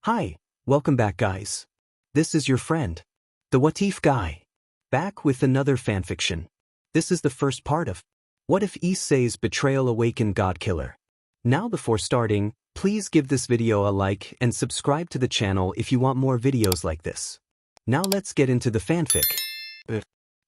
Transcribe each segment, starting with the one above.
Hi, welcome back guys. This is your friend, the What If guy, back with another fanfiction. This is the first part of What If Issei's Betrayal awakened GODKILLER. Now before starting, please give this video a like and subscribe to the channel if you want more videos like this. Now let's get into the fanfic.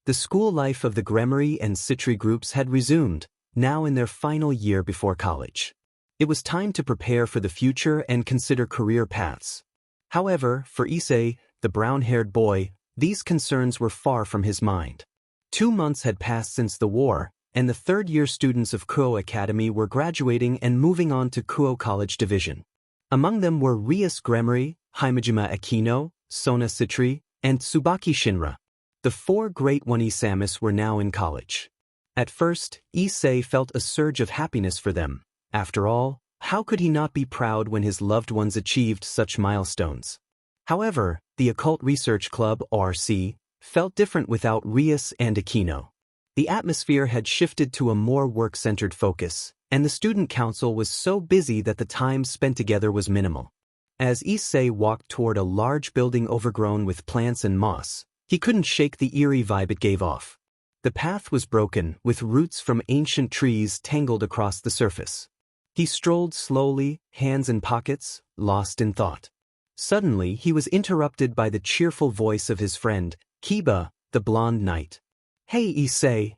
The school life of the Gremory and Citri groups had resumed, now in their final year before college. It was time to prepare for the future and consider career paths. However, for Issei, the brown-haired boy, these concerns were far from his mind. 2 months had passed since the war, and the third-year students of Kuo Academy were graduating and moving on to Kuo College Division. Among them were Rias Gremory, Himejima Akino, Sona Citri, and Tsubaki Shinra. The 4 great One-Isamis were now in college. At first, Issei felt a surge of happiness for them. After all, how could he not be proud when his loved ones achieved such milestones? However, the Occult Research Club, ORC, felt different without Rias and Akino. The atmosphere had shifted to a more work-centered focus, and the student council was so busy that the time spent together was minimal. As Issei walked toward a large building overgrown with plants and moss, he couldn't shake the eerie vibe it gave off. The path was broken, with roots from ancient trees tangled across the surface. He strolled slowly, hands in pockets, lost in thought. Suddenly, he was interrupted by the cheerful voice of his friend, Kiba, the blonde knight. "Hey, Issei!"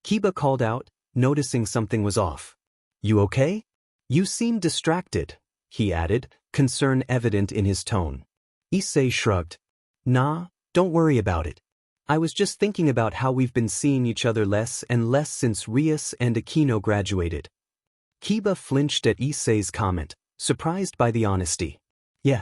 Kiba called out, noticing something was off. "You okay?" "You seem distracted," he added, concern evident in his tone. Issei shrugged. "Nah, don't worry about it. I was just thinking about how we've been seeing each other less and less since Rias and Akino graduated." Kiba flinched at Issei's comment, surprised by the honesty. "Yeah.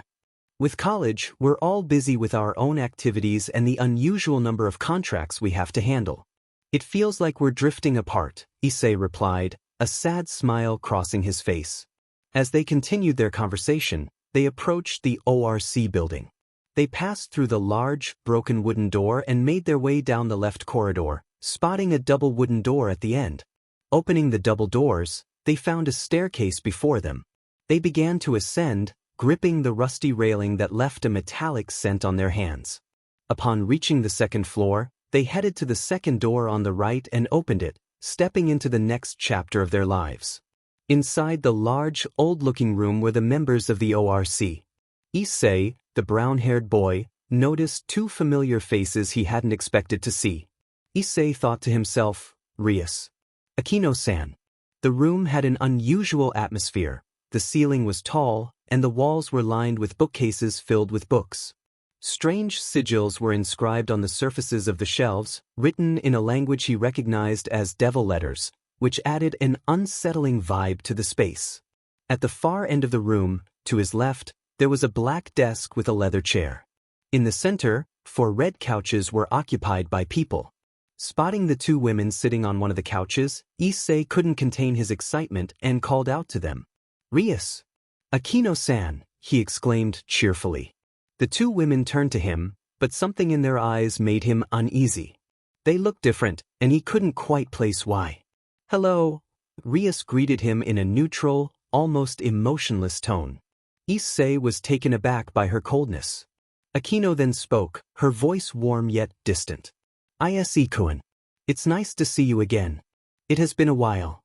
With college, we're all busy with our own activities and the unusual number of contracts we have to handle. It feels like we're drifting apart," Issei replied, a sad smile crossing his face. As they continued their conversation, they approached the ORC building. They passed through the large, broken wooden door and made their way down the left corridor, spotting a double wooden door at the end. Opening the double doors, they found a staircase before them. They began to ascend, gripping the rusty railing that left a metallic scent on their hands. Upon reaching the second floor, they headed to the second door on the right and opened it, stepping into the next chapter of their lives. Inside the large, old-looking room were the members of the ORC. Issei, the brown-haired boy, noticed 2 familiar faces he hadn't expected to see. Issei thought to himself, Rias. Akino-san. The room had an unusual atmosphere. The ceiling was tall, and the walls were lined with bookcases filled with books. Strange sigils were inscribed on the surfaces of the shelves, written in a language he recognized as devil letters, which added an unsettling vibe to the space. At the far end of the room, to his left, there was a black desk with a leather chair. In the center, 4 red couches were occupied by people. Spotting the 2 women sitting on one of the couches, Issei couldn't contain his excitement and called out to them. "Rias! Akino-san!" he exclaimed cheerfully. The 2 women turned to him, but something in their eyes made him uneasy. They looked different, and he couldn't quite place why. "Hello!" Rias greeted him in a neutral, almost emotionless tone. Issei was taken aback by her coldness. Akino then spoke, her voice warm yet distant. "Issei-kun. It's nice to see you again. It has been a while."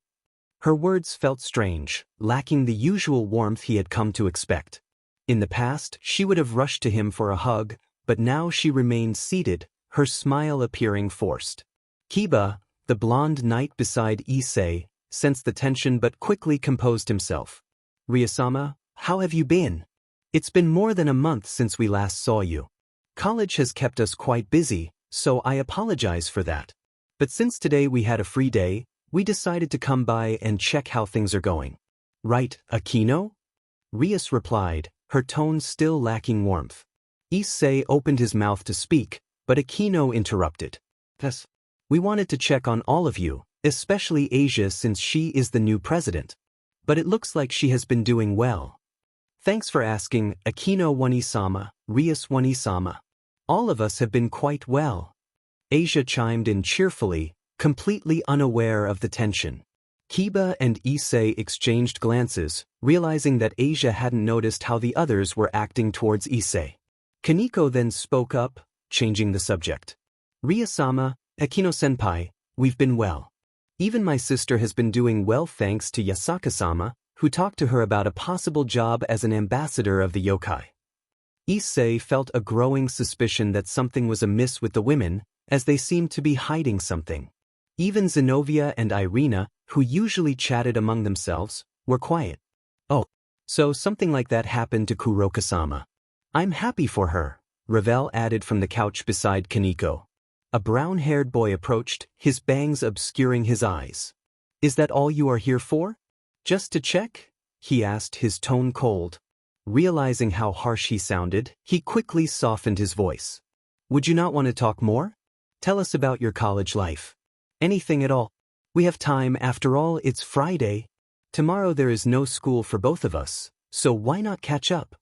Her words felt strange, lacking the usual warmth he had come to expect. In the past, she would have rushed to him for a hug, but now she remained seated, her smile appearing forced. Kiba, the blonde knight beside Issei, sensed the tension but quickly composed himself. "Riasama, how have you been? It's been more than a month since we last saw you. College has kept us quite busy, so I apologize for that. But since today we had a free day, we decided to come by and check how things are going." "Right, Akino?" Rias replied, her tone still lacking warmth. Issei opened his mouth to speak, but Akino interrupted. "Yes. We wanted to check on all of you, especially Asia since she is the new president. But it looks like she has been doing well." "Thanks for asking, Akino One-Isama, Rias One-Isama. All of us have been quite well." Asia chimed in cheerfully, completely unaware of the tension. Kiba and Issei exchanged glances, realizing that Asia hadn't noticed how the others were acting towards Issei. Kaneko then spoke up, changing the subject. Rias-sama, Akino-senpai, we've been well. Even my sister has been doing well thanks to Yasaka-sama, who talked to her about a possible job as an ambassador of the yokai. Issei felt a growing suspicion that something was amiss with the women, as they seemed to be hiding something. Even Zenobia and Irina, who usually chatted among themselves, were quiet. Oh, so something like that happened to Kuroka-sama. I'm happy for her, Ravel added from the couch beside Kaneko. A brown-haired boy approached, his bangs obscuring his eyes. Is that all you are here for? Just to check? He asked, his tone cold. Realizing how harsh he sounded, he quickly softened his voice. Would you not want to talk more? Tell us about your college life. Anything at all. We have time, after all, it's Friday. Tomorrow there is no school for both of us, so why not catch up?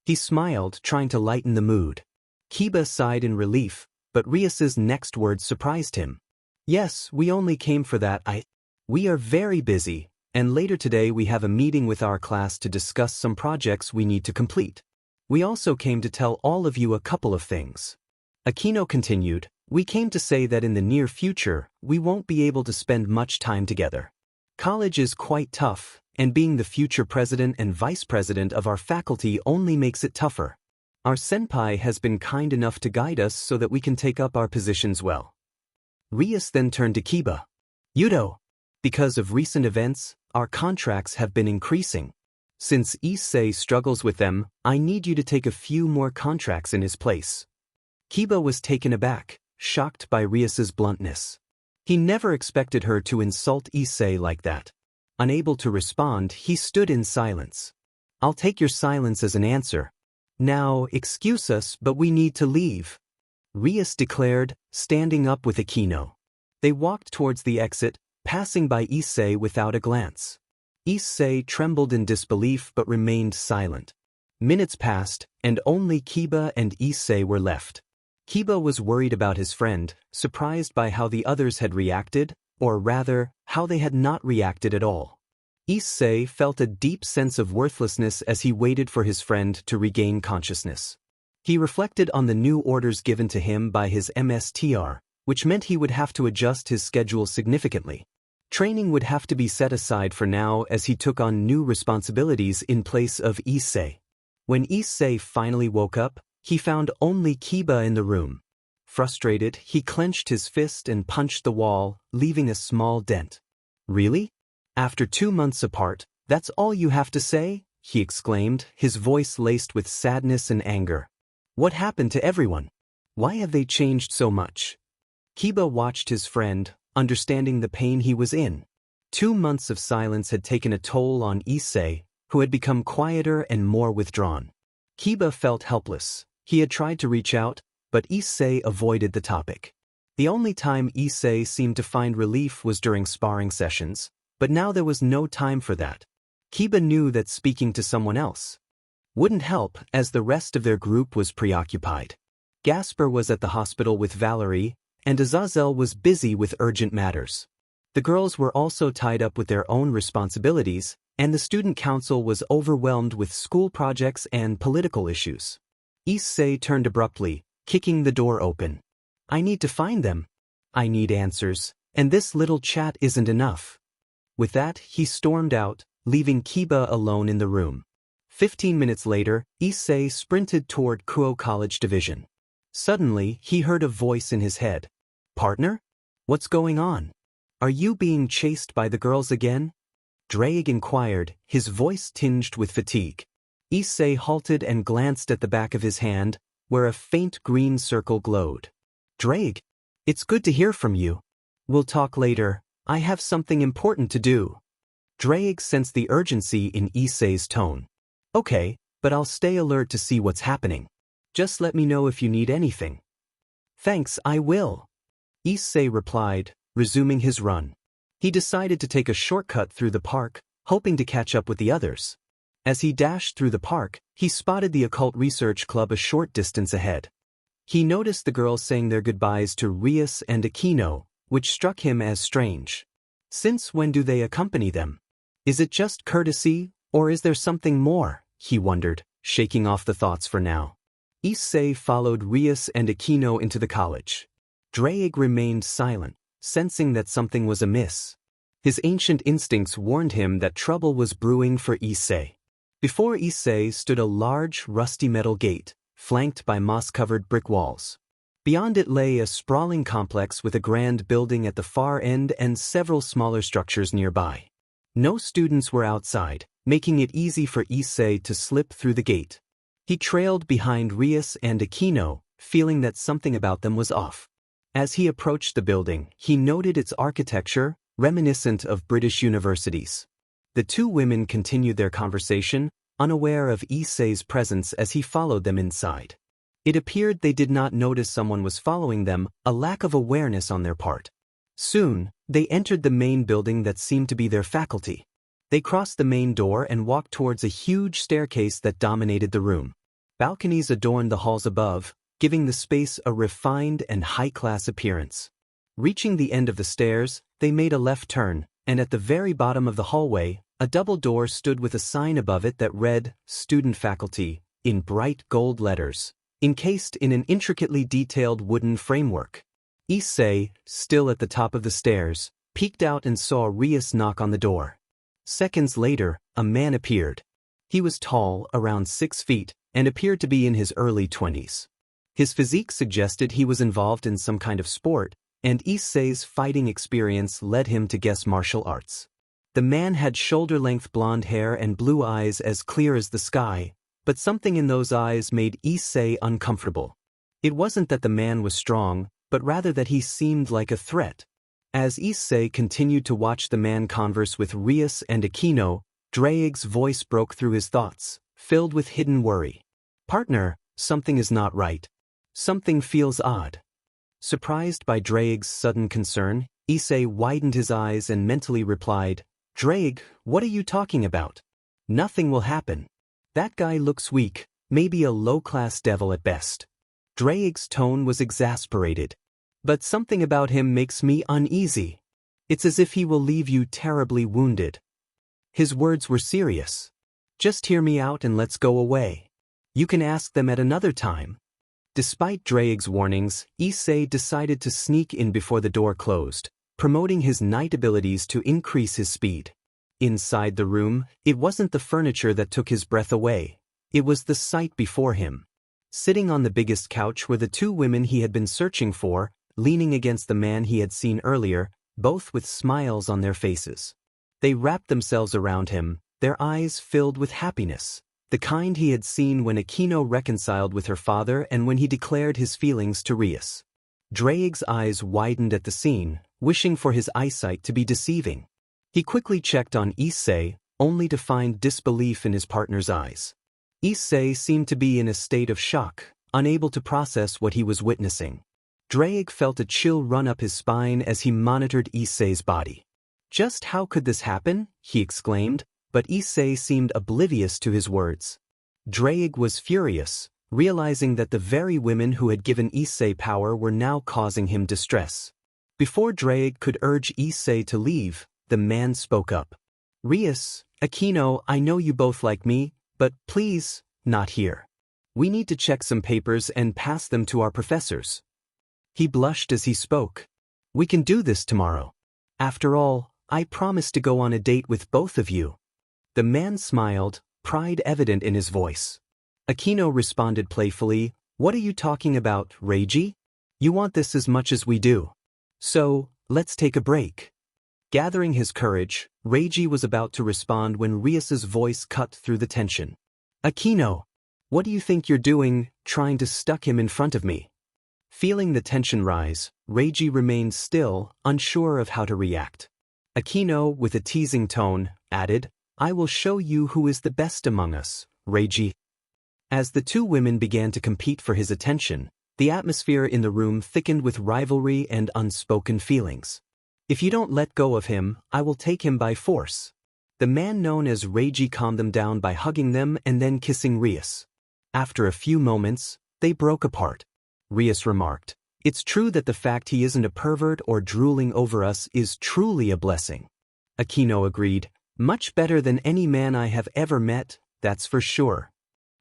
He smiled, trying to lighten the mood. Kiba sighed in relief, but Rias's next words surprised him. Yes, we only came for that. We are very busy, and later today we have a meeting with our class to discuss some projects we need to complete. We also came to tell all of you a couple of things. Akino continued, we came to say that in the near future, we won't be able to spend much time together. College is quite tough, and being the future president and vice president of our faculty only makes it tougher. Our senpai has been kind enough to guide us so that we can take up our positions well. Rias then turned to Kiba. Yudo, because of recent events, our contracts have been increasing. Since Issei struggles with them, I need you to take a few more contracts in his place. Kiba was taken aback, shocked by Rias's bluntness. He never expected her to insult Issei like that. Unable to respond, he stood in silence. I'll take your silence as an answer. Now, excuse us, but we need to leave, Rias declared, standing up with Akino. They walked towards the exit, passing by Issei without a glance. Issei trembled in disbelief but remained silent. Minutes passed, and only Kiba and Issei were left. Kiba was worried about his friend, surprised by how the others had reacted, or rather, how they had not reacted at all. Issei felt a deep sense of worthlessness as he waited for his friend to regain consciousness. He reflected on the new orders given to him by his MSTR, which meant he would have to adjust his schedule significantly. Training would have to be set aside for now as he took on new responsibilities in place of Issei. When Issei finally woke up, he found only Kiba in the room. Frustrated, he clenched his fist and punched the wall, leaving a small dent. Really? After 2 months apart, that's all you have to say? He exclaimed, his voice laced with sadness and anger. What happened to everyone? Why have they changed so much? Kiba watched his friend, understanding the pain he was in. 2 months of silence had taken a toll on Issei, who had become quieter and more withdrawn. Kiba felt helpless. He had tried to reach out, but Issei avoided the topic. The only time Issei seemed to find relief was during sparring sessions, but now there was no time for that. Kiba knew that speaking to someone else wouldn't help, as the rest of their group was preoccupied. Gasper was at the hospital with Valerie, and Azazel was busy with urgent matters. The girls were also tied up with their own responsibilities, and the student council was overwhelmed with school projects and political issues. Issei turned abruptly, kicking the door open. I need to find them. I need answers, and this little chat isn't enough. With that, he stormed out, leaving Kiba alone in the room. 15 minutes later, Issei sprinted toward Kuo College Division. Suddenly, he heard a voice in his head. Partner? What's going on? Are you being chased by the girls again? Drake inquired, his voice tinged with fatigue. Issei halted and glanced at the back of his hand, where a faint green circle glowed. Drake, it's good to hear from you. We'll talk later. I have something important to do. Drake sensed the urgency in Issei's tone. Okay, but I'll stay alert to see what's happening. Just let me know if you need anything. Thanks, I will. Issei replied, resuming his run. He decided to take a shortcut through the park, hoping to catch up with the others. As he dashed through the park, he spotted the Occult Research Club a short distance ahead. He noticed the girls saying their goodbyes to Rias and Akino, which struck him as strange. Since when do they accompany them? Is it just courtesy, or is there something more? He wondered, shaking off the thoughts for now. Issei followed Rias and Aquino into the college. Drake remained silent, sensing that something was amiss. His ancient instincts warned him that trouble was brewing for Issei. Before Issei stood a large, rusty metal gate, flanked by moss-covered brick walls. Beyond it lay a sprawling complex with a grand building at the far end and several smaller structures nearby. No students were outside, making it easy for Issei to slip through the gate. He trailed behind Rias and Aquino, feeling that something about them was off. As he approached the building, he noted its architecture, reminiscent of British universities. The two women continued their conversation, unaware of Issei's presence as he followed them inside. It appeared they did not notice someone was following them, a lack of awareness on their part. Soon, they entered the main building that seemed to be their faculty. They crossed the main door and walked towards a huge staircase that dominated the room. Balconies adorned the halls above, giving the space a refined and high-class appearance. Reaching the end of the stairs, they made a left turn, and at the very bottom of the hallway, a double door stood with a sign above it that read, Student Faculty, in bright gold letters, encased in an intricately detailed wooden framework. Issei, still at the top of the stairs, peeked out and saw Rias knock on the door. Seconds later, a man appeared. He was tall, around 6 feet, and appeared to be in his early 20s. His physique suggested he was involved in some kind of sport, and Issei's fighting experience led him to guess martial arts. The man had shoulder-length blonde hair and blue eyes as clear as the sky, but something in those eyes made Issei uncomfortable. It wasn't that the man was strong, but rather that he seemed like a threat. As Issei continued to watch the man converse with Rias and Aquino, Drake's voice broke through his thoughts, filled with hidden worry. Partner, something is not right. Something feels odd. Surprised by Drake's sudden concern, Issei widened his eyes and mentally replied, Drake, what are you talking about? Nothing will happen. That guy looks weak, maybe a low-class devil at best. Drake's tone was exasperated. But something about him makes me uneasy. It's as if he will leave you terribly wounded. His words were serious. Just hear me out and let's go away. You can ask them at another time. Despite Drake's warnings, Issei decided to sneak in before the door closed, promoting his night abilities to increase his speed. Inside the room, it wasn't the furniture that took his breath away. It was the sight before him. Sitting on the biggest couch were the two women he had been searching for, leaning against the man he had seen earlier, both with smiles on their faces. They wrapped themselves around him, their eyes filled with happiness, the kind he had seen when Aquino reconciled with her father and when he declared his feelings to Rias. Drake's eyes widened at the scene, wishing for his eyesight to be deceiving. He quickly checked on Issei, only to find disbelief in his partner's eyes. Issei seemed to be in a state of shock, unable to process what he was witnessing. Drake felt a chill run up his spine as he monitored Issei's body. Just how could this happen? He exclaimed, but Issei seemed oblivious to his words. Drake was furious, realizing that the very women who had given Issei power were now causing him distress. Before Drake could urge Issei to leave, the man spoke up. Rias, Aquino, I know you both like me, but please, not here. We need to check some papers and pass them to our professors. He blushed as he spoke. We can do this tomorrow. After all, I promised to go on a date with both of you. The man smiled, pride evident in his voice. Aquino responded playfully, What are you talking about, Reiji? You want this as much as we do. So, let's take a break. Gathering his courage, Reiji was about to respond when Rias's voice cut through the tension. Aquino, what do you think you're doing, trying to stuck him in front of me? Feeling the tension rise, Reiji remained still, unsure of how to react. Aquino, with a teasing tone, added, I will show you who is the best among us, Reiji. As the two women began to compete for his attention, the atmosphere in the room thickened with rivalry and unspoken feelings. If you don't let go of him, I will take him by force. The man known as Reiji calmed them down by hugging them and then kissing Rias. After a few moments, they broke apart. Rias remarked, It's true that the fact he isn't a pervert or drooling over us is truly a blessing. Aquino agreed. Much better than any man I have ever met, that's for sure.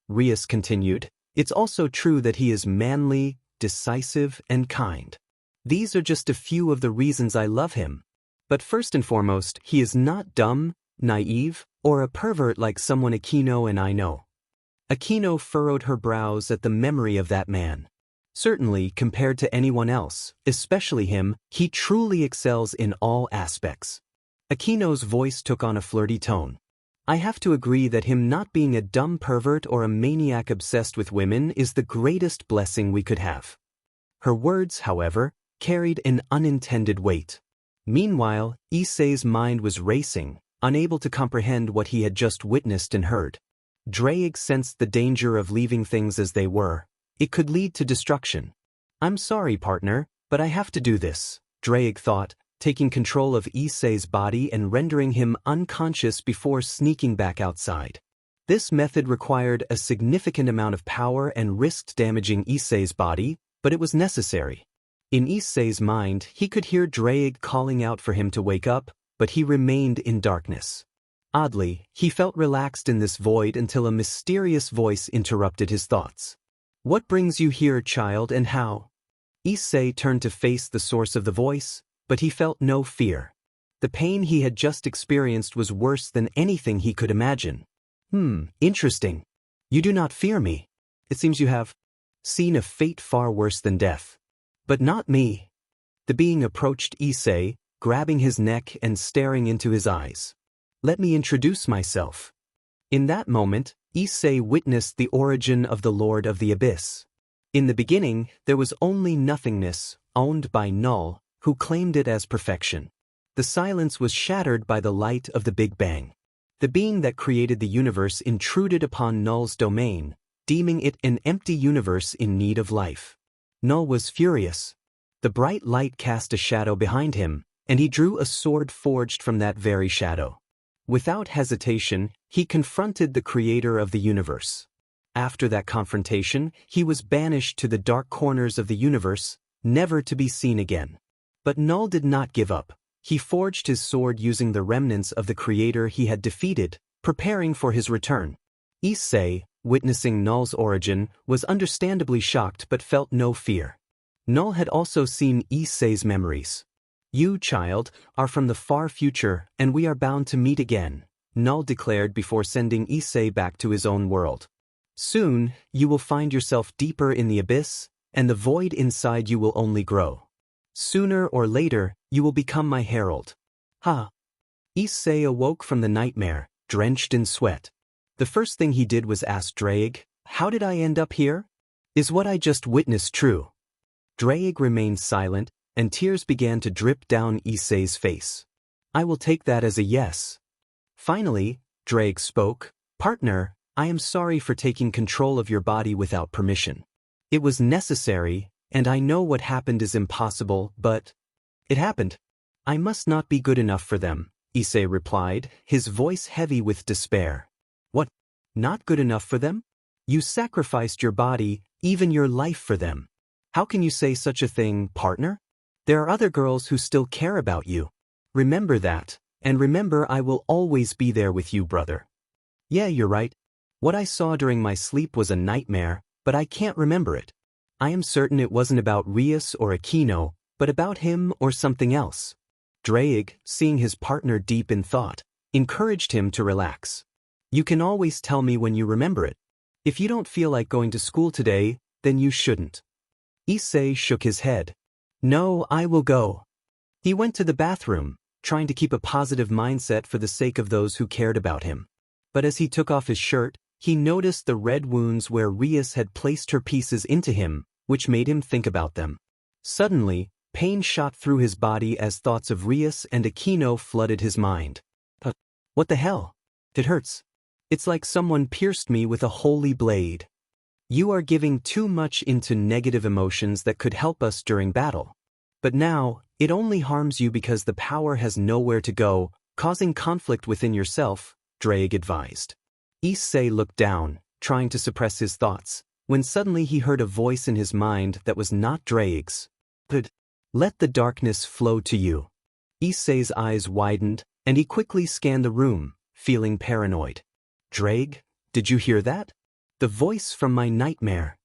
Rias continued. It's also true that he is manly, decisive, and kind. These are just a few of the reasons I love him. But first and foremost, he is not dumb, naive, or a pervert like someone Aquino and I know. Aquino furrowed her brows at the memory of that man. Certainly, compared to anyone else, especially him, he truly excels in all aspects. Aquino's voice took on a flirty tone. I have to agree that him not being a dumb pervert or a maniac obsessed with women is the greatest blessing we could have. Her words, however, carried an unintended weight. Meanwhile, Issei's mind was racing, unable to comprehend what he had just witnessed and heard. Drake sensed the danger of leaving things as they were. It could lead to destruction. I'm sorry, partner, but I have to do this, Drake thought, taking control of Issei's body and rendering him unconscious before sneaking back outside. This method required a significant amount of power and risked damaging Issei's body, but it was necessary. In Issei's mind, he could hear Drake calling out for him to wake up, but he remained in darkness. Oddly, he felt relaxed in this void until a mysterious voice interrupted his thoughts. What brings you here, child, and how? Issei turned to face the source of the voice, but he felt no fear. The pain he had just experienced was worse than anything he could imagine. Interesting. You do not fear me. It seems you have seen a fate far worse than death. But not me. The being approached Issei, grabbing his neck and staring into his eyes. Let me introduce myself. In that moment, Issei witnessed the origin of the Lord of the Abyss. In the beginning, there was only nothingness, owned by Knull, who claimed it as perfection. The silence was shattered by the light of the Big Bang. The being that created the universe intruded upon Knull's domain, deeming it an empty universe in need of life. Knull was furious. The bright light cast a shadow behind him, and he drew a sword forged from that very shadow. Without hesitation, he confronted the creator of the universe. After that confrontation, he was banished to the dark corners of the universe, never to be seen again. But Knull did not give up. He forged his sword using the remnants of the creator he had defeated, preparing for his return. Issei, witnessing Knull's origin, was understandably shocked but felt no fear. Knull had also seen Issei's memories. You, child, are from the far future, and we are bound to meet again, Knull declared before sending Issei back to his own world. Soon, you will find yourself deeper in the abyss, and the void inside you will only grow. Sooner or later, you will become my herald. Issei awoke from the nightmare, drenched in sweat. The first thing he did was ask Drake, how did I end up here? Is what I just witnessed true? Drake remained silent, and tears began to drip down Issei's face. I will take that as a yes. Finally, Drake spoke, Partner, I am sorry for taking control of your body without permission. It was necessary, and I know what happened is impossible, but it happened. I must not be good enough for them, Issei replied, his voice heavy with despair. What? Not good enough for them? You sacrificed your body, even your life for them. How can you say such a thing, partner? There are other girls who still care about you. Remember that, and remember I will always be there with you, brother. Yeah, you're right. What I saw during my sleep was a nightmare, but I can't remember it. I am certain it wasn't about Rias or Aquino, but about him or something else. Drake, seeing his partner deep in thought, encouraged him to relax. You can always tell me when you remember it. If you don't feel like going to school today, then you shouldn't. Issei shook his head. No, I will go. He went to the bathroom, trying to keep a positive mindset for the sake of those who cared about him. But as he took off his shirt, he noticed the red wounds where Rias had placed her pieces into him, which made him think about them. Suddenly, pain shot through his body as thoughts of Rias and Aquino flooded his mind. What the hell? It hurts. It's like someone pierced me with a holy blade. You are giving too much into negative emotions that could help us during battle. But now, it only harms you because the power has nowhere to go, causing conflict within yourself, Drake advised. Issei looked down, trying to suppress his thoughts, when suddenly he heard a voice in his mind that was not Drake's. But let the darkness flow to you. Issei's eyes widened, and he quickly scanned the room, feeling paranoid. Drake, did you hear that? The voice from my nightmare.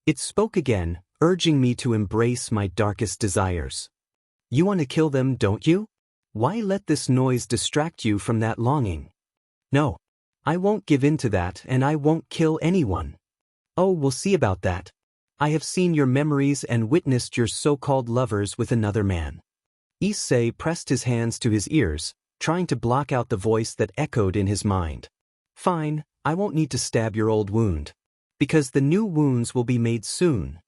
It spoke again, urging me to embrace my darkest desires. You want to kill them, don't you? Why let this noise distract you from that longing? No. I won't give in to that, and I won't kill anyone. Oh, we'll see about that. I have seen your memories and witnessed your so-called lovers with another man. Issei pressed his hands to his ears, trying to block out the voice that echoed in his mind. Fine, I won't need to stab your old wound. Because the new wounds will be made soon.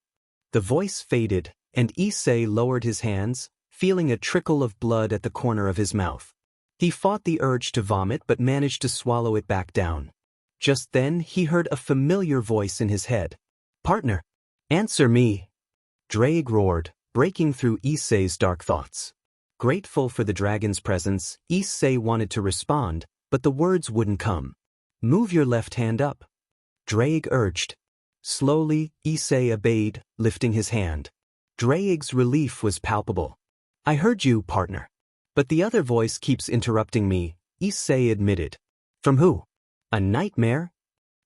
The voice faded, and Issei lowered his hands, feeling a trickle of blood at the corner of his mouth. He fought the urge to vomit but managed to swallow it back down. Just then he heard a familiar voice in his head. Partner, answer me. Drake roared, breaking through Issei's dark thoughts. Grateful for the dragon's presence, Issei wanted to respond, but the words wouldn't come. Move your left hand up. Drake urged. Slowly, Issei obeyed, lifting his hand. Drake's relief was palpable. I heard you, partner. But the other voice keeps interrupting me, Issei admitted. From who? A nightmare?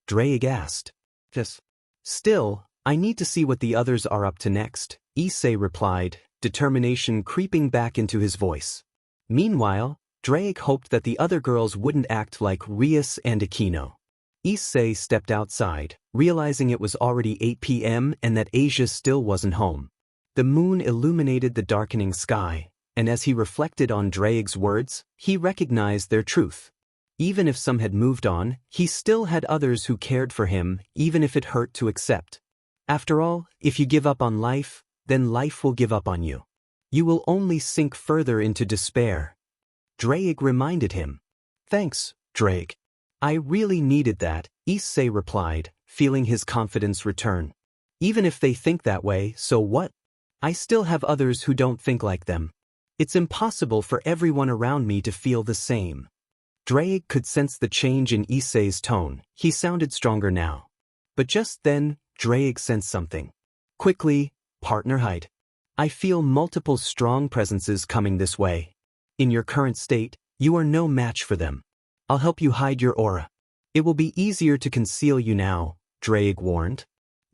Drake asked. Yes. Still, I need to see what the others are up to next, Issei replied, determination creeping back into his voice. Meanwhile, Drake hoped that the other girls wouldn't act like Rias and Aquino. Issei stepped outside, realizing it was already 8 p.m. and that Asia still wasn't home. The moon illuminated the darkening sky, and as he reflected on Drake's words, he recognized their truth. Even if some had moved on, he still had others who cared for him, even if it hurt to accept. After all, if you give up on life, then life will give up on you. You will only sink further into despair. Drake reminded him. Thanks, Drake. I really needed that, Issei replied, feeling his confidence return. Even if they think that way, so what? I still have others who don't think like them. It's impossible for everyone around me to feel the same. Drake could sense the change in Issei's tone. He sounded stronger now. But just then, Drake sensed something. Quickly, partner hide. I feel multiple strong presences coming this way. In your current state, you are no match for them. I'll help you hide your aura. It will be easier to conceal you now, Drake warned.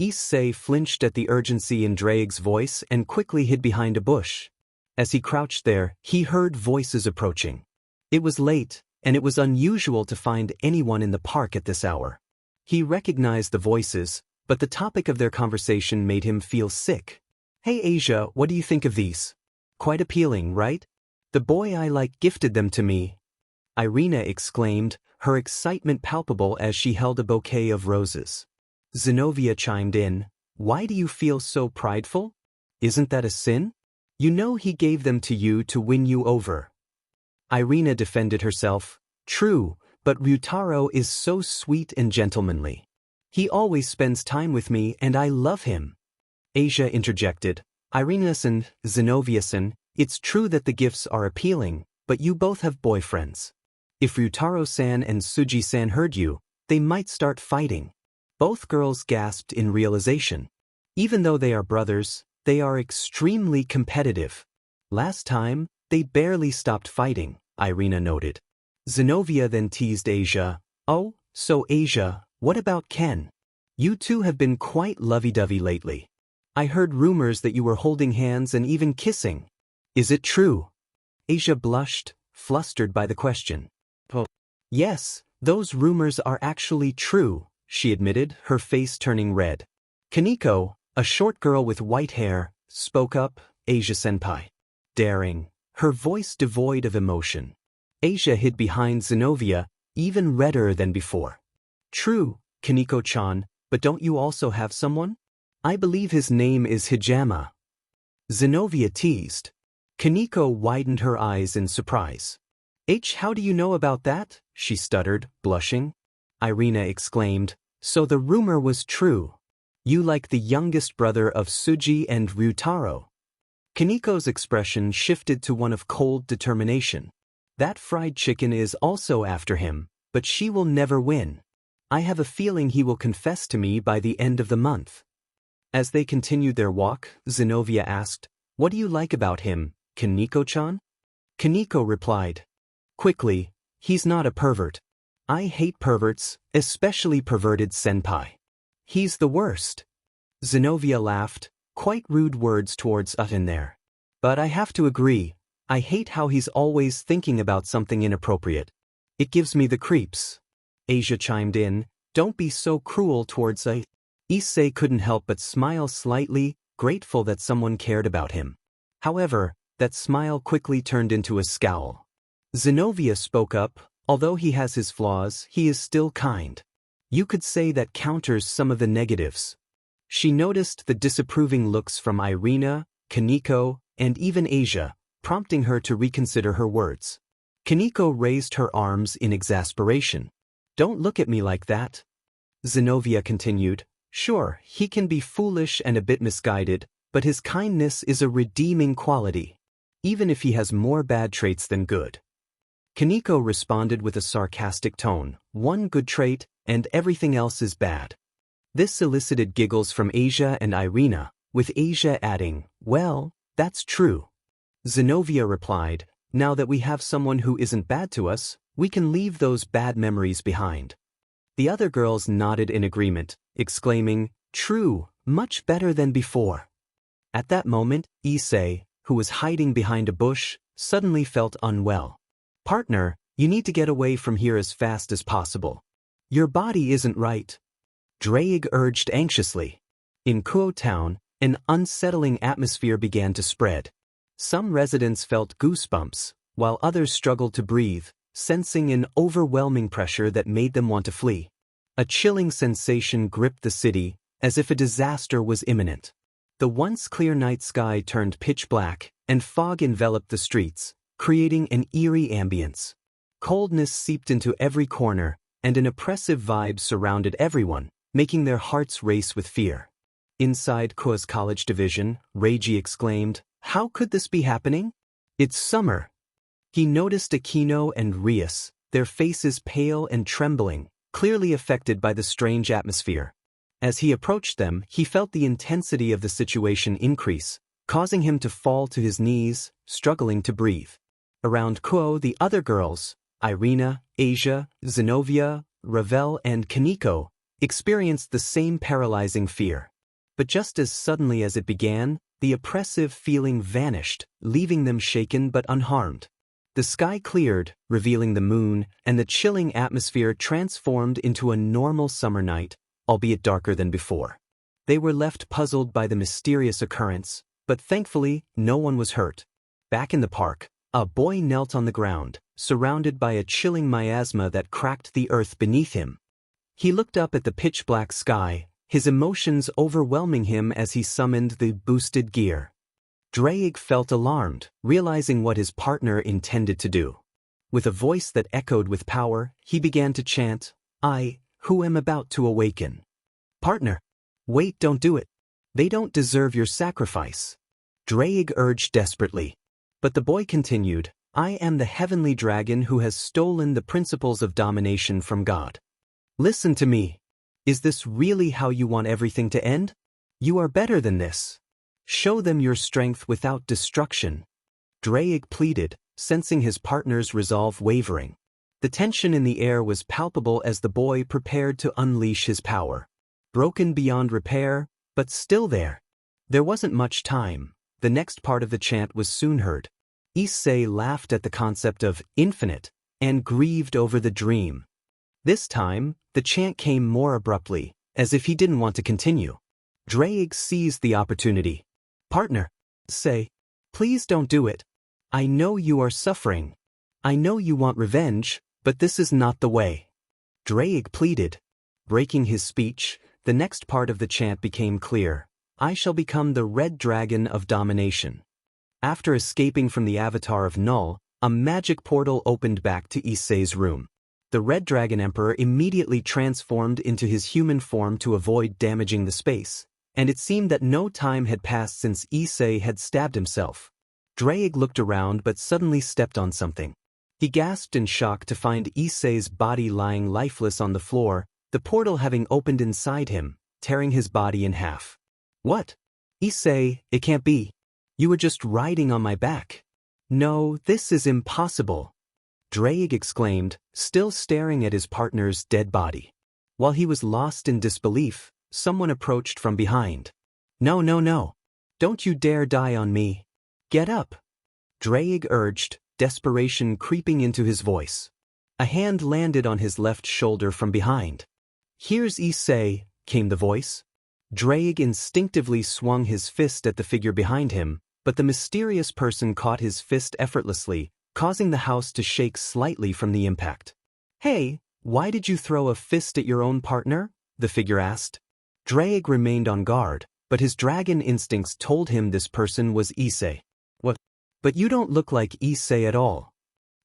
Issei flinched at the urgency in Drake's voice and quickly hid behind a bush. As he crouched there, he heard voices approaching. It was late, and it was unusual to find anyone in the park at this hour. He recognized the voices, but the topic of their conversation made him feel sick. Hey Asia, what do you think of these? Quite appealing, right? The boy I like gifted them to me. Irina exclaimed, her excitement palpable as she held a bouquet of roses. Zenobia chimed in, why do you feel so prideful? Isn't that a sin? You know he gave them to you to win you over. Irina defended herself. True, but Ryutaro is so sweet and gentlemanly. He always spends time with me and I love him. Asia interjected. Irina-san, Zenobia-san, it's true that the gifts are appealing, but you both have boyfriends. If Ryutaro-san and Suji-san heard you, they might start fighting. Both girls gasped in realization. Even though they are brothers, they are extremely competitive. Last time, they barely stopped fighting, Irina noted. Zenobia then teased Asia. Oh, so Asia, what about Ken? You two have been quite lovey-dovey lately. I heard rumors that you were holding hands and even kissing. Is it true? Asia blushed, flustered by the question. Oh, yes, those rumors are actually true, she admitted, her face turning red. Kaneko, a short girl with white hair, spoke up, Asia-senpai. Daring, her voice devoid of emotion. Asia hid behind Zenobia, even redder than before. True, Kaneko-chan, but don't you also have someone? I believe his name is Hijama. Zenobia teased. Kaneko widened her eyes in surprise. How do you know about that? She stuttered, blushing. Irina exclaimed, so the rumor was true. You like the youngest brother of Suji and Ryutaro. Kaneko's expression shifted to one of cold determination. That fried chicken is also after him, but she will never win. I have a feeling he will confess to me by the end of the month. As they continued their walk, Zenobia asked, What do you like about him, Kaneko-chan? Kaneko replied. Quickly, he's not a pervert. I hate perverts, especially perverted senpai. He's the worst. Zenobia laughed, quite rude words towards Utin there. But I have to agree, I hate how he's always thinking about something inappropriate. It gives me the creeps. Asia chimed in, don't be so cruel towards Issei couldn't help but smile slightly, grateful that someone cared about him. However, that smile quickly turned into a scowl. Zenobia spoke up, although he has his flaws, he is still kind. You could say that counters some of the negatives. She noticed the disapproving looks from Irina, Kaneko, and even Asia, prompting her to reconsider her words. Kaneko raised her arms in exasperation. Don't look at me like that. Zenobia continued, sure, he can be foolish and a bit misguided, but his kindness is a redeeming quality, even if he has more bad traits than good. Kaneko responded with a sarcastic tone, one good trait, and everything else is bad. This elicited giggles from Asia and Irina, with Asia adding, well, that's true. Zenobia replied, now that we have someone who isn't bad to us, we can leave those bad memories behind. The other girls nodded in agreement, exclaiming, true, much better than before. At that moment, Issei, who was hiding behind a bush, suddenly felt unwell. Partner, you need to get away from here as fast as possible. Your body isn't right. Drake urged anxiously. In Kuo Town, an unsettling atmosphere began to spread. Some residents felt goosebumps, while others struggled to breathe, sensing an overwhelming pressure that made them want to flee. A chilling sensation gripped the city, as if a disaster was imminent. The once clear night sky turned pitch black, and fog enveloped the streets, creating an eerie ambience. Coldness seeped into every corner, and an oppressive vibe surrounded everyone, making their hearts race with fear. Inside Kuo's college division, Reiji exclaimed, how could this be happening? It's summer. He noticed Aquino and Rias, their faces pale and trembling, clearly affected by the strange atmosphere. As he approached them, he felt the intensity of the situation increase, causing him to fall to his knees, struggling to breathe. Around Kuo, the other girls, Irina, Asia, Zenobia, Ravel, and Kaneko, experienced the same paralyzing fear. But just as suddenly as it began, the oppressive feeling vanished, leaving them shaken but unharmed. The sky cleared, revealing the moon, and the chilling atmosphere transformed into a normal summer night, albeit darker than before. They were left puzzled by the mysterious occurrence, but thankfully, no one was hurt. Back in the park, a boy knelt on the ground, surrounded by a chilling miasma that cracked the earth beneath him. He looked up at the pitch-black sky, his emotions overwhelming him as he summoned the boosted gear. Drake felt alarmed, realizing what his partner intended to do. With a voice that echoed with power, he began to chant, I, who am about to awaken. Partner, wait, don't do it. They don't deserve your sacrifice. Drake urged desperately. But the boy continued, I am the heavenly dragon who has stolen the principles of domination from God. Listen to me. Is this really how you want everything to end? You are better than this. Show them your strength without destruction. Drake pleaded, sensing his partner's resolve wavering. The tension in the air was palpable as the boy prepared to unleash his power. Broken beyond repair, but still there. There wasn't much time. The next part of the chant was soon heard. Issei laughed at the concept of infinite and grieved over the dream. This time, the chant came more abruptly, as if he didn't want to continue. Drake seized the opportunity. Partner, say, please don't do it. I know you are suffering. I know you want revenge, but this is not the way. Drake pleaded. Breaking his speech, the next part of the chant became clear. I shall become the red dragon of domination. After escaping from the avatar of Knull, a magic portal opened back to Issei's room. The Red Dragon Emperor immediately transformed into his human form to avoid damaging the space, and it seemed that no time had passed since Issei had stabbed himself. Drake looked around but suddenly stepped on something. He gasped in shock to find Issei's body lying lifeless on the floor, the portal having opened inside him, tearing his body in half. What? Issei, it can't be. You were just riding on my back. No, this is impossible. Drake exclaimed, still staring at his partner's dead body. While he was lost in disbelief, someone approached from behind. No, no, no. Don't you dare die on me. Get up. Drake urged, desperation creeping into his voice. A hand landed on his left shoulder from behind. Here's Issei, came the voice. Drake instinctively swung his fist at the figure behind him, but the mysterious person caught his fist effortlessly, causing the house to shake slightly from the impact. Hey, why did you throw a fist at your own partner? The figure asked. Drake remained on guard, but his dragon instincts told him this person was Issei. What? But you don't look like Issei at all.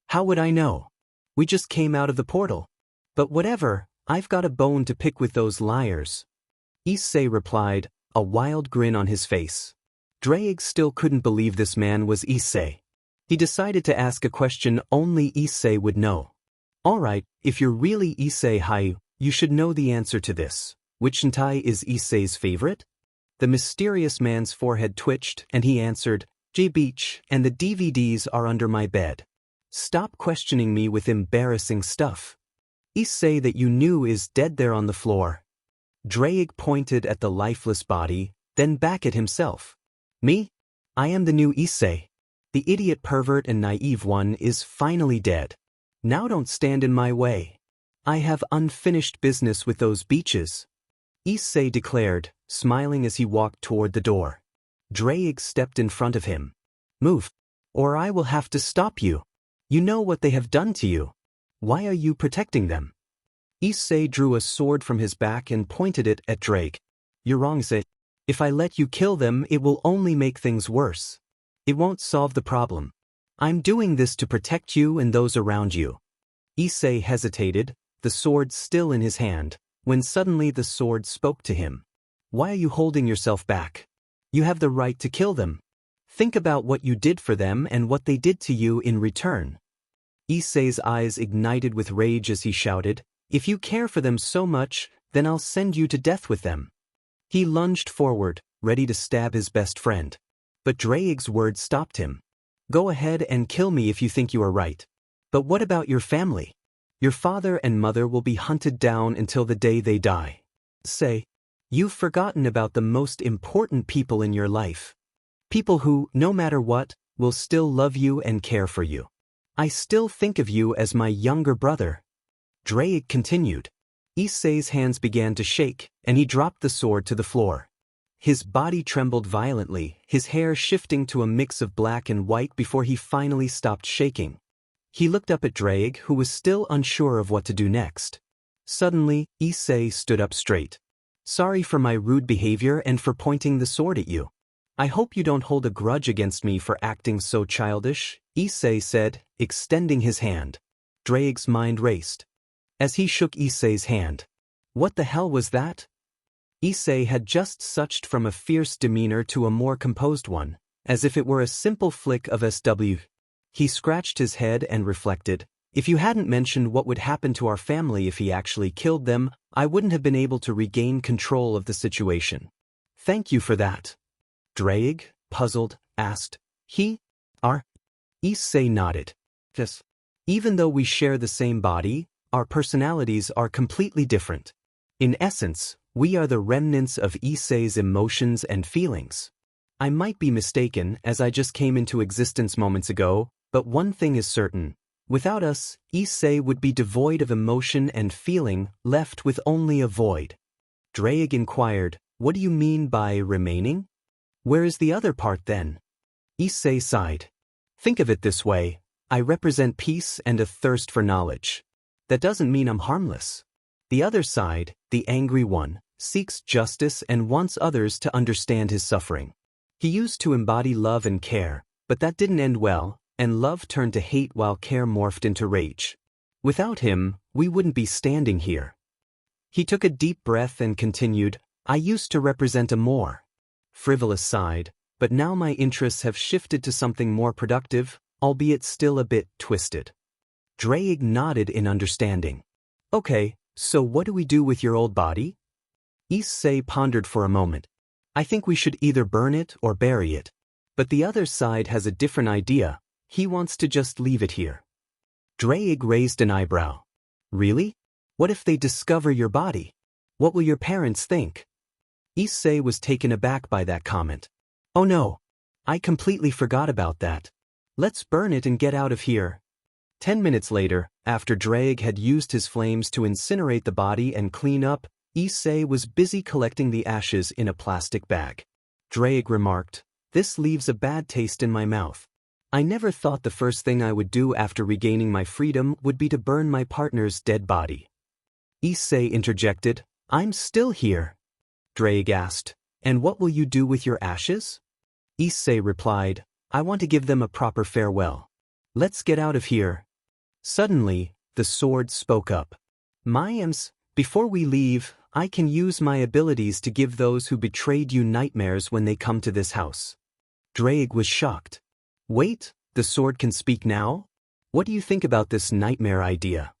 How would I know? We just came out of the portal. But whatever, I've got a bone to pick with those liars. Issei replied, a wild grin on his face. Drake still couldn't believe this man was Issei. He decided to ask a question only Issei would know. Alright, if you're really Issei Hayu, you should know the answer to this. Which hentai is Issei's favorite? The mysterious man's forehead twitched and he answered, J-Beach, and the DVDs are under my bed. Stop questioning me with embarrassing stuff. Issei that you knew is dead there on the floor. Drake pointed at the lifeless body, then back at himself. Me? I am the new Issei. The idiot pervert and naive one is finally dead. Now don't stand in my way. I have unfinished business with those beaches. Issei declared, smiling as he walked toward the door. Drake stepped in front of him. Move, or I will have to stop you. You know what they have done to you. Why are you protecting them? Issei drew a sword from his back and pointed it at Drake. You're wrong, Issei. If I let you kill them, it will only make things worse. It won't solve the problem. I'm doing this to protect you and those around you. Issei hesitated, the sword still in his hand, when suddenly the sword spoke to him. Why are you holding yourself back? You have the right to kill them. Think about what you did for them and what they did to you in return. Issei's eyes ignited with rage as he shouted, if you care for them so much, then I'll send you to death with them. He lunged forward, ready to stab his best friend. But Drake's words stopped him. Go ahead and kill me if you think you are right. But what about your family? Your father and mother will be hunted down until the day they die. Say, you've forgotten about the most important people in your life. People who, no matter what, will still love you and care for you. I still think of you as my younger brother. Drake continued. Issei's hands began to shake, and he dropped the sword to the floor. His body trembled violently, his hair shifting to a mix of black and white before he finally stopped shaking. He looked up at Drake, who was still unsure of what to do next. Suddenly, Issei stood up straight. Sorry for my rude behavior and for pointing the sword at you. I hope you don't hold a grudge against me for acting so childish, Issei said, extending his hand. Drake's mind raced. As he shook Issei's hand. What the hell was that? Issei had just switched from a fierce demeanor to a more composed one, as if it were a simple flick of SW. He scratched his head and reflected, if you hadn't mentioned what would happen to our family if he actually killed them, I wouldn't have been able to regain control of the situation. Thank you for that. Drake, puzzled, asked, Issei nodded. Yes. Even though we share the same body, our personalities are completely different. In essence, we are the remnants of Issei's emotions and feelings. I might be mistaken as I just came into existence moments ago, but one thing is certain. Without us, Issei would be devoid of emotion and feeling, left with only a void. Drake inquired, what do you mean by remaining? Where is the other part then? Issei sighed. Think of it this way, I represent peace and a thirst for knowledge. That doesn't mean I'm harmless. The other side, the angry one, seeks justice and wants others to understand his suffering. He used to embody love and care, but that didn't end well, and love turned to hate while care morphed into rage. Without him, we wouldn't be standing here. He took a deep breath and continued, I used to represent a more frivolous side, but now my interests have shifted to something more productive, albeit still a bit twisted. Drake nodded in understanding. Okay, so what do we do with your old body? Issei pondered for a moment. I think we should either burn it or bury it. But the other side has a different idea. He wants to just leave it here. Drake raised an eyebrow. Really? What if they discover your body? What will your parents think? Issei was taken aback by that comment. Oh no. I completely forgot about that. Let's burn it and get out of here. 10 minutes later, after Drake had used his flames to incinerate the body and clean up, Issei was busy collecting the ashes in a plastic bag. Drake remarked, "This leaves a bad taste in my mouth. I never thought the first thing I would do after regaining my freedom would be to burn my partner's dead body." Issei interjected, "I'm still here." Drake asked, "And what will you do with your ashes?" Issei replied, "I want to give them a proper farewell. Let's get out of here." Suddenly, the sword spoke up. "Mayams, before we leave, I can use my abilities to give those who betrayed you nightmares when they come to this house." Drake was shocked. "Wait, the sword can speak now? What do you think about this nightmare idea?"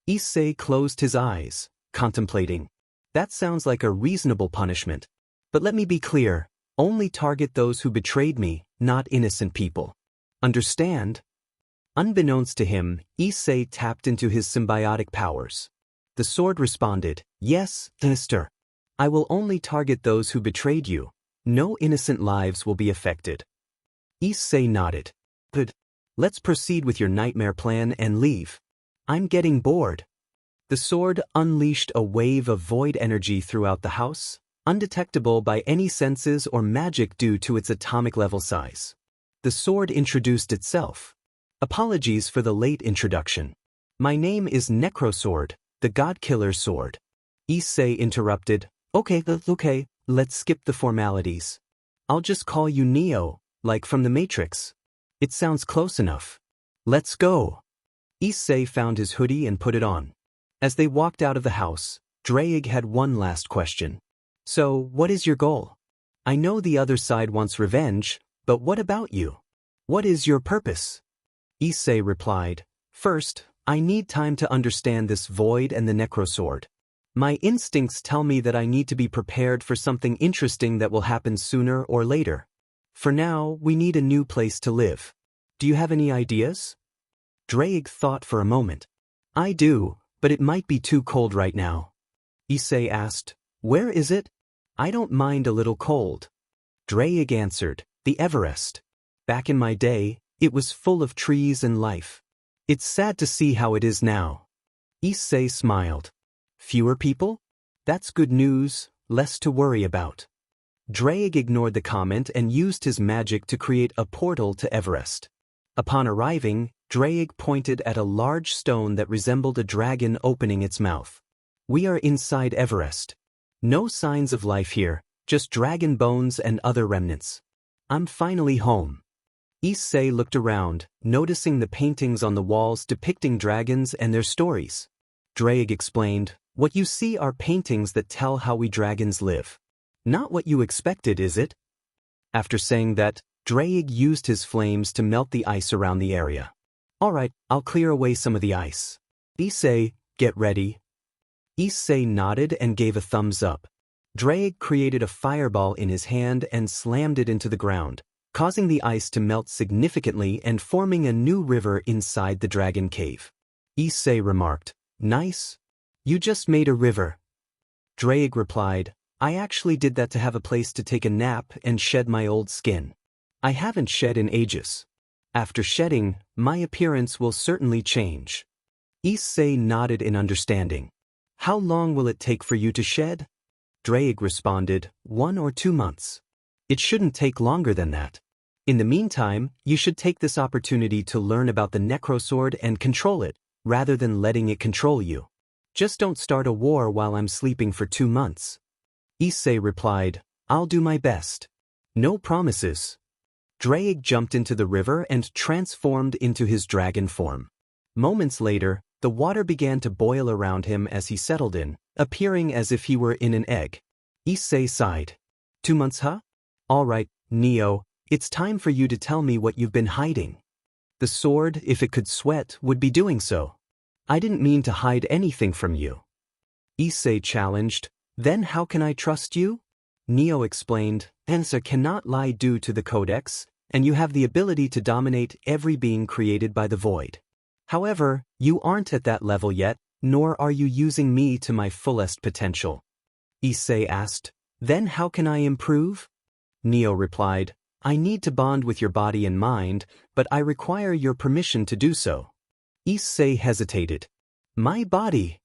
Issei closed his eyes, contemplating. "That sounds like a reasonable punishment. But let me be clear, only target those who betrayed me, not innocent people. Understand?" Unbeknownst to him, Issei tapped into his symbiotic powers. The sword responded, "Yes, Mister. I will only target those who betrayed you. No innocent lives will be affected." Issei nodded. "Good. Let's proceed with your nightmare plan and leave. I'm getting bored." The sword unleashed a wave of void energy throughout the house, undetectable by any senses or magic due to its atomic level size. The sword introduced itself. "Apologies for the late introduction. My name is Necrosword, the God-Killer sword." Issei interrupted, Okay, let's skip the formalities. I'll just call you Neo, like from the Matrix. It sounds close enough. Let's go." Issei found his hoodie and put it on. As they walked out of the house, Drake had one last question. "So, what is your goal? I know the other side wants revenge, but what about you? What is your purpose?" Issei replied, "First, I need time to understand this void and the Necrosword. My instincts tell me that I need to be prepared for something interesting that will happen sooner or later. For now, we need a new place to live. Do you have any ideas?" Drake thought for a moment. "I do, but it might be too cold right now." Issei asked, "Where is it?" "I don't mind a little cold." Drake answered, "The Everest. Back in my day, it was full of trees and life. It's sad to see how it is now." Issei smiled. "Fewer people? That's good news, less to worry about." Drake ignored the comment and used his magic to create a portal to Everest. Upon arriving, Drake pointed at a large stone that resembled a dragon opening its mouth. "We are inside Everest. No signs of life here, just dragon bones and other remnants. I'm finally home." Issei looked around, noticing the paintings on the walls depicting dragons and their stories. Drake explained, "What you see are paintings that tell how we dragons live. Not what you expected, is it?" After saying that, Drake used his flames to melt the ice around the area. "All right, I'll clear away some of the ice. Issei, get ready." Issei nodded and gave a thumbs up. Drake created a fireball in his hand and slammed it into the ground, causing the ice to melt significantly and forming a new river inside the dragon cave. Issei remarked, "Nice. You just made a river." Drake replied, "I actually did that to have a place to take a nap and shed my old skin. I haven't shed in ages. After shedding, my appearance will certainly change." Issei nodded in understanding. "How long will it take for you to shed?" Drake responded, 1 or 2 months. "It shouldn't take longer than that. In the meantime, you should take this opportunity to learn about the Necrosword and control it, rather than letting it control you. Just don't start a war while I'm sleeping for 2 months." Issei replied, "I'll do my best. No promises." Drake jumped into the river and transformed into his dragon form. Moments later, the water began to boil around him as he settled in, appearing as if he were in an egg. Issei sighed. 2 months, huh? All right, Neo, it's time for you to tell me what you've been hiding. The sword, if it could sweat, would be doing so. I didn't mean to hide anything from you." Issei challenged, "Then how can I trust you?" Neo explained, Answer cannot lie due to the Codex, and you have the ability to dominate every being created by the void. However, you aren't at that level yet, nor are you using me to my fullest potential. Issei asked, Then how can I improve? Neo replied, I need to bond with your body and mind, but I require your permission to do so. Issei hesitated. My body.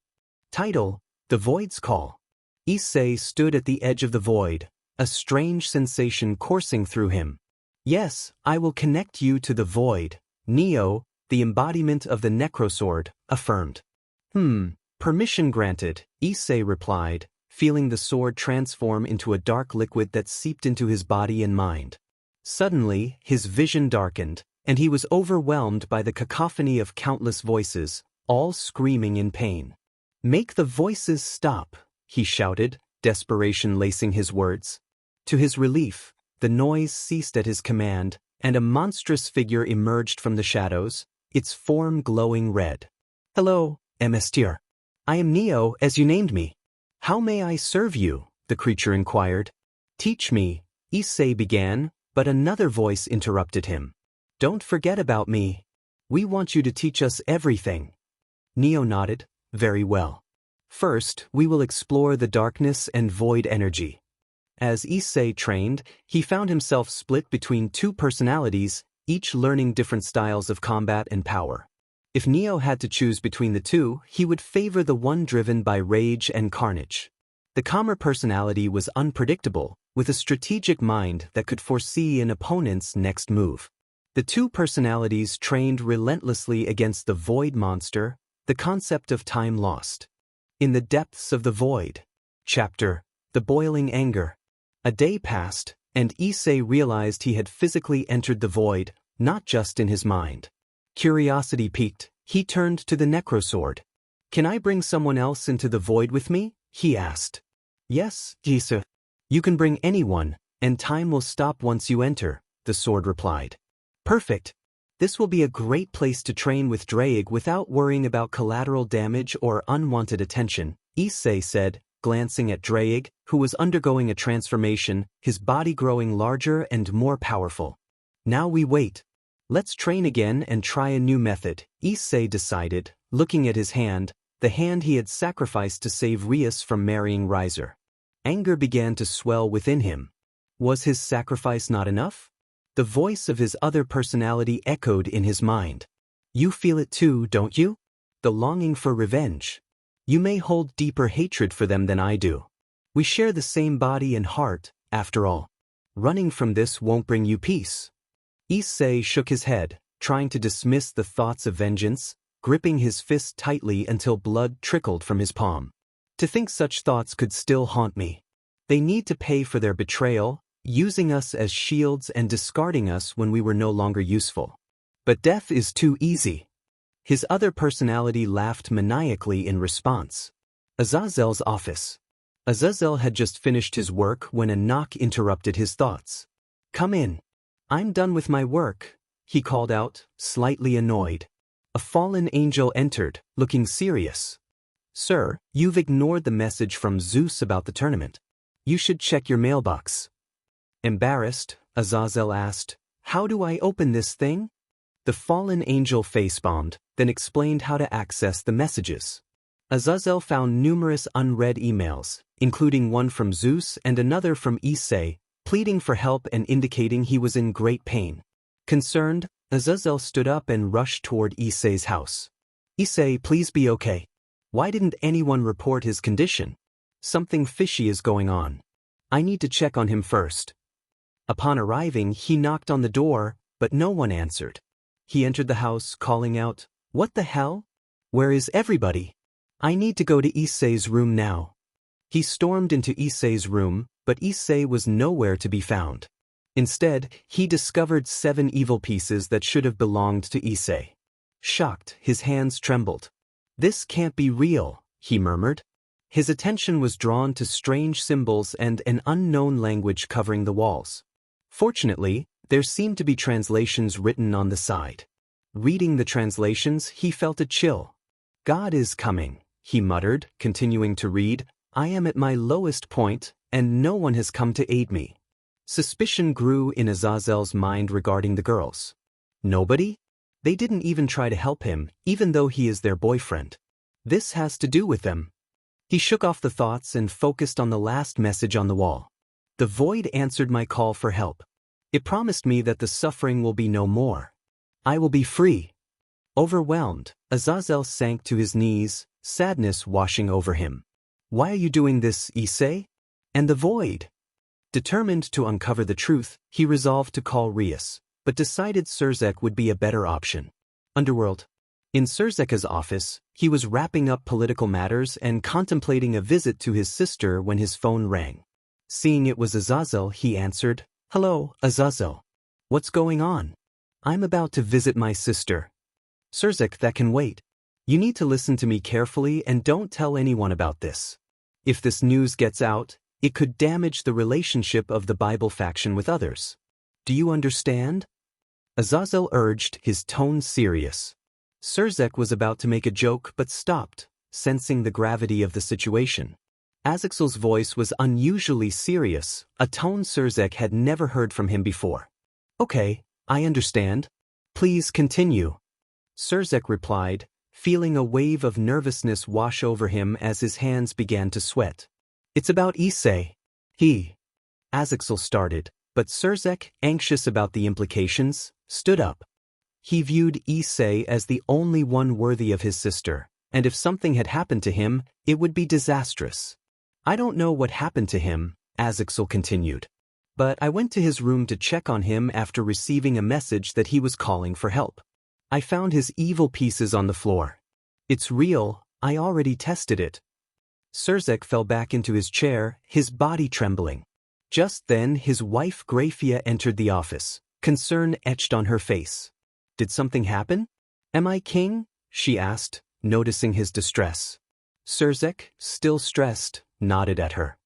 Title, The Void's Call. Issei stood at the edge of the void, a strange sensation coursing through him. Yes, I will connect you to the void, Neo, the embodiment of the Necrosword, affirmed. Permission granted, Issei replied, feeling the sword transform into a dark liquid that seeped into his body and mind. Suddenly, his vision darkened, and he was overwhelmed by the cacophony of countless voices, all screaming in pain. Make the voices stop, he shouted, desperation lacing his words. To his relief, the noise ceased at his command, and a monstrous figure emerged from the shadows, its form glowing red. Hello, Messieurs. I am Neo, as you named me. How may I serve you? The creature inquired. Teach me, Issei began, but another voice interrupted him. Don't forget about me. We want you to teach us everything. Neo nodded. Very well. First, we will explore the darkness and void energy. As Issei trained, he found himself split between two personalities, each learning different styles of combat and power. If Neo had to choose between the two, he would favor the one driven by rage and carnage. The calmer personality was unpredictable, with a strategic mind that could foresee an opponent's next move. The two personalities trained relentlessly against the void monster, the concept of time lost. In the depths of the void. Chapter, The Boiling Anger. A day passed, and Issei realized he had physically entered the void, not just in his mind. Curiosity piqued, he turned to the Necrosword. Can I bring someone else into the void with me? He asked. Yes, Issei. You can bring anyone, and time will stop once you enter, the sword replied. Perfect. This will be a great place to train with Draig without worrying about collateral damage or unwanted attention, Issei said, glancing at Draig, who was undergoing a transformation, his body growing larger and more powerful. Now we wait. Let's train again and try a new method, Issei decided, looking at his hand, the hand he had sacrificed to save Rias from marrying Riser. Anger began to swell within him. Was his sacrifice not enough? The voice of his other personality echoed in his mind. You feel it too, don't you? The longing for revenge. You may hold deeper hatred for them than I do. We share the same body and heart, after all. Running from this won't bring you peace. Issei shook his head, trying to dismiss the thoughts of vengeance, gripping his fist tightly until blood trickled from his palm. To think such thoughts could still haunt me. They need to pay for their betrayal, using us as shields and discarding us when we were no longer useful. But death is too easy. His other personality laughed maniacally in response. Azazel's office. Azazel had just finished his work when a knock interrupted his thoughts. Come in. I'm done with my work, he called out, slightly annoyed. A fallen angel entered, looking serious. Sir, you've ignored the message from Zeus about the tournament. You should check your mailbox. Embarrassed, Azazel asked, How do I open this thing? The fallen angel facepalmed, then explained how to access the messages. Azazel found numerous unread emails, including one from Zeus and another from Issei, pleading for help and indicating he was in great pain. Concerned, Azazel stood up and rushed toward Issei's house. Issei, please be okay. Why didn't anyone report his condition? Something fishy is going on. I need to check on him first. Upon arriving, he knocked on the door, but no one answered. He entered the house, calling out, What the hell? Where is everybody? I need to go to Issei's room now. He stormed into Issei's room, but Issei was nowhere to be found. Instead, he discovered 7 evil pieces that should have belonged to Issei. Shocked, his hands trembled. This can't be real, he murmured. His attention was drawn to strange symbols and an unknown language covering the walls. Fortunately, there seemed to be translations written on the side. Reading the translations, he felt a chill. God is coming, he muttered, continuing to read. I am at my lowest point, and no one has come to aid me. Suspicion grew in Azazel's mind regarding the girls. Nobody? They didn't even try to help him, even though he is their boyfriend. This has to do with them. He shook off the thoughts and focused on the last message on the wall. The void answered my call for help. It promised me that the suffering will be no more. I will be free. Overwhelmed, Azazel sank to his knees, sadness washing over him. Why are you doing this, Issei? And the void? Determined to uncover the truth, he resolved to call Rias, but decided Surzek would be a better option. Underworld. In Surzeka's office, he was wrapping up political matters and contemplating a visit to his sister when his phone rang. Seeing it was Azazel, he answered, "Hello, Azazel. What's going on?" "I'm about to visit my sister." "Surzek, that can wait. You need to listen to me carefully and don't tell anyone about this. If this news gets out, it could damage the relationship of the Bible faction with others. Do you understand?" Azazel urged, his tone serious. Surzek was about to make a joke but stopped, sensing the gravity of the situation. Azixel's voice was unusually serious, a tone Surzek had never heard from him before. "Okay, I understand. Please continue." Surzek replied, feeling a wave of nervousness wash over him as his hands began to sweat. "It's about Issei. Azixel started, but Surzek, anxious about the implications, stood up. He viewed Issei as the only one worthy of his sister, and if something had happened to him, it would be disastrous. "I don't know what happened to him," Azixel continued. "But I went to his room to check on him after receiving a message that he was calling for help. I found his evil pieces on the floor. It's real, I already tested it." Surzek fell back into his chair, his body trembling. Just then his wife Grafia entered the office, concern etched on her face. "Did something happen? Am I king?" she asked, noticing his distress. Surzek, still stressed, nodded at her.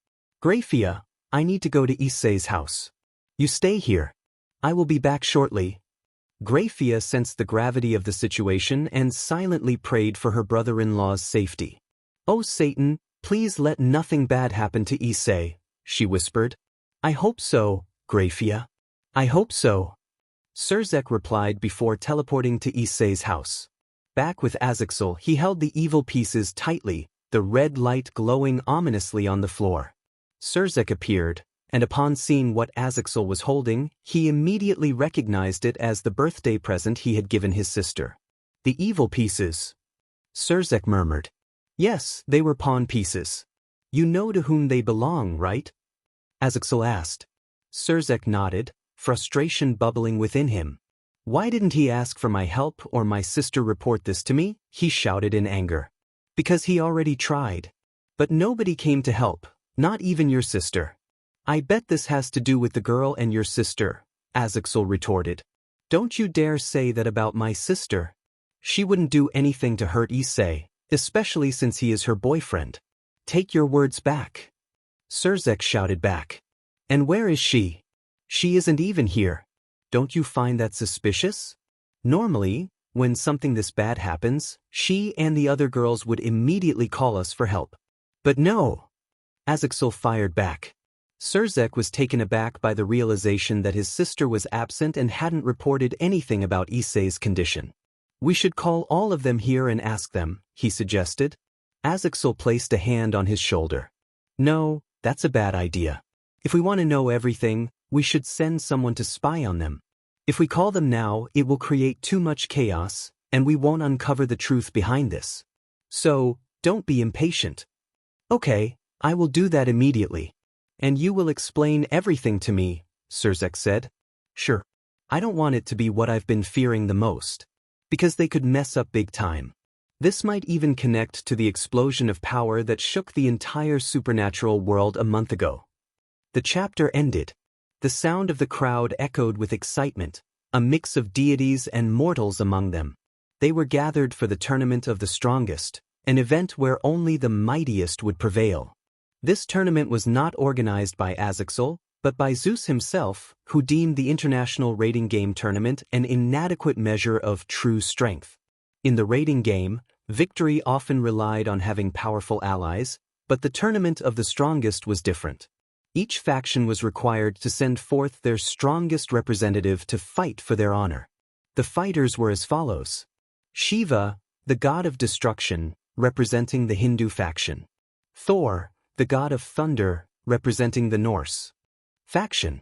"Grafia, I need to go to Issei's house. You stay here. I will be back shortly." Grafia sensed the gravity of the situation and silently prayed for her brother-in-law's safety. "Oh Satan, please let nothing bad happen to Issei," she whispered. "I hope so, Grafia. I hope so." Surzek replied before teleporting to Issei's house. Back with Azixel, he held the evil pieces tightly, the red light glowing ominously on the floor. Surzek appeared, and upon seeing what Azixel was holding, he immediately recognized it as the birthday present he had given his sister. "The evil pieces," Surzek murmured. "Yes, they were pawn pieces. You know to whom they belong, right?" Azixel asked. Surzek nodded, frustration bubbling within him. "Why didn't he ask for my help or my sister report this to me?" he shouted in anger. "Because he already tried. But nobody came to help, not even your sister." "I bet this has to do with the girl and your sister," Azixel retorted. "Don't you dare say that about my sister. She wouldn't do anything to hurt Issei, especially since he is her boyfriend. Take your words back." Surzek shouted back. "And where is she? She isn't even here. Don't you find that suspicious? Normally, when something this bad happens, she and the other girls would immediately call us for help. But no." Azixel fired back. Surzek was taken aback by the realization that his sister was absent and hadn't reported anything about Issei's condition. "We should call all of them here and ask them," he suggested. Azixel placed a hand on his shoulder. "No, that's a bad idea. If we want to know everything, we should send someone to spy on them. If we call them now, it will create too much chaos, and we won't uncover the truth behind this. So, don't be impatient." "Okay, I will do that immediately. And you will explain everything to me," Surzek said. "Sure. I don't want it to be what I've been fearing the most. Because they could mess up big time. This might even connect to the explosion of power that shook the entire supernatural world a month ago." The chapter ended. The sound of the crowd echoed with excitement, a mix of deities and mortals among them. They were gathered for the Tournament of the Strongest, an event where only the mightiest would prevail. This tournament was not organized by Azixel, but by Zeus himself, who deemed the International Rating Game Tournament an inadequate measure of true strength. In the rating game, victory often relied on having powerful allies, but the Tournament of the Strongest was different. Each faction was required to send forth their strongest representative to fight for their honor. The fighters were as follows. Shiva, the god of destruction, representing the Hindu faction. Thor, the god of thunder, representing the Norse faction.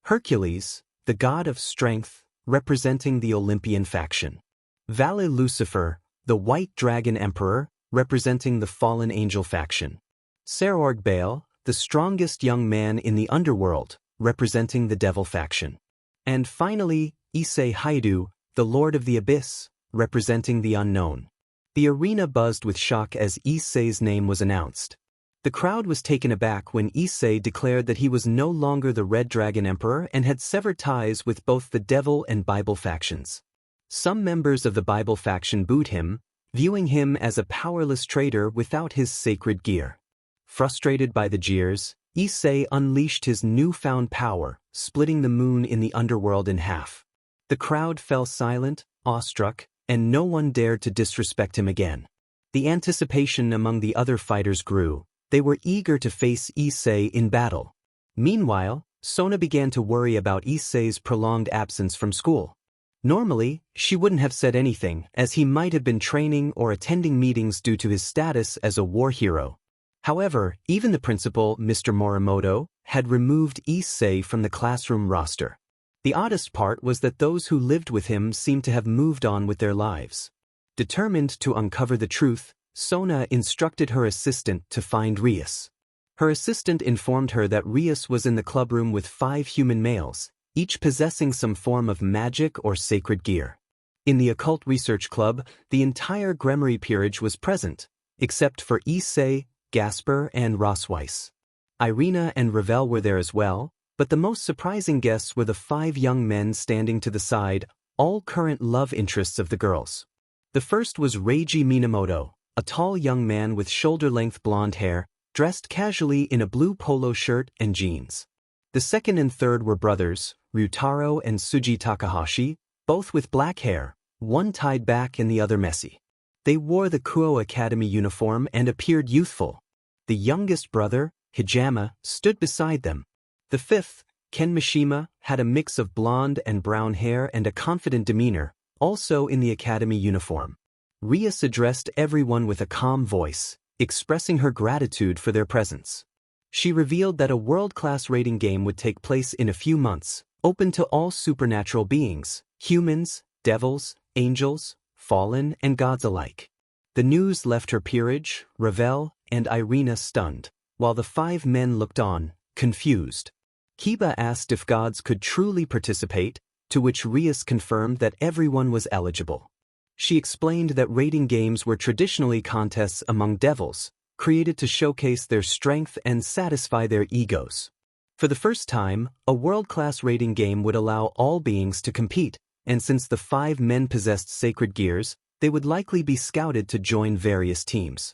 Hercules, the god of strength, representing the Olympian faction. Vale Lucifer, the white dragon emperor, representing the fallen angel faction. Serorg Baal, the strongest young man in the underworld, representing the devil faction. And finally, Issei Haidu, the lord of the abyss, representing the unknown. The arena buzzed with shock as Issei's name was announced. The crowd was taken aback when Issei declared that he was no longer the Red Dragon Emperor and had severed ties with both the Devil and Bible factions. Some members of the Bible faction booed him, viewing him as a powerless traitor without his sacred gear. Frustrated by the jeers, Issei unleashed his newfound power, splitting the moon in the underworld in half. The crowd fell silent, awestruck, and no one dared to disrespect him again. The anticipation among the other fighters grew. They were eager to face Issei in battle. Meanwhile, Sona began to worry about Issei's prolonged absence from school. Normally, she wouldn't have said anything, as he might have been training or attending meetings due to his status as a war hero. However, even the principal, Mr. Morimoto, had removed Issei from the classroom roster. The oddest part was that those who lived with him seemed to have moved on with their lives. Determined to uncover the truth, Sona instructed her assistant to find Rias. Her assistant informed her that Rias was in the clubroom with 5 human males, each possessing some form of magic or sacred gear. In the occult research club, the entire Gremory peerage was present, except for Issei, Gasper, and Rosweiss. Irina and Ravel were there as well, but the most surprising guests were the 5 young men standing to the side, all current love interests of the girls. The first was Reiji Minamoto, a tall young man with shoulder-length blonde hair, dressed casually in a blue polo shirt and jeans. The second and third were brothers, Ryutaro and Tsuji Takahashi, both with black hair, one tied back and the other messy. They wore the Kuo Academy uniform and appeared youthful. The youngest brother, Hijama, stood beside them. The fifth, Ken Mishima, had a mix of blonde and brown hair and a confident demeanor, also in the academy uniform. Rias addressed everyone with a calm voice, expressing her gratitude for their presence. She revealed that a world-class rating game would take place in a few months, open to all supernatural beings, humans, devils, angels, fallen, and gods alike. The news left her peerage, Ravel, and Irina stunned, while the 5 men looked on, confused. Kiba asked if gods could truly participate, to which Rias confirmed that everyone was eligible. She explained that rating games were traditionally contests among devils, created to showcase their strength and satisfy their egos. For the first time, a world-class rating game would allow all beings to compete, and since the 5 men possessed sacred gears, they would likely be scouted to join various teams.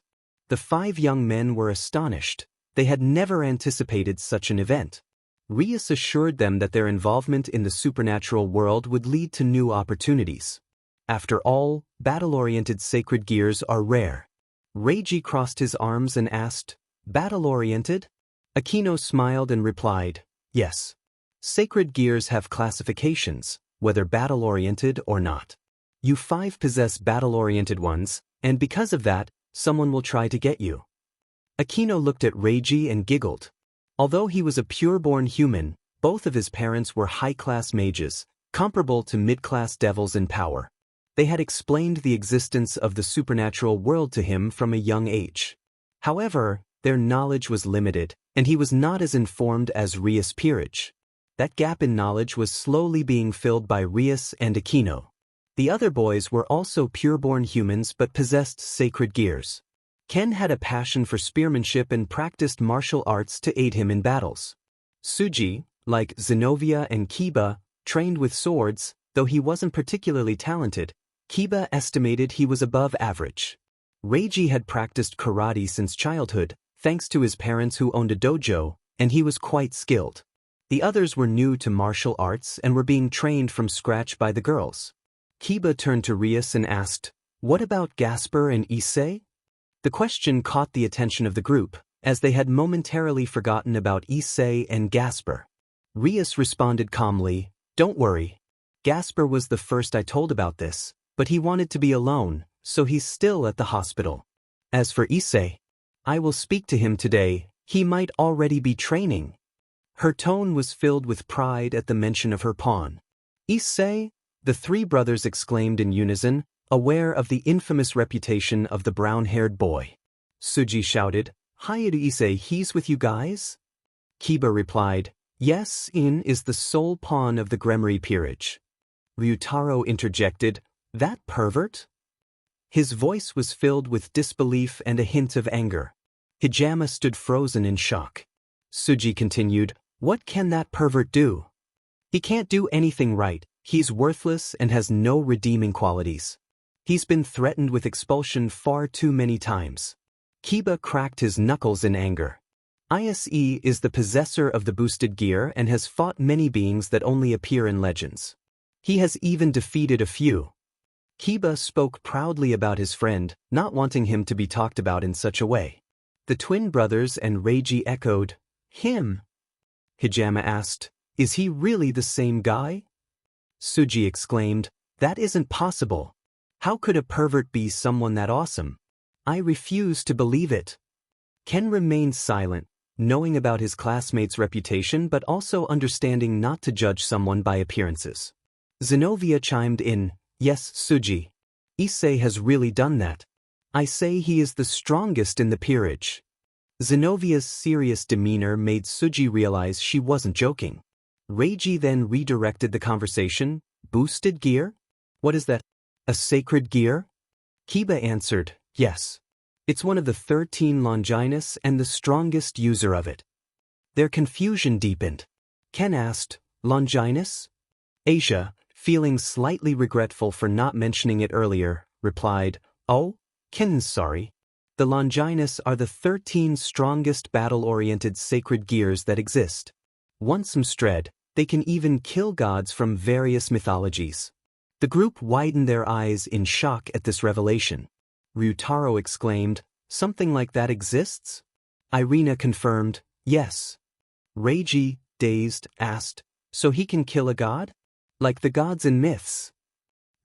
The 5 young men were astonished. They had never anticipated such an event. Rias assured them that their involvement in the supernatural world would lead to new opportunities. After all, battle-oriented sacred gears are rare. Reiji crossed his arms and asked, "Battle-oriented?" Aquino smiled and replied, "Yes. Sacred gears have classifications, whether battle-oriented or not. You 5 possess battle-oriented ones, and because of that, someone will try to get you." Aquino looked at Reiji and giggled. Although he was a pure-born human, both of his parents were high-class mages, comparable to mid-class devils in power. They had explained the existence of the supernatural world to him from a young age. However, their knowledge was limited, and he was not as informed as Rias' peerage. That gap in knowledge was slowly being filled by Rias and Aquino. The other boys were also pure-born humans but possessed sacred gears. Ken had a passion for spearmanship and practiced martial arts to aid him in battles. Tsuji, like Zenobia and Kiba, trained with swords, though he wasn't particularly talented. Kiba estimated he was above average. Reiji had practiced karate since childhood, thanks to his parents who owned a dojo, and he was quite skilled. The others were new to martial arts and were being trained from scratch by the girls. Kiba turned to Rias and asked, "What about Gasper and Issei?" The question caught the attention of the group, as they had momentarily forgotten about Issei and Gasper. Rias responded calmly, "Don't worry. Gasper was the first I told about this, but he wanted to be alone, so he's still at the hospital. As for Issei, I will speak to him today. He might already be training." Her tone was filled with pride at the mention of her pawn. "Issei?" the three brothers exclaimed in unison, aware of the infamous reputation of the brown-haired boy. Suji shouted, "Hi to Issei, he's with you guys?" Kiba replied, "Yes, In is the sole pawn of the Gremory peerage." Ryutaro interjected, "That pervert?" His voice was filled with disbelief and a hint of anger. Hijama stood frozen in shock. Suji continued, "What can that pervert do? He can't do anything right, he's worthless and has no redeeming qualities. He's been threatened with expulsion far too many times." Kiba cracked his knuckles in anger. Ise is the possessor of the boosted gear and has fought many beings that only appear in legends. He has even defeated a few. Kiba spoke proudly about his friend, not wanting him to be talked about in such a way. The twin brothers and Reiji echoed, "Him?" Hijama asked, "Is he really the same guy?" Suji exclaimed, "That isn't possible. How could a pervert be someone that awesome? I refuse to believe it." Ken remained silent, knowing about his classmate's reputation but also understanding not to judge someone by appearances. Zenobia chimed in, "Yes, Suji. Issei has really done that. I say he is the strongest in the peerage." Zenovia's serious demeanor made Suji realize she wasn't joking. Reiji then redirected the conversation, "Boosted gear? What is that? A sacred gear?" Kiba answered, "Yes. It's one of the 13 Longinus and the strongest user of it." Their confusion deepened. Ken asked, "Longinus?" Asia, feeling slightly regretful for not mentioning it earlier, replied, "Oh, Ken's sorry. The Longinus are the 13 strongest battle-oriented sacred gears that exist. Once mstred, they can even kill gods from various mythologies." The group widened their eyes in shock at this revelation. Ryutaro exclaimed, "Something like that exists?" Irina confirmed, "Yes." Reiji, dazed, asked, "So he can kill a god? Like the gods in myths?"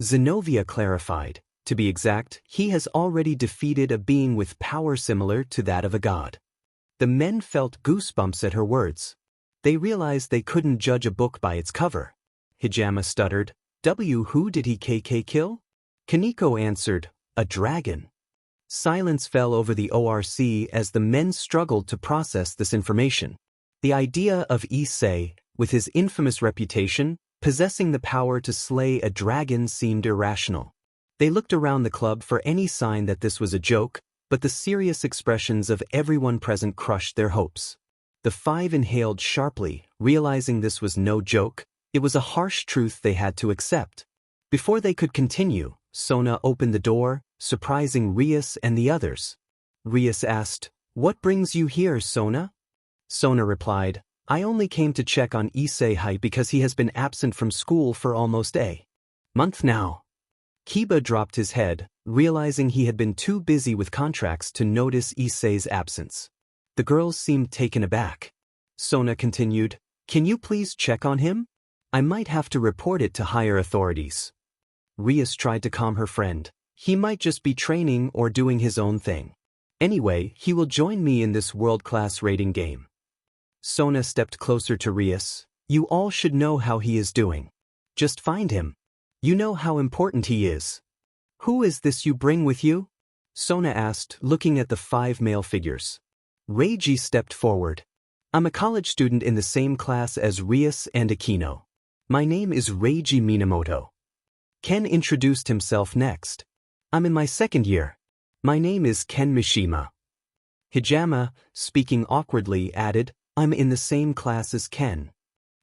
Zenobia clarified, "To be exact, he has already defeated a being with power similar to that of a god." The men felt goosebumps at her words. They realized they couldn't judge a book by its cover. Hijama stuttered, "Who did he kill?" Kaneko answered, "A dragon." Silence fell over the ORC as the men struggled to process this information. The idea of Issei, with his infamous reputation, possessing the power to slay a dragon seemed irrational. They looked around the club for any sign that this was a joke, but the serious expressions of everyone present crushed their hopes. The five inhaled sharply, realizing this was no joke. It was a harsh truth they had to accept. Before they could continue, Sona opened the door, surprising Rias and the others. Rias asked, "What brings you here, Sona?" Sona replied, "I only came to check on Issei because he has been absent from school for almost a month now." Kiba dropped his head, realizing he had been too busy with contracts to notice Issei's absence. The girls seemed taken aback. Sona continued, "Can you please check on him? I might have to report it to higher authorities." Rias tried to calm her friend. "He might just be training or doing his own thing. Anyway, he will join me in this world-class raiding game." Sona stepped closer to Rias. "You all should know how he is doing. Just find him. You know how important he is." "Who is this you bring with you?" Sona asked, looking at the 5 male figures. Reiji stepped forward. "I'm a college student in the same class as Rias and Akino. My name is Reiji Minamoto." Ken introduced himself next. "I'm in my 2nd year. My name is Ken Mishima." Hijama, speaking awkwardly, added, "I'm in the same class as Ken."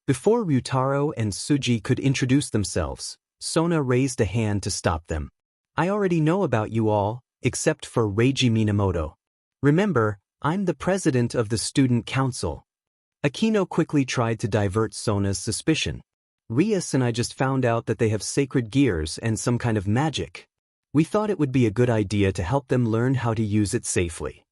Before Ryutaro and Suji could introduce themselves, Sona raised a hand to stop them. "I already know about you all, except for Reiji Minamoto. Remember, I'm the president of the student council." Akino quickly tried to divert Sona's suspicion. "Rias and I just found out that they have sacred gears and some kind of magic. We thought it would be a good idea to help them learn how to use it safely."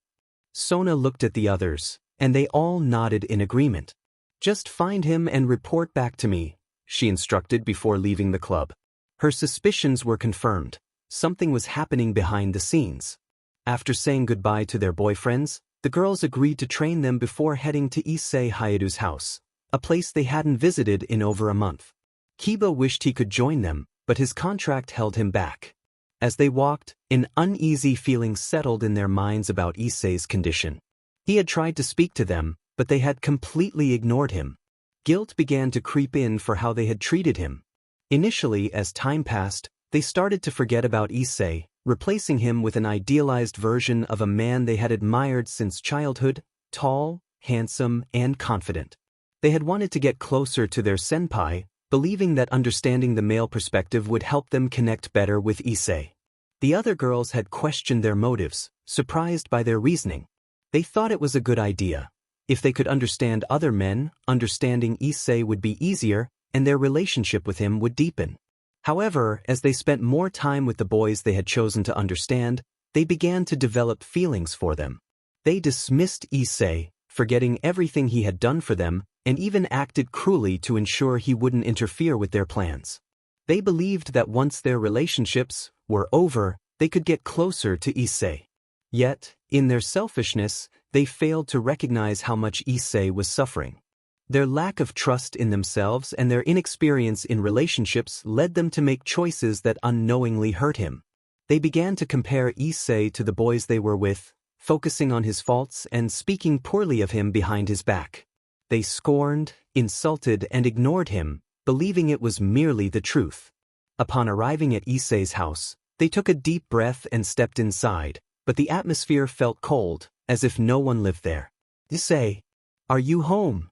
Sona looked at the others, and they all nodded in agreement. Just find him and report back to me, she instructed before leaving the club. Her suspicions were confirmed. Something was happening behind the scenes. After saying goodbye to their boyfriends, the girls agreed to train them before heading to Issei Hayadu's house, a place they hadn't visited in over a month. Kiba wished he could join them, but his contract held him back. As they walked, an uneasy feeling settled in their minds about Issei's condition. He had tried to speak to them, but they had completely ignored him. Guilt began to creep in for how they had treated him. Initially, as time passed, they started to forget about Issei, replacing him with an idealized version of a man they had admired since childhood, tall, handsome, and confident. They had wanted to get closer to their senpai, believing that understanding the male perspective would help them connect better with Issei. The other girls had questioned their motives, surprised by their reasoning. They thought it was a good idea. If they could understand other men, understanding Issei would be easier, and their relationship with him would deepen. However, as they spent more time with the boys they had chosen to understand, they began to develop feelings for them. They dismissed Issei, forgetting everything he had done for them, and even acted cruelly to ensure he wouldn't interfere with their plans. They believed that once their relationships were over, they could get closer to Issei. Yet, in their selfishness, they failed to recognize how much Issei was suffering. Their lack of trust in themselves and their inexperience in relationships led them to make choices that unknowingly hurt him. They began to compare Issei to the boys they were with, focusing on his faults and speaking poorly of him behind his back. They scorned, insulted, and ignored him, believing it was merely the truth. Upon arriving at Issei's house, they took a deep breath and stepped inside, but the atmosphere felt cold, as if no one lived there. "Issei, are you home?"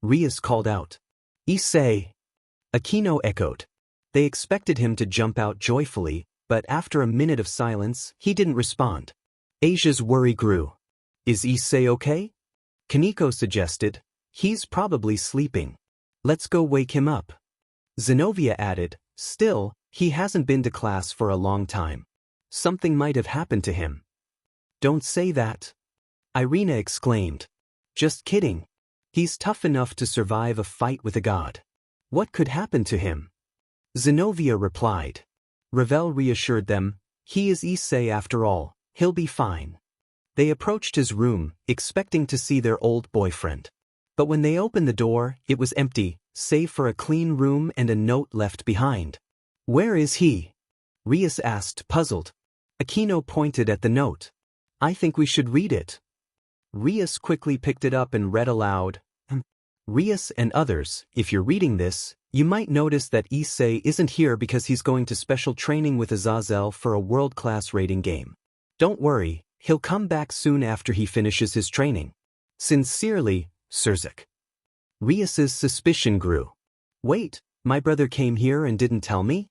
Rias called out. "Issei," Aquino echoed. They expected him to jump out joyfully, but after a minute of silence, he didn't respond. Asia's worry grew. "Is Issei okay?" Kaneko suggested. "He's probably sleeping. Let's go wake him up." Zenobia added, "Still, he hasn't been to class for a long time. Something might have happened to him." "Don't say that," Irina exclaimed. "Just kidding. He's tough enough to survive a fight with a god. What could happen to him?" Zenobia replied. Ravel reassured them, "He is Issei after all, he'll be fine." They approached his room, expecting to see their old boyfriend. But when they opened the door, it was empty, save for a clean room and a note left behind. "Where is he?" Rias asked, puzzled. Aquino pointed at the note. "I think we should read it." Rias quickly picked it up and read aloud. "Rias and others, if you're reading this, you might notice that Issei isn't here because he's going to special training with Azazel for a world-class raiding game. Don't worry, he'll come back soon after he finishes his training. Sincerely, Surzik." Rias's suspicion grew. "Wait, my brother came here and didn't tell me?"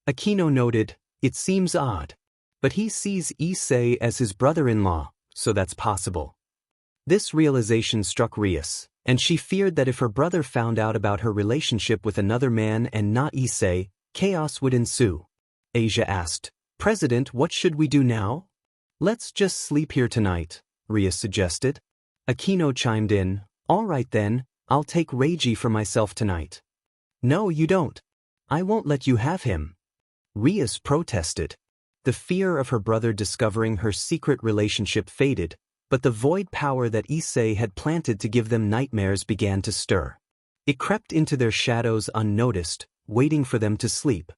Aquino noted, "It seems odd. But he sees Issei as his brother-in-law, so that's possible." This realization struck Rias, and she feared that if her brother found out about her relationship with another man and not Issei, chaos would ensue. Asia asked, "President, what should we do now?" "Let's just sleep here tonight," Rias suggested. Aquino chimed in, "All right then, I'll take Reiji for myself tonight." "No, you don't. I won't let you have him." Rias protested. The fear of her brother discovering her secret relationship faded, but the void power that Issei had planted to give them nightmares began to stir. It crept into their shadows unnoticed, waiting for them to sleep.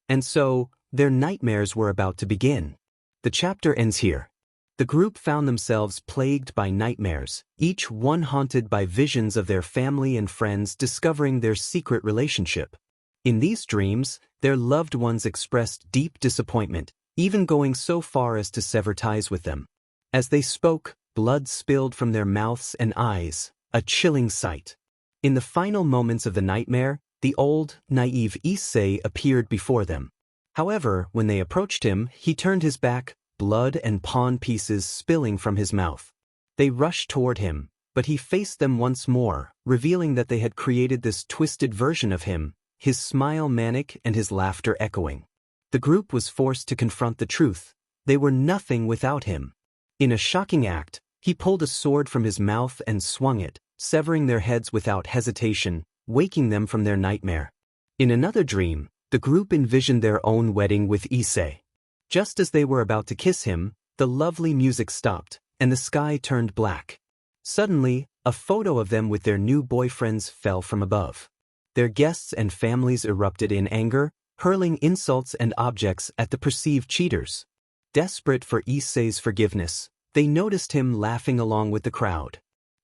And so, their nightmares were about to begin. The chapter ends here. The group found themselves plagued by nightmares, each one haunted by visions of their family and friends discovering their secret relationship. In these dreams, their loved ones expressed deep disappointment, even going so far as to sever ties with them. As they spoke, blood spilled from their mouths and eyes, a chilling sight. In the final moments of the nightmare, the old, naive Issei appeared before them. However, when they approached him, he turned his back, blood and pawn pieces spilling from his mouth. They rushed toward him, but he faced them once more, revealing that they had created this twisted version of him, his smile manic and his laughter echoing. The group was forced to confront the truth. They were nothing without him. In a shocking act, he pulled a sword from his mouth and swung it, severing their heads without hesitation, waking them from their nightmare. In another dream, the group envisioned their own wedding with Issei. Just as they were about to kiss him, the lovely music stopped, and the sky turned black. Suddenly, a photo of them with their new boyfriends fell from above. Their guests and families erupted in anger, hurling insults and objects at the perceived cheaters. Desperate for Issei's forgiveness, they noticed him laughing along with the crowd.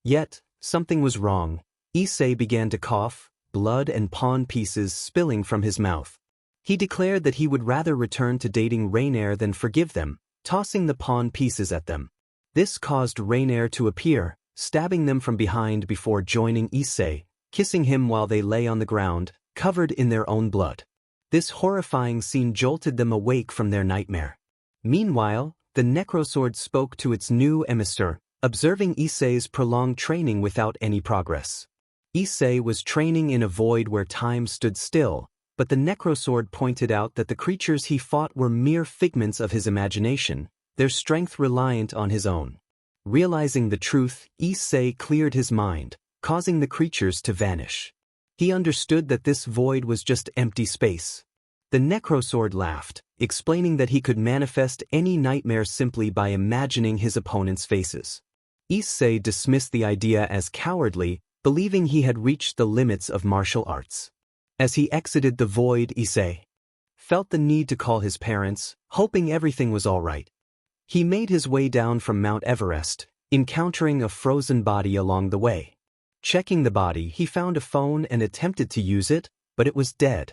Yet, something was wrong. Issei began to cough, blood and pawn pieces spilling from his mouth. He declared that he would rather return to dating Rainier than forgive them, tossing the pawn pieces at them. This caused Rainier to appear, stabbing them from behind before joining Issei, kissing him while they lay on the ground, covered in their own blood. This horrifying scene jolted them awake from their nightmare. Meanwhile, the Necrosword spoke to its new emissary, observing Issei's prolonged training without any progress. Issei was training in a void where time stood still, but the Necrosword pointed out that the creatures he fought were mere figments of his imagination, their strength reliant on his own. Realizing the truth, Issei cleared his mind, causing the creatures to vanish. He understood that this void was just empty space. The Necrosword laughed, explaining that he could manifest any nightmare simply by imagining his opponent's faces. Issei dismissed the idea as cowardly, believing he had reached the limits of martial arts. As he exited the void, Issei felt the need to call his parents, hoping everything was all right. He made his way down from Mount Everest, encountering a frozen body along the way. Checking the body, he found a phone and attempted to use it, but it was dead.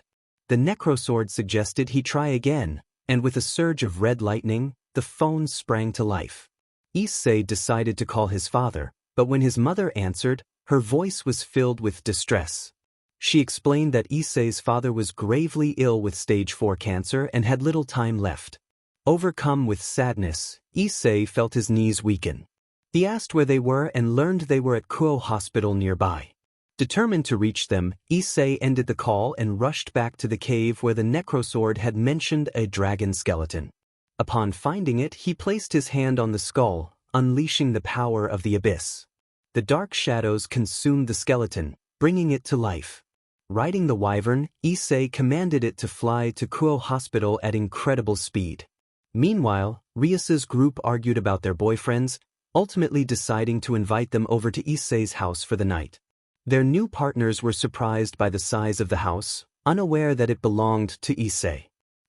The Necrosword suggested he try again, and with a surge of red lightning, the phone sprang to life. Issei decided to call his father, but when his mother answered, her voice was filled with distress. She explained that Issei's father was gravely ill with stage 4 cancer and had little time left. Overcome with sadness, Issei felt his knees weaken. He asked where they were and learned they were at Knull hospital nearby. Determined to reach them, Issei ended the call and rushed back to the cave where the Necrosword had mentioned a dragon skeleton. Upon finding it, he placed his hand on the skull, unleashing the power of the abyss. The dark shadows consumed the skeleton, bringing it to life. Riding the wyvern, Issei commanded it to fly to Knull hospital at incredible speed. Meanwhile, Rias's group argued about their boyfriends, ultimately deciding to invite them over to Issei's house for the night. Their new partners were surprised by the size of the house, unaware that it belonged to Issei.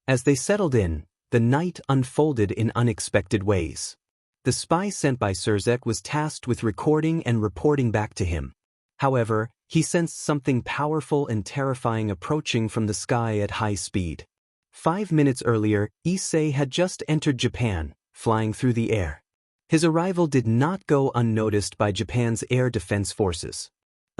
As they settled in, the night unfolded in unexpected ways. The spy sent by Surzek was tasked with recording and reporting back to him. However, he sensed something powerful and terrifying approaching from the sky at high speed. 5 minutes earlier, Issei had just entered Japan, flying through the air. His arrival did not go unnoticed by Japan's air defense forces.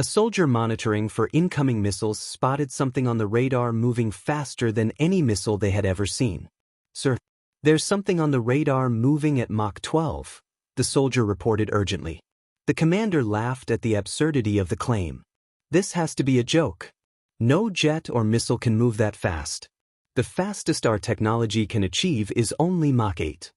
A soldier monitoring for incoming missiles spotted something on the radar moving faster than any missile they had ever seen. "Sir, there's something on the radar moving at Mach 12, the soldier reported urgently. The commander laughed at the absurdity of the claim. "This has to be a joke. No jet or missile can move that fast. The fastest our technology can achieve is only Mach 8.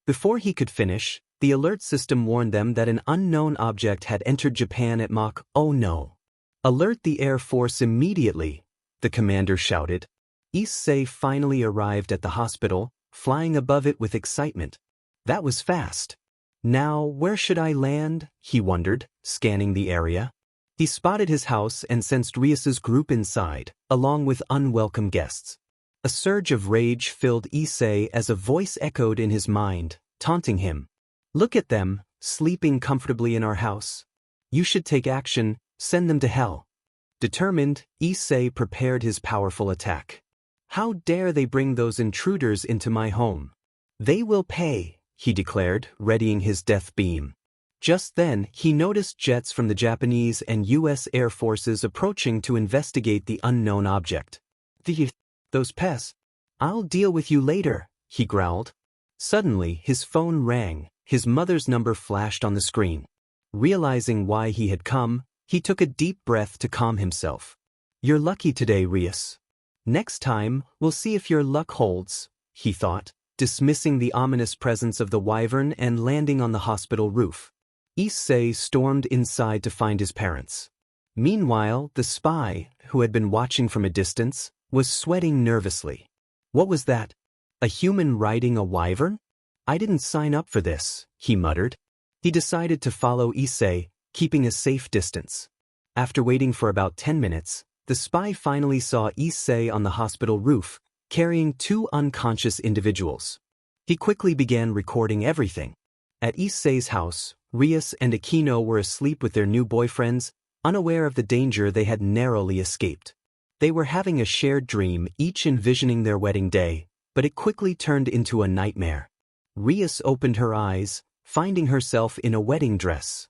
Before he could finish, the alert system warned them that an unknown object had entered Japan at Mach. "Oh no. Alert the Air Force immediately," the commander shouted. Issei finally arrived at the hospital, flying above it with excitement. That was fast. Now, where should I land? He wondered, scanning the area. He spotted his house and sensed Rias's group inside, along with unwelcome guests. A surge of rage filled Issei as a voice echoed in his mind, taunting him. "Look at them, sleeping comfortably in our house. You should take action, send them to hell." Determined, Issei prepared his powerful attack. "How dare they bring those intruders into my home? They will pay," he declared, readying his death beam. Just then, he noticed jets from the Japanese and U.S. Air Forces approaching to investigate the unknown object. "Those pests. I'll deal with you later," he growled. Suddenly, his phone rang. His mother's number flashed on the screen. Realizing why he had come, he took a deep breath to calm himself. "You're lucky today, Rias. Next time, we'll see if your luck holds," he thought. dismissing the ominous presence of the wyvern and landing on the hospital roof. Issei stormed inside to find his parents. Meanwhile, the spy, who had been watching from a distance, was sweating nervously. What was that? A human riding a wyvern? I didn't sign up for this, he muttered. He decided to follow Issei, keeping a safe distance. After waiting for about 10 minutes, the spy finally saw Issei on the hospital roof, carrying 2 unconscious individuals. He quickly began recording everything. At Issei's house, Rias and Aquino were asleep with their new boyfriends, unaware of the danger they had narrowly escaped. They were having a shared dream, each envisioning their wedding day, but it quickly turned into a nightmare. Rias opened her eyes, finding herself in a wedding dress.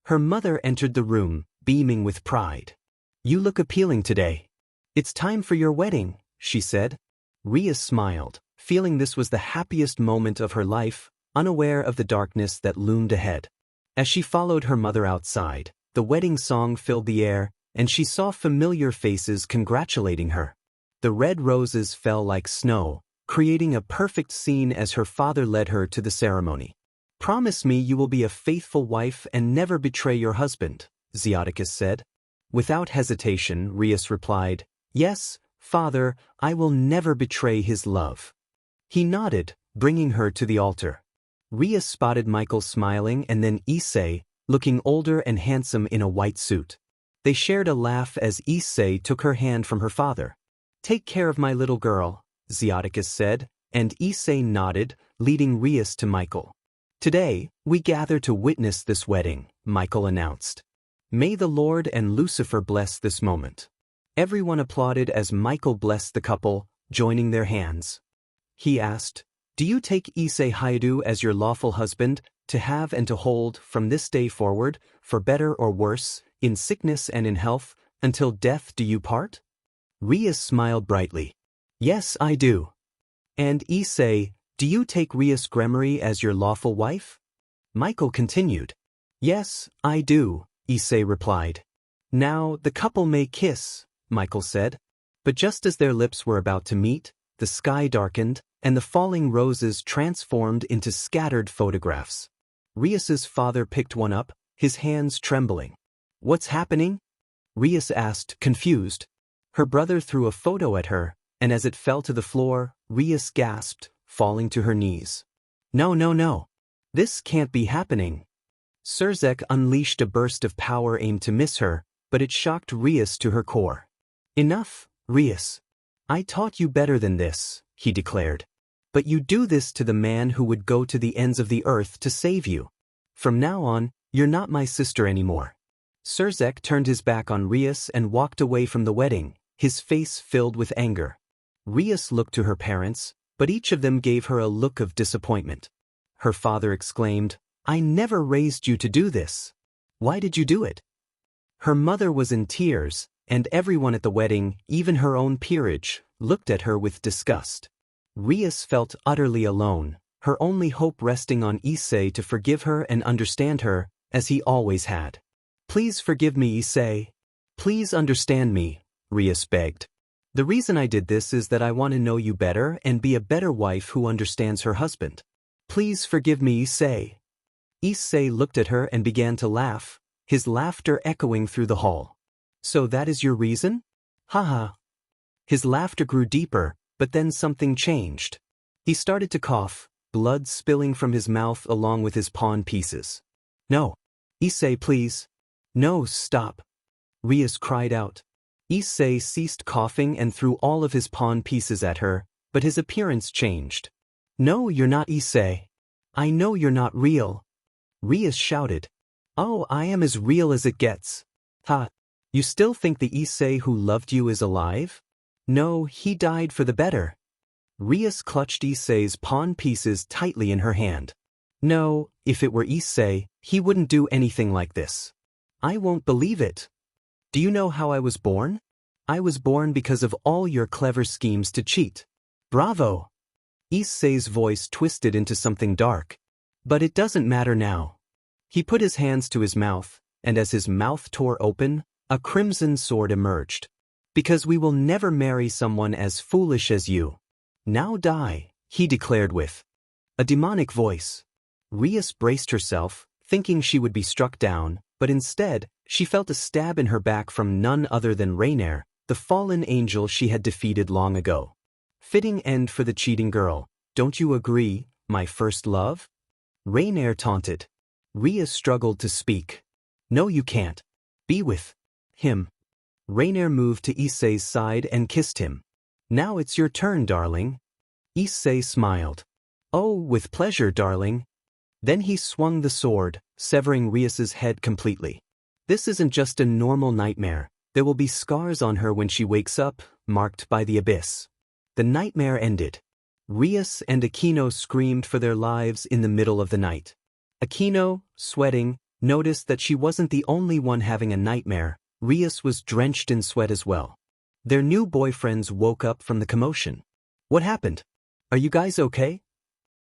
Her mother entered the room, beaming with pride. "You look appealing today. It's time for your wedding," she said. Rias smiled, feeling this was the happiest moment of her life, unaware of the darkness that loomed ahead. As she followed her mother outside, the wedding song filled the air, and she saw familiar faces congratulating her. The red roses fell like snow, creating a perfect scene as her father led her to the ceremony. "Promise me you will be a faithful wife and never betray your husband," Zeoticus said. Without hesitation, Rias replied, "Yes, Father, I will never betray his love." He nodded, bringing her to the altar. Rias spotted Michael smiling and then Issei, looking older and handsome in a white suit. They shared a laugh as Issei took her hand from her father. "Take care of my little girl," Zeoticus said, and Issei nodded, leading Rias to Michael. "Today, we gather to witness this wedding," Michael announced. "May the Lord and Lucifer bless this moment." Everyone applauded as Michael blessed the couple, joining their hands. He asked, "Do you take Issei Haidu as your lawful husband, to have and to hold from this day forward, for better or worse, in sickness and in health, until death do you part?" Rias smiled brightly. "Yes, I do." "And Issei, do you take Rias Gremory as your lawful wife?" Michael continued. "Yes, I do," Issei replied. "Now the couple may kiss," Michael said. But just as their lips were about to meet, the sky darkened, and the falling roses transformed into scattered photographs. Rias's father picked one up, his hands trembling. "What's happening?" Rias asked, confused. Her brother threw a photo at her, and as it fell to the floor, Rias gasped, falling to her knees. "No, no, no. This can't be happening." Surzek unleashed a burst of power aimed to miss her, but it shocked Rias to her core. "Enough, Rias. I taught you better than this," he declared. "But you do this to the man who would go to the ends of the earth to save you. From now on, you're not my sister anymore." Surzek turned his back on Rias and walked away from the wedding, his face filled with anger. Rias looked to her parents, but each of them gave her a look of disappointment. Her father exclaimed, "I never raised you to do this. Why did you do it?" Her mother was in tears, and everyone at the wedding, even her own peerage, looked at her with disgust. Rias felt utterly alone, her only hope resting on Issei to forgive her and understand her, as he always had. "Please forgive me, Issei. Please understand me," Rias begged. "The reason I did this is that I want to know you better and be a better wife who understands her husband. Please forgive me, Issei." Issei looked at her and began to laugh, his laughter echoing through the hall. "So that is your reason? Haha." His laughter grew deeper, but then something changed. He started to cough, blood spilling from his mouth along with his pawn pieces. "No. Issei, please. No, stop." Rias cried out. Issei ceased coughing and threw all of his pawn pieces at her, but his appearance changed. "No, you're not Issei. I know you're not real." Rias shouted. "Oh, I am as real as it gets." "Ha! You still think the Issei who loved you is alive?" "No, he died for the better." Rias clutched Issei's pawn pieces tightly in her hand. "No, if it were Issei, he wouldn't do anything like this." "I won't believe it." "Do you know how I was born? I was born because of all your clever schemes to cheat." "Bravo!" Issei's voice twisted into something dark. "But it doesn't matter now." He put his hands to his mouth, and as his mouth tore open, a crimson sword emerged. "Because we will never marry someone as foolish as you. Now die," he declared with a demonic voice. Rias braced herself, thinking she would be struck down, but instead, she felt a stab in her back from none other than Rainier, the fallen angel she had defeated long ago. Fitting end for the cheating girl, don't you agree, my first love? Rainier taunted. Rias struggled to speak. No, you can't. Be with him. Rainier moved to Issei's side and kissed him. Now it's your turn, darling. Issei smiled. Oh, with pleasure, darling. Then he swung the sword, severing Rias's head completely. This isn't just a normal nightmare. There will be scars on her when she wakes up, marked by the abyss. The nightmare ended. Rias and Aquino screamed for their lives in the middle of the night. Aquino, sweating, noticed that she wasn't the only one having a nightmare. Rias was drenched in sweat as well. Their new boyfriends woke up from the commotion. What happened? Are you guys okay?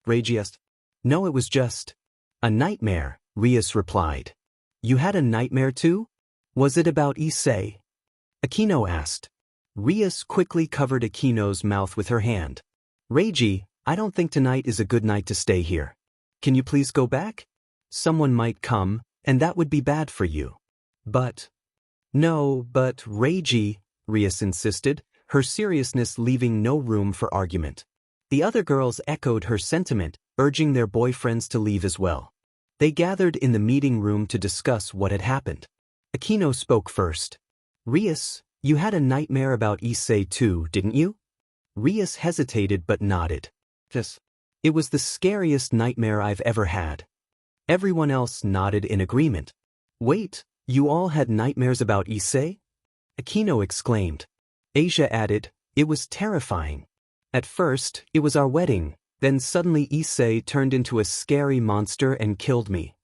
Regi asked. No, it was just a nightmare, Rias replied. You had a nightmare too? Was it about Issei? Aquino asked. Rias quickly covered Aquino's mouth with her hand. Regi, I don't think tonight is a good night to stay here. Can you please go back? Someone might come, and that would be bad for you. But Regi, Rias insisted, her seriousness leaving no room for argument. The other girls echoed her sentiment, urging their boyfriends to leave as well. They gathered in the meeting room to discuss what had happened. Aquino spoke first. Rias, you had a nightmare about Issei too, didn't you? Rias hesitated but nodded. Yes. It was the scariest nightmare I've ever had. Everyone else nodded in agreement. Wait, you all had nightmares about Issei? Aquino exclaimed. Asia added, it was terrifying. At first, it was our wedding, then suddenly Issei turned into a scary monster and killed me.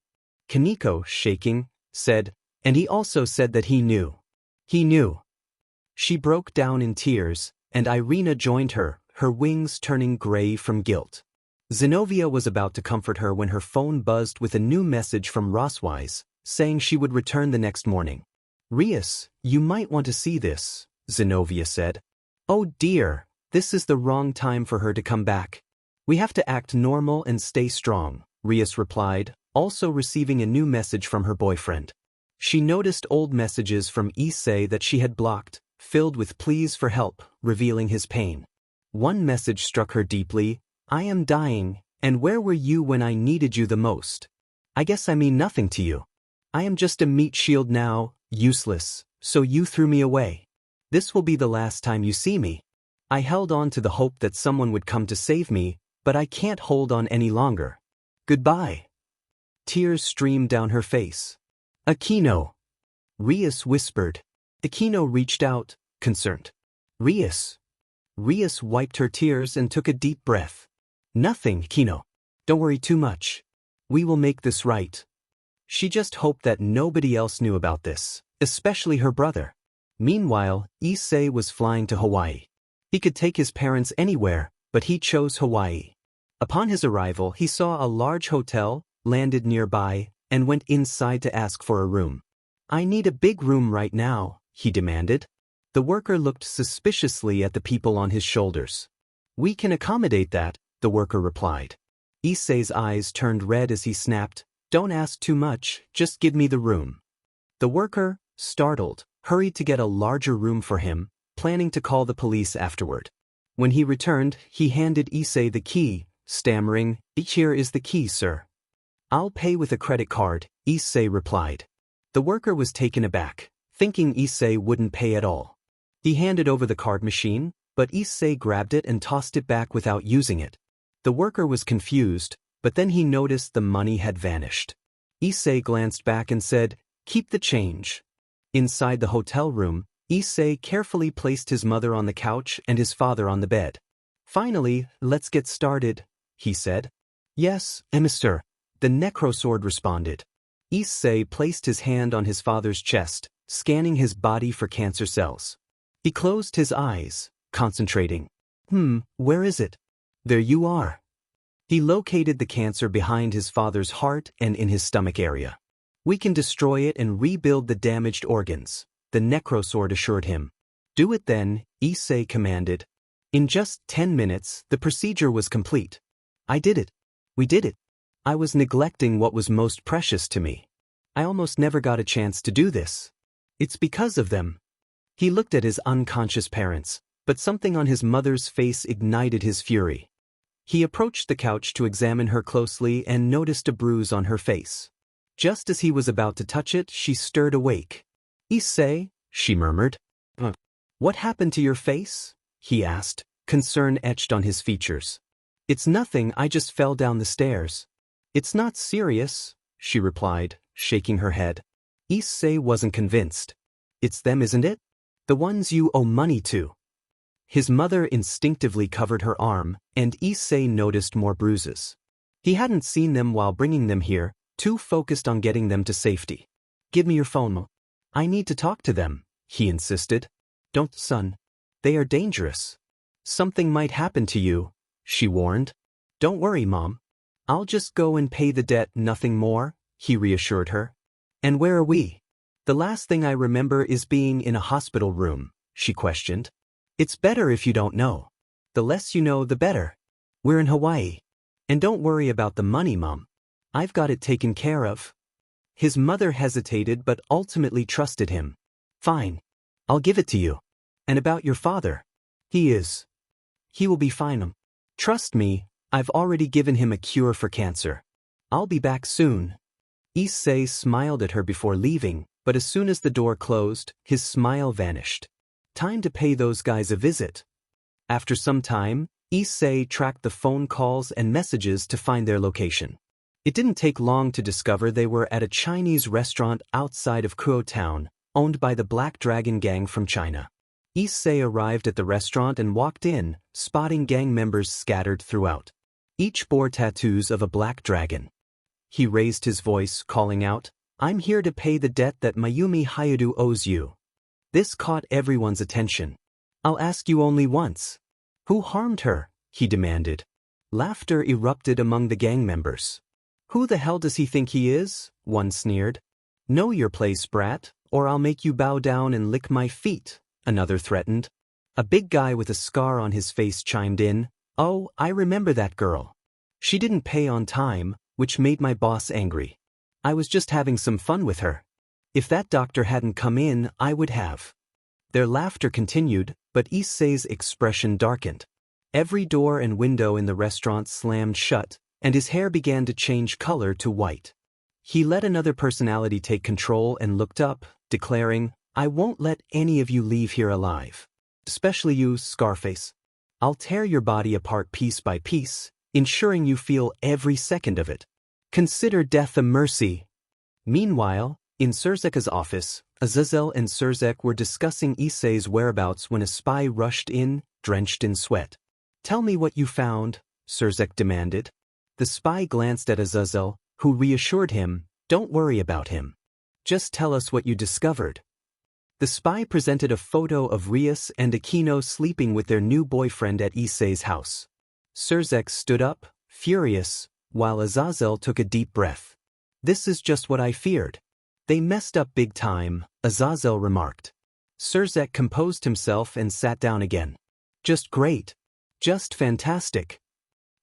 Kaneko, shaking, said, and he also said that he knew. He knew. She broke down in tears, and Irina joined her, her wings turning gray from guilt. Zenobia was about to comfort her when her phone buzzed with a new message from Roswise, saying she would return the next morning. Rias, you might want to see this, Zenobia said. Oh dear, this is the wrong time for her to come back. We have to act normal and stay strong, Rias replied, also receiving a new message from her boyfriend. She noticed old messages from Issei that she had blocked, filled with pleas for help, revealing his pain. One message struck her deeply. I am dying, and where were you when I needed you the most? I guess I mean nothing to you. I am just a meat shield now, useless, so you threw me away. This will be the last time you see me. I held on to the hope that someone would come to save me, but I can't hold on any longer. Goodbye. Tears streamed down her face. Aquino. Rias whispered. Aquino reached out, concerned. Rias. Rias wiped her tears and took a deep breath. Nothing, Aquino. Don't worry too much. We will make this right. She just hoped that nobody else knew about this, especially her brother. Meanwhile, Issei was flying to Hawaii. He could take his parents anywhere, but he chose Hawaii. Upon his arrival, he saw a large hotel, landed nearby, and went inside to ask for a room. I need a big room right now, he demanded. The worker looked suspiciously at the people on his shoulders. We can accommodate that, the worker replied. Issei's eyes turned red as he snapped, don't ask too much, just give me the room. The worker, startled, hurried to get a larger room for him, planning to call the police afterward. When he returned, he handed Issei the key, stammering, Here is the key, sir. I'll pay with a credit card, Issei replied. The worker was taken aback, thinking Issei wouldn't pay at all. He handed over the card machine, but Issei grabbed it and tossed it back without using it. The worker was confused, but then he noticed the money had vanished. Issei glanced back and said, Keep the change. Inside the hotel room, Issei carefully placed his mother on the couch and his father on the bed. Finally, let's get started, he said. Yes, Emissary, the necrosword responded. Issei placed his hand on his father's chest, scanning his body for cancer cells. He closed his eyes, concentrating. Where is it? There you are. He located the cancer behind his father's heart and in his stomach area. We can destroy it and rebuild the damaged organs, the necrosword assured him. Do it then, Issei commanded. In just 10 minutes, the procedure was complete. I did it. We did it. I was neglecting what was most precious to me. I almost never got a chance to do this. It's because of them. He looked at his unconscious parents, but something on his mother's face ignited his fury. He approached the couch to examine her closely and noticed a bruise on her face. Just as he was about to touch it, she stirred awake. "Issei," she murmured. "What happened to your face?" he asked, concern etched on his features. "It's nothing, I just fell down the stairs." "It's not serious," she replied, shaking her head. Issei wasn't convinced. "It's them, isn't it? The ones you owe money to." His mother instinctively covered her arm, and Issei noticed more bruises. He hadn't seen them while bringing them here, too focused on getting them to safety. "Give me your phone, Mo. I need to talk to them," he insisted. "Don't, son. They are dangerous. Something might happen to you," she warned. "Don't worry, Mom. I'll just go and pay the debt, nothing more," he reassured her. "And where are we?" "The last thing I remember is being in a hospital room," she questioned. "It's better if you don't know. The less you know, the better. We're in Hawaii. And don't worry about the money, Mom. I've got it taken care of." His mother hesitated but ultimately trusted him. "Fine. I'll give it to you. And about your father? He will be fine. Trust me, I've already given him a cure for cancer. I'll be back soon." Issei smiled at her before leaving, but as soon as the door closed, his smile vanished. Time to pay those guys a visit. After some time, Issei tracked the phone calls and messages to find their location. It didn't take long to discover they were at a Chinese restaurant outside of Kuo Town, owned by the Black Dragon Gang from China. Issei arrived at the restaurant and walked in, spotting gang members scattered throughout. Each bore tattoos of a black dragon. He raised his voice, calling out, "I'm here to pay the debt that Mayumi Hayadu owes you." This caught everyone's attention. "I'll ask you only once. Who harmed her?" he demanded. Laughter erupted among the gang members. "Who the hell does he think he is?" one sneered. "Know your place, brat, or I'll make you bow down and lick my feet," another threatened. A big guy with a scar on his face chimed in, "Oh, I remember that girl. She didn't pay on time, which made my boss angry. I was just having some fun with her. If that doctor hadn't come in, I would have." Their laughter continued, but Issei's expression darkened. Every door and window in the restaurant slammed shut, and his hair began to change color to white. He let another personality take control and looked up, declaring, "I won't let any of you leave here alive. Especially you, Scarface. I'll tear your body apart piece by piece, ensuring you feel every second of it. Consider death a mercy." Meanwhile, in Surzeka's office, Azazel and Surzek were discussing Issei's whereabouts when a spy rushed in, drenched in sweat. "Tell me what you found," Surzek demanded. The spy glanced at Azazel, who reassured him, "Don't worry about him. Just tell us what you discovered." The spy presented a photo of Rias and Aquino sleeping with their new boyfriend at Issei's house. Surzek stood up, furious, while Azazel took a deep breath. "This is just what I feared. They messed up big time," Azazel remarked. Surzek composed himself and sat down again. "Just great. Just fantastic."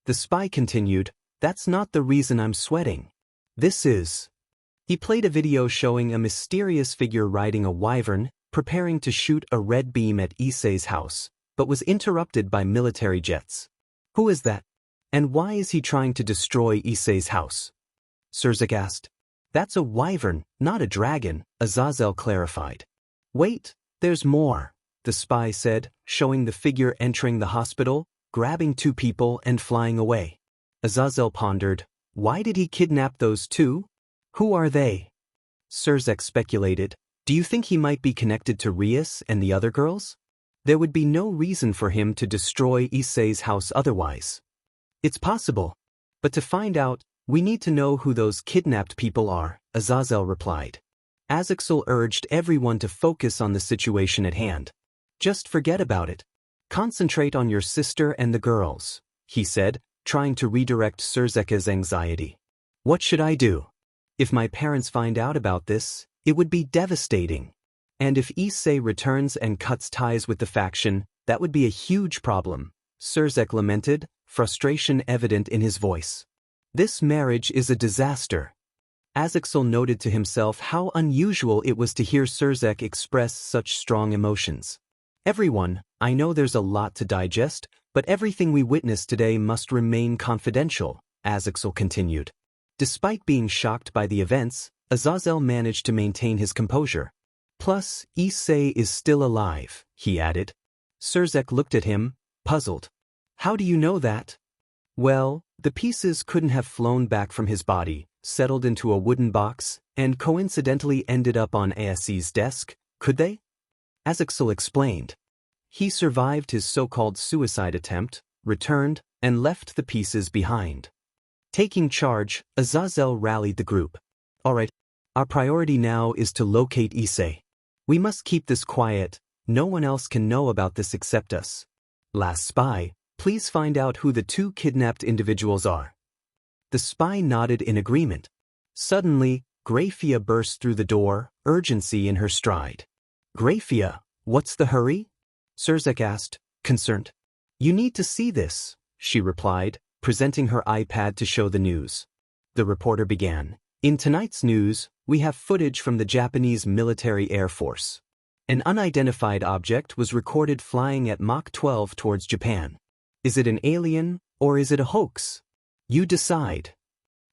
The spy continued, "That's not the reason I'm sweating. This is..." He played a video showing a mysterious figure riding a wyvern, preparing to shoot a red beam at Issei's house, but was interrupted by military jets. "Who is that? And why is he trying to destroy Issei's house?" Surzek asked. "That's a wyvern, not a dragon," Azazel clarified. "Wait, there's more," the spy said, showing the figure entering the hospital, grabbing two people and flying away. Azazel pondered, "Why did he kidnap those two? Who are they?" Surzek speculated, "Do you think he might be connected to Rias and the other girls? There would be no reason for him to destroy Issei's house otherwise." "It's possible. But to find out, we need to know who those kidnapped people are," Azazel replied. Azazel urged everyone to focus on the situation at hand. "Just forget about it. Concentrate on your sister and the girls," he said, trying to redirect Surzeka's anxiety. "What should I do? If my parents find out about this, it would be devastating. And if Issei returns and cuts ties with the faction, That would be a huge problem, Surzek lamented, frustration evident in his voice. This marriage is a disaster. Azaxel noted to himself how unusual it was to hear Surzek express such strong emotions. Everyone, I know there's a lot to digest, but everything we witnessed today must remain confidential, Azaxel continued. Despite being shocked by the events, Azazel managed to maintain his composure. Plus, Issei is still alive, he added. Surzek looked at him, puzzled. How do you know that? Well, the pieces couldn't have flown back from his body, settled into a wooden box, and coincidentally ended up on Issei's desk, could they? Azaxel explained. He survived his so-called suicide attempt, returned, and left the pieces behind. Taking charge, Azazel rallied the group. All right, our priority now is to locate Issei. We must keep this quiet, no one else can know about this except us. Last spy, please find out who the two kidnapped individuals are. The spy nodded in agreement. Suddenly, Graphia burst through the door, urgency in her stride. Graphia, what's the hurry? Surzek asked, concerned. You need to see this, she replied, presenting her iPad to show the news. The reporter began. In tonight's news, we have footage from the Japanese Military Air Force. An unidentified object was recorded flying at Mach 12 towards Japan. Is it an alien, or is it a hoax? You decide.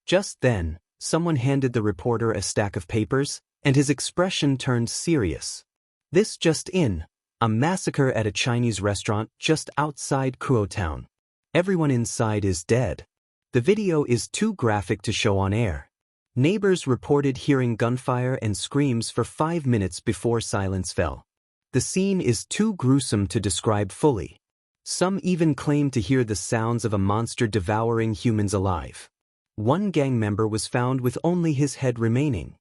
Just then, someone handed the reporter a stack of papers, and his expression turned serious. This just in, a massacre at a Chinese restaurant just outside Kuo Town. Everyone inside is dead. The video is too graphic to show on air. Neighbors reported hearing gunfire and screams for 5 minutes before silence fell. The scene is too gruesome to describe fully. Some even claim to hear the sounds of a monster devouring humans alive. One gang member was found with only his head remaining.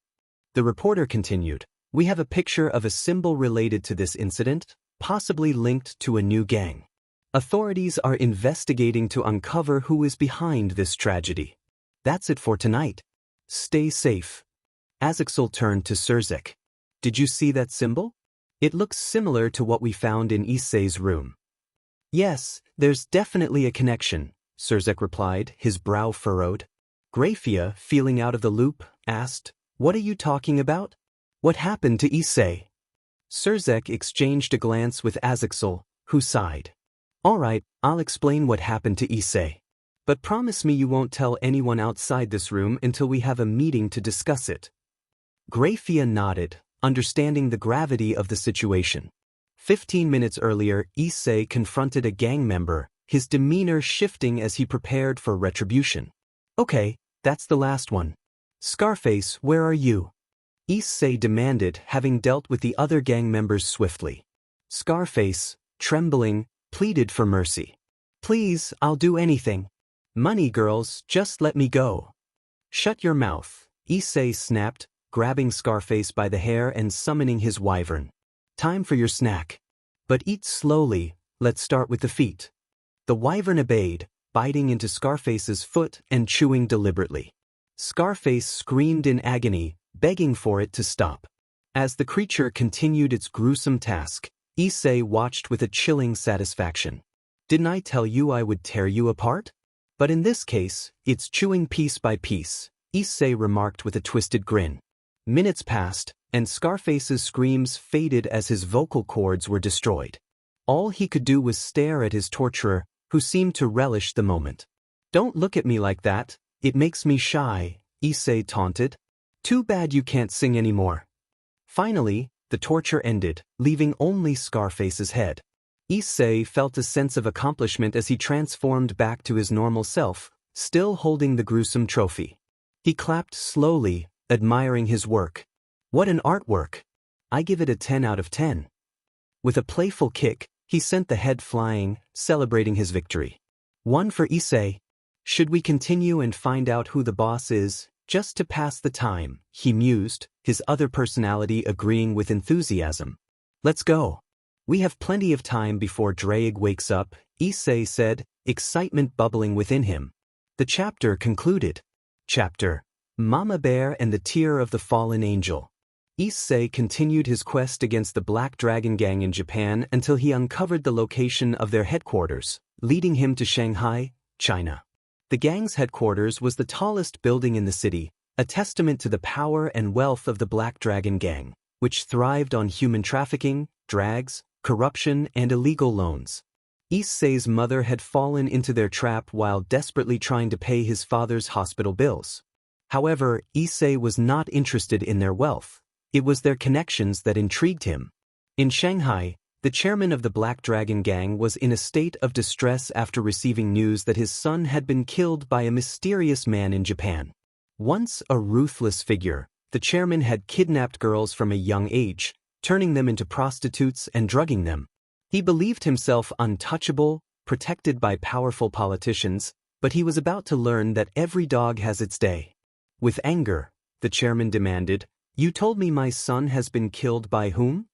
The reporter continued, we have a picture of a symbol related to this incident, possibly linked to a new gang. Authorities are investigating to uncover who is behind this tragedy. That's it for tonight. Stay safe. Azaxel turned to Surzek. Did you see that symbol? It looks similar to what we found in Issei's room. Yes, there's definitely a connection, Surzek replied, his brow furrowed. Graphia, feeling out of the loop, asked, what are you talking about? What happened to Issei? Surzek exchanged a glance with Azaxel, who sighed. All right, I'll explain what happened to Issei. But promise me you won't tell anyone outside this room until we have a meeting to discuss it. Graphia nodded, understanding the gravity of the situation. 15 minutes earlier, Issei confronted a gang member, his demeanor shifting as he prepared for retribution. Okay, that's the last one. Scarface, where are you? Issei demanded, having dealt with the other gang members swiftly. Scarface, trembling, pleaded for mercy. Please, I'll do anything. Money, girls, just let me go. Shut your mouth, Issei snapped, grabbing Scarface by the hair and summoning his wyvern. Time for your snack. But eat slowly, let's start with the feet. The wyvern obeyed, biting into Scarface's foot and chewing deliberately. Scarface screamed in agony, begging for it to stop. As the creature continued its gruesome task, Issei watched with a chilling satisfaction. Didn't I tell you I would tear you apart? But in this case, it's chewing piece by piece, Issei remarked with a twisted grin. Minutes passed, and Scarface's screams faded as his vocal cords were destroyed. All he could do was stare at his torturer, who seemed to relish the moment. Don't look at me like that, it makes me shy, Issei taunted. Too bad you can't sing anymore. Finally, the torture ended, leaving only Scarface's head. Issei felt a sense of accomplishment as he transformed back to his normal self, still holding the gruesome trophy. He clapped slowly, admiring his work. What an artwork! I give it a 10 out of 10. With a playful kick, he sent the head flying, celebrating his victory. One for Issei. Should we continue and find out who the boss is, just to pass the time, he mused, his other personality agreeing with enthusiasm. Let's go. We have plenty of time before Drake wakes up, Issei said, excitement bubbling within him. The chapter concluded. Chapter: Mama Bear and the Tear of the Fallen Angel. Issei continued his quest against the Black Dragon Gang in Japan until he uncovered the location of their headquarters, leading him to Shanghai, China. The gang's headquarters was the tallest building in the city, a testament to the power and wealth of the Black Dragon Gang, which thrived on human trafficking, drags, corruption, and illegal loans. Issei's mother had fallen into their trap while desperately trying to pay his father's hospital bills. However, Issei was not interested in their wealth. It was their connections that intrigued him. In Shanghai, the chairman of the Black Dragon Gang was in a state of distress after receiving news that his son had been killed by a mysterious man in Japan. Once a ruthless figure, the chairman had kidnapped girls from a young age, turning them into prostitutes and drugging them. He believed himself untouchable, protected by powerful politicians, but he was about to learn that every dog has its day. With anger, the chairman demanded, "You told me my son has been killed by whom?"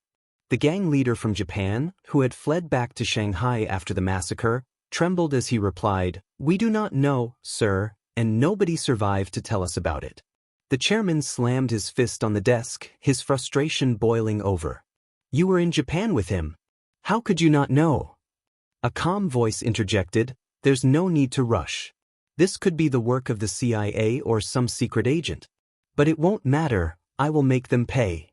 The gang leader from Japan, who had fled back to Shanghai after the massacre, trembled as he replied, "We do not know, sir, and nobody survived to tell us about it." The chairman slammed his fist on the desk, his frustration boiling over. "You were in Japan with him. How could you not know?" A calm voice interjected, "There's no need to rush. This could be the work of the CIA or some secret agent. But it won't matter, I will make them pay."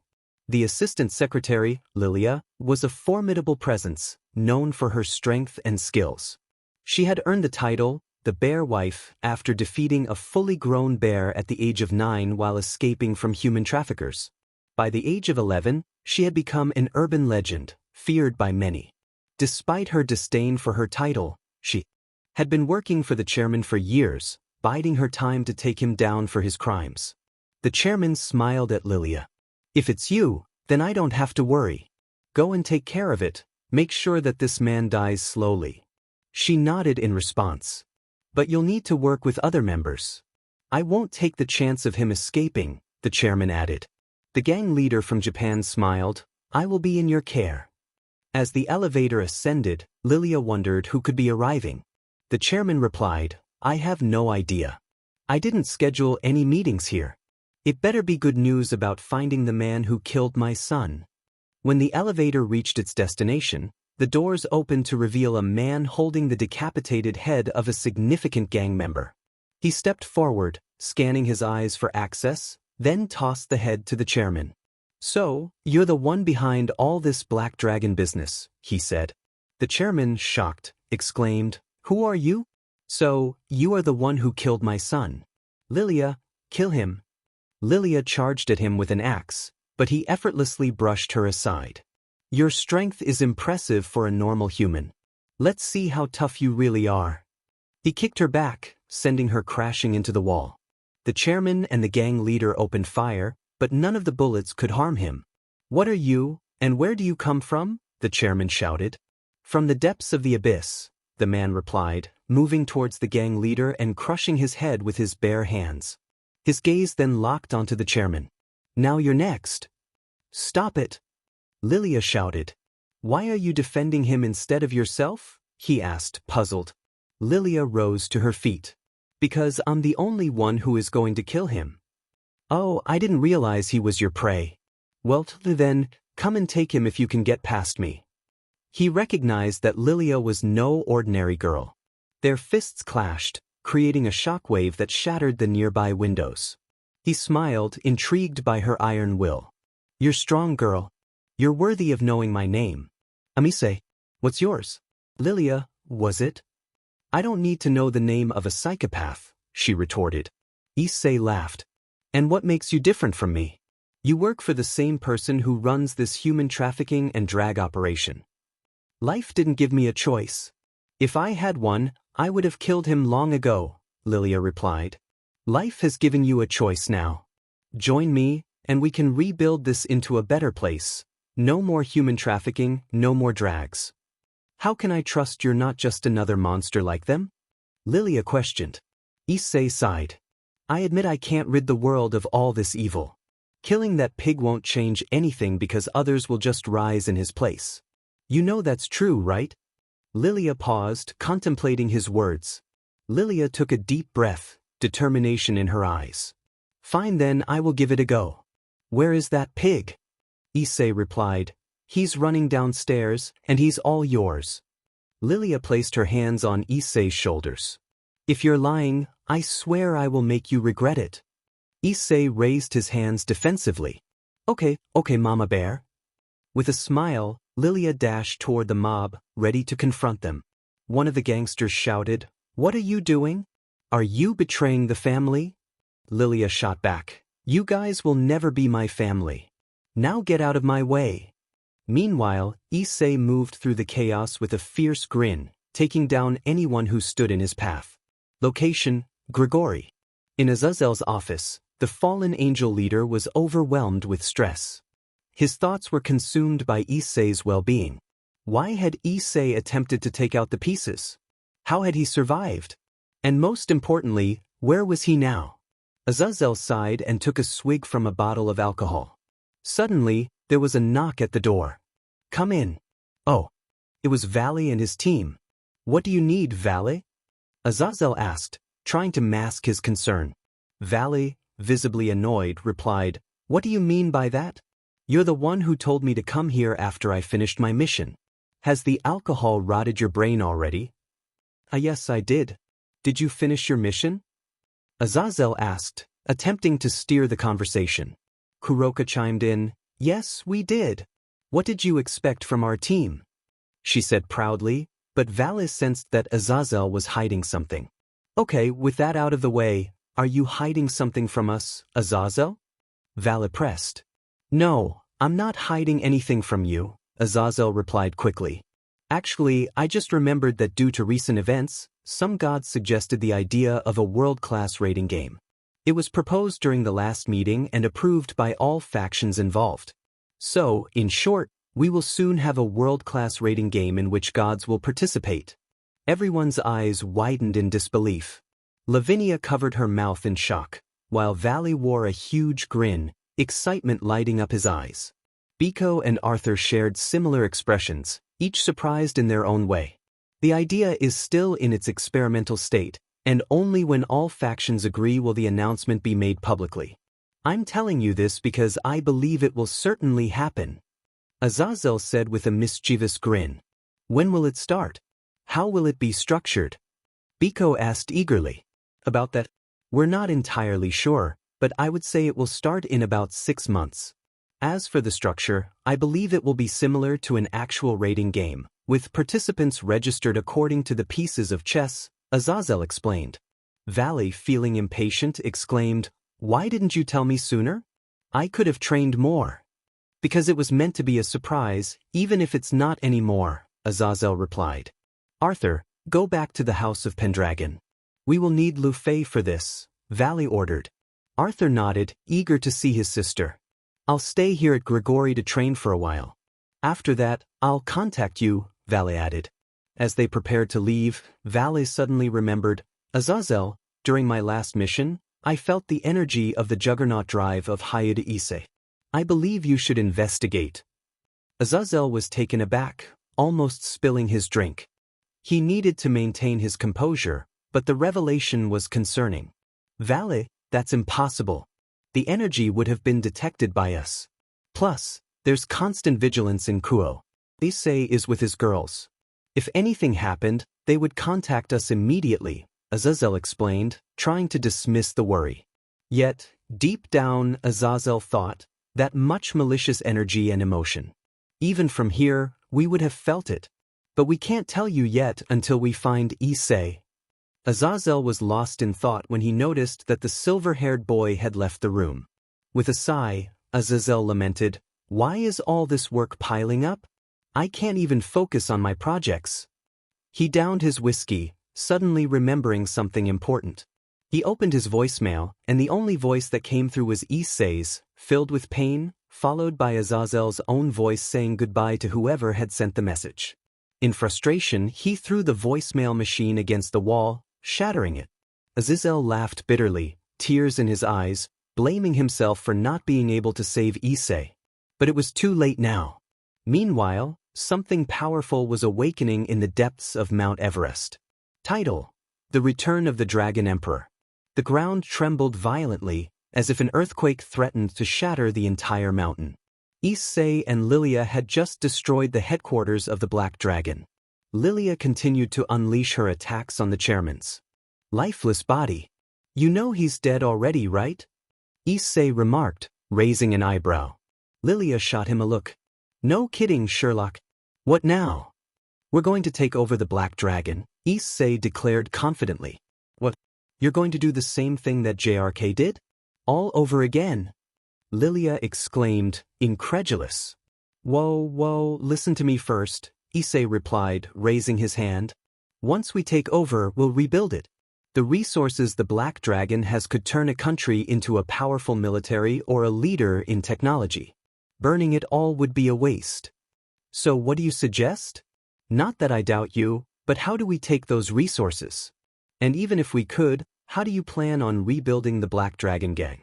The assistant secretary, Lilia, was a formidable presence, known for her strength and skills. She had earned the title, the Bear Wife, after defeating a fully grown bear at the age of 9 while escaping from human traffickers. By the age of 11, she had become an urban legend, feared by many. Despite her disdain for her title, she had been working for the chairman for years, biding her time to take him down for his crimes. The chairman smiled at Lilia. "If it's you, then I don't have to worry. Go and take care of it, make sure that this man dies slowly." She nodded in response. "But you'll need to work with other members." "I won't take the chance of him escaping," the chairman added. The gang leader from Japan smiled, "I will be in your care." As the elevator ascended, Lilia wondered who could be arriving. The chairman replied, "I have no idea. I didn't schedule any meetings here. It better be good news about finding the man who killed my son." When the elevator reached its destination, the doors opened to reveal a man holding the decapitated head of a significant gang member. He stepped forward, scanning his eyes for access, then tossed the head to the chairman. "So, you're the one behind all this Black Dragon business," he said. The chairman, shocked, exclaimed, "Who are you?" "So, you are the one who killed my son." "Lilia, kill him." Lilia charged at him with an axe, but he effortlessly brushed her aside. "Your strength is impressive for a normal human. Let's see how tough you really are." He kicked her back, sending her crashing into the wall. The chairman and the gang leader opened fire, but none of the bullets could harm him. "What are you, and where do you come from?" the chairman shouted. "From the depths of the abyss," the man replied, moving towards the gang leader and crushing his head with his bare hands. His gaze then locked onto the chairman. "Now you're next." "Stop it!" Lilia shouted. "Why are you defending him instead of yourself?" he asked, puzzled. Lilia rose to her feet. "Because I'm the only one who is going to kill him." "Oh, I didn't realize he was your prey." "Well, then, come and take him if you can get past me." He recognized that Lilia was no ordinary girl. Their fists clashed, creating a shockwave that shattered the nearby windows. He smiled, intrigued by her iron will. "You're strong, girl. You're worthy of knowing my name." "Issei, what's yours?" "Lilia, was it?" "I don't need to know the name of a psychopath," she retorted. Issei laughed. "And what makes you different from me? You work for the same person who runs this human trafficking and drag operation." "Life didn't give me a choice. If I had one, I would have killed him long ago," Lilia replied. "Life has given you a choice now. Join me, and we can rebuild this into a better place. No more human trafficking, no more drags." "How can I trust you're not just another monster like them?" Lilia questioned. Issei sighed. "I admit I can't rid the world of all this evil. Killing that pig won't change anything because others will just rise in his place. You know that's true, right?" Lilia paused, contemplating his words. Lilia took a deep breath, determination in her eyes. "Fine then, I will give it a go." Where is that pig? Issei replied. He's running downstairs, and he's all yours. Lilia placed her hands on Issei's shoulders. If you're lying, I swear I will make you regret it. Issei raised his hands defensively. Okay, Mama Bear. With a smile, Lilia dashed toward the mob, ready to confront them. One of the gangsters shouted, What are you doing? Are you betraying the family? Lilia shot back. You guys will never be my family. Now get out of my way. Meanwhile, Issei moved through the chaos with a fierce grin, taking down anyone who stood in his path. Location, Grigori. In Azazel's office, the fallen angel leader was overwhelmed with stress. His thoughts were consumed by Issei's well-being. Why had Issei attempted to take out the pieces? How had he survived? And most importantly, where was he now? Azazel sighed and took a swig from a bottle of alcohol. Suddenly, there was a knock at the door. Come in. Oh. It was Valley and his team. What do you need, Valley? Azazel asked, trying to mask his concern. Valley, visibly annoyed, replied, What do you mean by that? You're the one who told me to come here after I finished my mission. Has the alcohol rotted your brain already? Yes, I did. Did you finish your mission? Azazel asked, attempting to steer the conversation. Kuroka chimed in, Yes, we did. What did you expect from our team? She said proudly, but Valley sensed that Azazel was hiding something. Okay, with that out of the way, are you hiding something from us, Azazel? Valley pressed. No, I'm not hiding anything from you, Azazel replied quickly. Actually, I just remembered that due to recent events, some gods suggested the idea of a world-class raiding game. It was proposed during the last meeting and approved by all factions involved. So, in short, we will soon have a world-class raiding game in which gods will participate. Everyone's eyes widened in disbelief. Lavinia covered her mouth in shock, while Valley wore a huge grin, excitement lighting up his eyes. Biko and Arthur shared similar expressions, each surprised in their own way. The idea is still in its experimental state, and only when all factions agree will the announcement be made publicly. I'm telling you this because I believe it will certainly happen. Azazel said with a mischievous grin. When will it start? How will it be structured? Biko asked eagerly. About that, we're not entirely sure, but I would say it will start in about 6 months. As for the structure, I believe it will be similar to an actual raiding game, with participants registered according to the pieces of chess, Azazel explained. Valley, feeling impatient, exclaimed, Why didn't you tell me sooner? I could have trained more. Because it was meant to be a surprise, even if it's not anymore, Azazel replied. Arthur, go back to the House of Pendragon. We will need Lufei for this, Valley ordered. Arthur nodded, eager to see his sister. I'll stay here at Grigori to train for a while. After that, I'll contact you, Valley added. As they prepared to leave, Valley suddenly remembered, Azazel, during my last mission, I felt the energy of the juggernaut drive of Hayate Issei. I believe you should investigate. Azazel was taken aback, almost spilling his drink. He needed to maintain his composure, but the revelation was concerning. Valley, that's impossible. The energy would have been detected by us. Plus, there's constant vigilance in Kuo. Issei is with his girls. If anything happened, they would contact us immediately, Azazel explained, trying to dismiss the worry. Yet, deep down, Azazel thought, that much malicious energy and emotion. Even from here, we would have felt it. But we can't tell you yet until we find Issei. Azazel was lost in thought when he noticed that the silver-haired boy had left the room. With a sigh, Azazel lamented, Why is all this work piling up? I can't even focus on my projects. He downed his whiskey, suddenly remembering something important. He opened his voicemail, and the only voice that came through was Issei's, filled with pain, followed by Azazel's own voice saying goodbye to whoever had sent the message. In frustration, he threw the voicemail machine against the wall, shattering it. Azazel laughed bitterly, tears in his eyes, blaming himself for not being able to save Issei. But it was too late now. Meanwhile, something powerful was awakening in the depths of Mount Everest. Title: The Return of the Dragon Emperor. The ground trembled violently, as if an earthquake threatened to shatter the entire mountain. Issei and Lilia had just destroyed the headquarters of the Black Dragon. Lilia continued to unleash her attacks on the chairman's lifeless body. You know he's dead already, right? Issei remarked, raising an eyebrow. Lilia shot him a look. No kidding, Sherlock. What now? We're going to take over the Black Dragon, Issei declared confidently. What? You're going to do the same thing that JRK did? All over again? Lilia exclaimed, incredulous. Whoa, listen to me first, Issei replied, raising his hand. Once we take over, we'll rebuild it. The resources the Black Dragon has could turn a country into a powerful military or a leader in technology. Burning it all would be a waste. So what do you suggest? Not that I doubt you, but how do we take those resources? And even if we could, how do you plan on rebuilding the Black Dragon gang?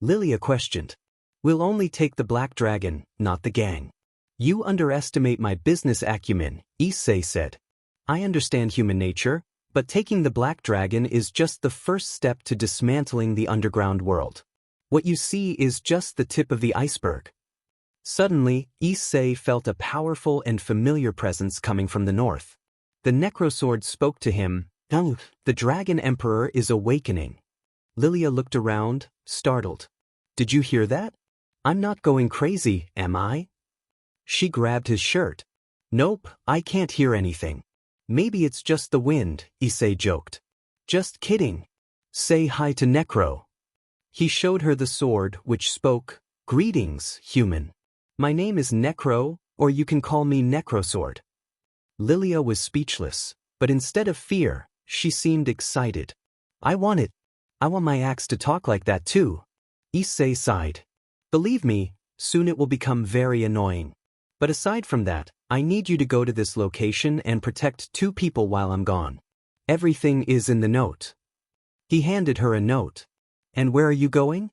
Lilia questioned. We'll only take the Black Dragon, not the gang. You underestimate my business acumen, Issei said. I understand human nature, but taking the Black Dragon is just the first step to dismantling the underground world. What you see is just the tip of the iceberg. Suddenly, Issei felt a powerful and familiar presence coming from the north. The Necrosword spoke to him. The Dragon Emperor is awakening. Lilia looked around, startled. Did you hear that? I'm not going crazy, am I? She grabbed his shirt. Nope, I can't hear anything. Maybe it's just the wind, Issei joked. Just kidding. Say hi to Necro. He showed her the sword, which spoke, Greetings, human. My name is Necro, or you can call me Necrosword. Lilia was speechless, but instead of fear, she seemed excited. I want it. I want my axe to talk like that too. Issei sighed. Believe me, soon it will become very annoying. But aside from that, I need you to go to this location and protect 2 people while I'm gone. Everything is in the note. He handed her a note. And where are you going?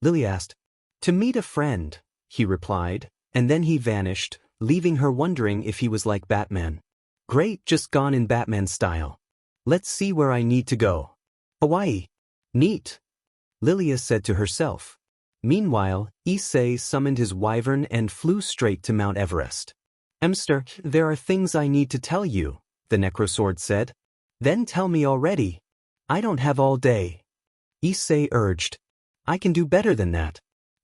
Lilia asked. To meet a friend, he replied, and then he vanished, leaving her wondering if he was like Batman. Great, just gone in Batman style. Let's see where I need to go. Hawaii. Neat. Lilia said to herself. Meanwhile, Issei summoned his wyvern and flew straight to Mount Everest. Emster, there are things I need to tell you, the Necrosword said. Then tell me already. I don't have all day. Issei urged. I can do better than that.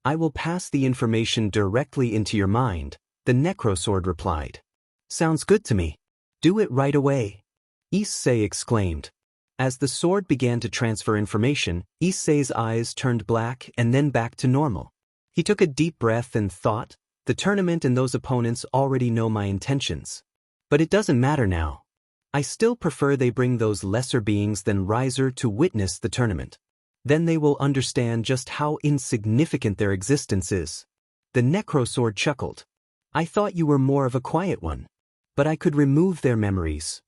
I will pass the information directly into your mind, the Necrosword replied. Sounds good to me. Do it right away. Issei exclaimed. As the sword began to transfer information, Issei's eyes turned black and then back to normal. He took a deep breath and thought, the tournament and those opponents already know my intentions. But it doesn't matter now. I still prefer they bring those lesser beings than Riser to witness the tournament. Then they will understand just how insignificant their existence is. The Necrosword chuckled. I thought you were more of a quiet one. But I could remove their memories.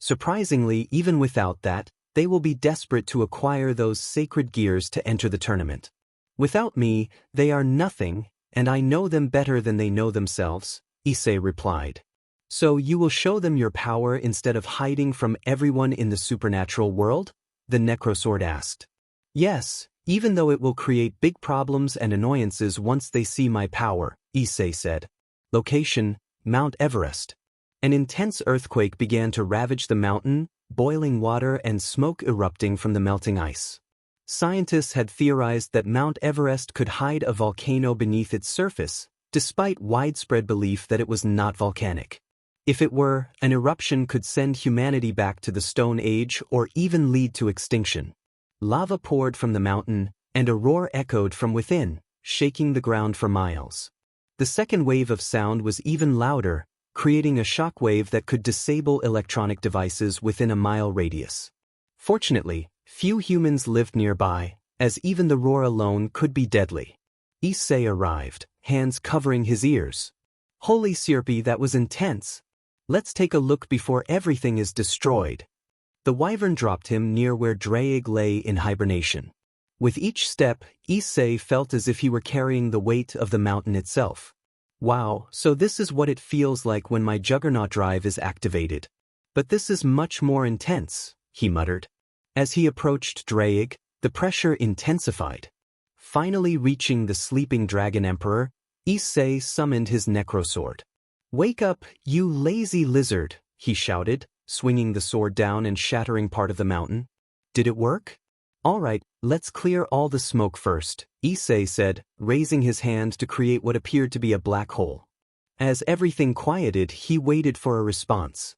Surprisingly, even without that, they will be desperate to acquire those sacred gears to enter the tournament. Without me, they are nothing, and I know them better than they know themselves, Issei replied. So you will show them your power instead of hiding from everyone in the supernatural world? The Necrosword asked. Yes, even though it will create big problems and annoyances once they see my power, Issei said. Location, Mount Everest. An intense earthquake began to ravage the mountain, boiling water and smoke erupting from the melting ice. Scientists had theorized that Mount Everest could hide a volcano beneath its surface, despite widespread belief that it was not volcanic. If it were, an eruption could send humanity back to the Stone Age or even lead to extinction. Lava poured from the mountain, and a roar echoed from within, shaking the ground for miles. The second wave of sound was even louder, creating a shock wave that could disable electronic devices within a mile radius. Fortunately, few humans lived nearby, as even the roar alone could be deadly. Issei arrived, hands covering his ears. Holy syrupy, that was intense. Let's take a look before everything is destroyed. The wyvern dropped him near where Draig lay in hibernation. With each step, Issei felt as if he were carrying the weight of the mountain itself. Wow, so this is what it feels like when my Juggernaut drive is activated. But this is much more intense, he muttered. As he approached Draig, the pressure intensified. Finally reaching the sleeping dragon emperor, Issei summoned his necrosword. "Wake up, you lazy lizard," he shouted, swinging the sword down and shattering part of the mountain. "Did it work?" "All right, let's clear all the smoke first," Issei said, raising his hand to create what appeared to be a black hole. As everything quieted, he waited for a response.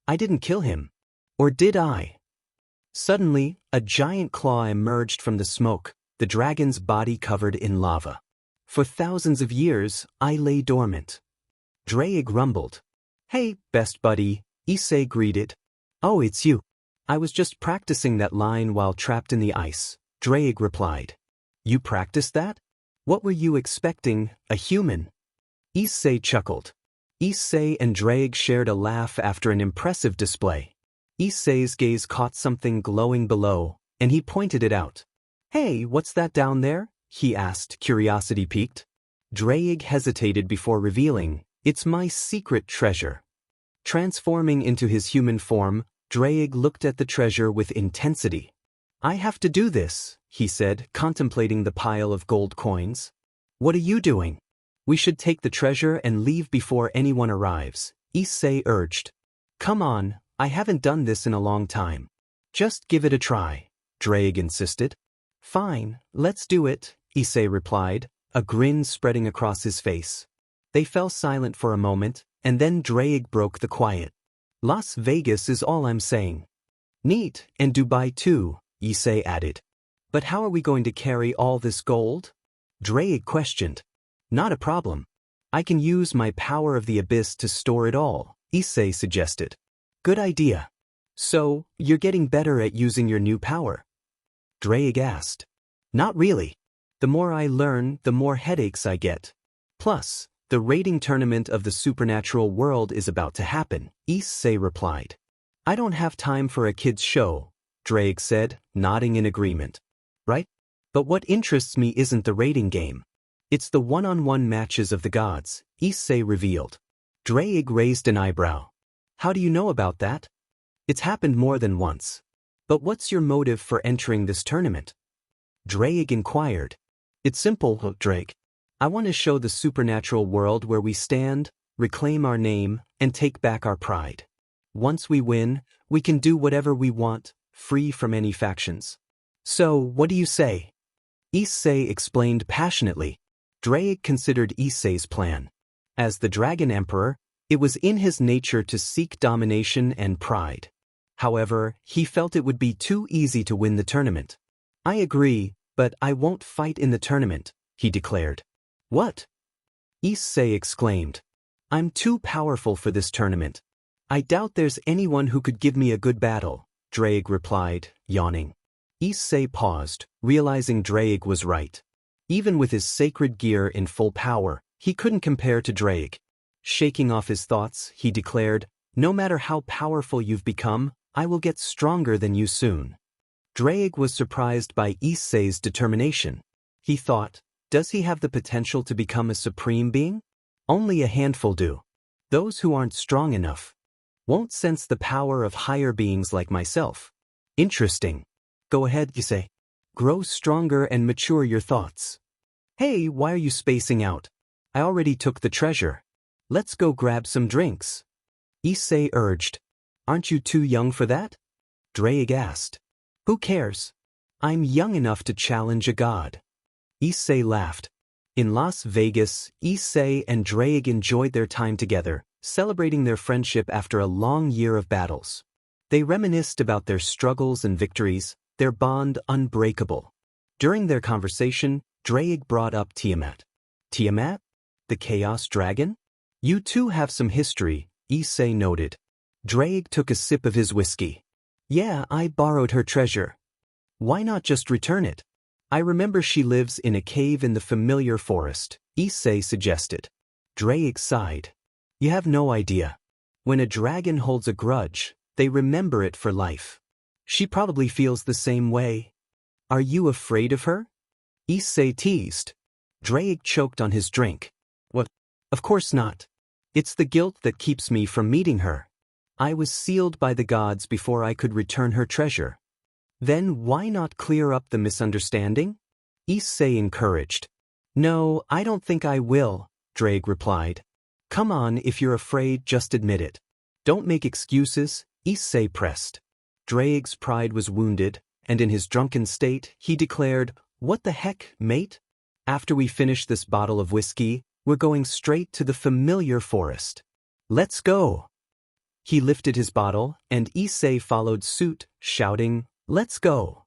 "I didn't kill him. Or did I?" Suddenly, a giant claw emerged from the smoke, the dragon's body covered in lava. "For thousands of years, I lay dormant." Drake rumbled. "Hey, best buddy," Issei greeted. "Oh, it's you. I was just practicing that line while trapped in the ice," Drake replied. "You practiced that? What were you expecting, a human?" Issei chuckled. Issei and Drake shared a laugh after an impressive display. Issei's gaze caught something glowing below, and he pointed it out. "Hey, what's that down there?" he asked, curiosity piqued. Drake hesitated before revealing, "It's my secret treasure." Transforming into his human form, Drake looked at the treasure with intensity. "I have to do this," he said, contemplating the pile of gold coins. "What are you doing?" "We should take the treasure and leave before anyone arrives," Issei urged. "Come on, I haven't done this in a long time." "Just give it a try," Drake insisted. "Fine, let's do it," Issei replied, a grin spreading across his face. They fell silent for a moment, and then Drake broke the quiet. "Las Vegas is all I'm saying." "Neat, and Dubai too," Issei added. "But how are we going to carry all this gold?" Drake questioned. "Not a problem. I can use my power of the abyss to store it all," Issei suggested. "Good idea. So, you're getting better at using your new power?" Drake asked. "Not really. The more I learn, the more headaches I get. Plus, the raiding tournament of the supernatural world is about to happen," Issei replied. "I don't have time for a kid's show," Drake said, nodding in agreement. "Right? But what interests me isn't the raiding game. It's the one-on-one matches of the gods," Issei revealed. Drake raised an eyebrow. "How do you know about that?" "It's happened more than once. But what's your motive for entering this tournament?" Drake inquired. "It's simple, Drake. I want to show the supernatural world where we stand, reclaim our name, and take back our pride. Once we win, we can do whatever we want, free from any factions. So, what do you say?" Issei explained passionately. Drake considered Issei's plan. As the Dragon Emperor, it was in his nature to seek domination and pride. However, he felt it would be too easy to win the tournament. "I agree, but I won't fight in the tournament," he declared. "What?" Issei exclaimed. "I'm too powerful for this tournament. I doubt there's anyone who could give me a good battle," Drake replied, yawning. Issei paused, realizing Drake was right. Even with his sacred gear in full power, he couldn't compare to Drake. Shaking off his thoughts, he declared, "No matter how powerful you've become, I will get stronger than you soon." Drake was surprised by Issei's determination. He thought, does he have the potential to become a supreme being? Only a handful do. Those who aren't strong enough won't sense the power of higher beings like myself. Interesting. Go ahead, Issei. Grow stronger and mature your thoughts. Hey, why are you spacing out? I already took the treasure. Let's go grab some drinks. Issei urged. Aren't you too young for that? Drake asked. Who cares? I'm young enough to challenge a god. Issei laughed. In Las Vegas, Issei and Drake enjoyed their time together, celebrating their friendship after a long year of battles. They reminisced about their struggles and victories, their bond unbreakable. During their conversation, Drake brought up Tiamat. Tiamat? The Chaos Dragon? You two have some history, Issei noted. Drake took a sip of his whiskey. Yeah, I borrowed her treasure. Why not just return it? I remember she lives in a cave in the familiar forest, Issei suggested. Drake sighed. You have no idea. When a dragon holds a grudge, they remember it for life. She probably feels the same way. Are you afraid of her? Issei teased. Drake choked on his drink. What? Of course not. It's the guilt that keeps me from meeting her. I was sealed by the gods before I could return her treasure. Then why not clear up the misunderstanding? Issei encouraged. No, I don't think I will, Drake replied. Come on, if you're afraid, just admit it. Don't make excuses, Issei pressed. Drake's pride was wounded, and in his drunken state, he declared, What the heck, mate? After we finish this bottle of whiskey, we're going straight to the familiar forest. Let's go. He lifted his bottle, and Issei followed suit, shouting, Let's go.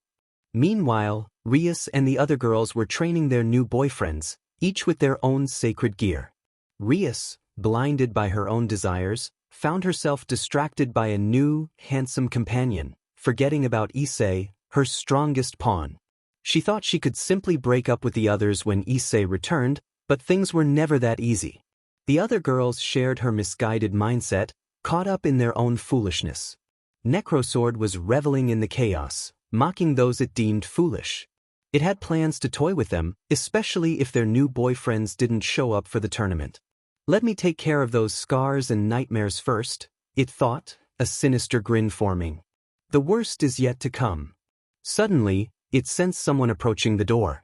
Meanwhile, Rias and the other girls were training their new boyfriends, each with their own sacred gear. Rias, blinded by her own desires, found herself distracted by a new, handsome companion, forgetting about Issei, her strongest pawn. She thought she could simply break up with the others when Issei returned, but things were never that easy. The other girls shared her misguided mindset, caught up in their own foolishness. Necrosword was reveling in the chaos, mocking those it deemed foolish. It had plans to toy with them, especially if their new boyfriends didn't show up for the tournament. Let me take care of those scars and nightmares first, it thought, a sinister grin forming. The worst is yet to come. Suddenly, it sensed someone approaching the door.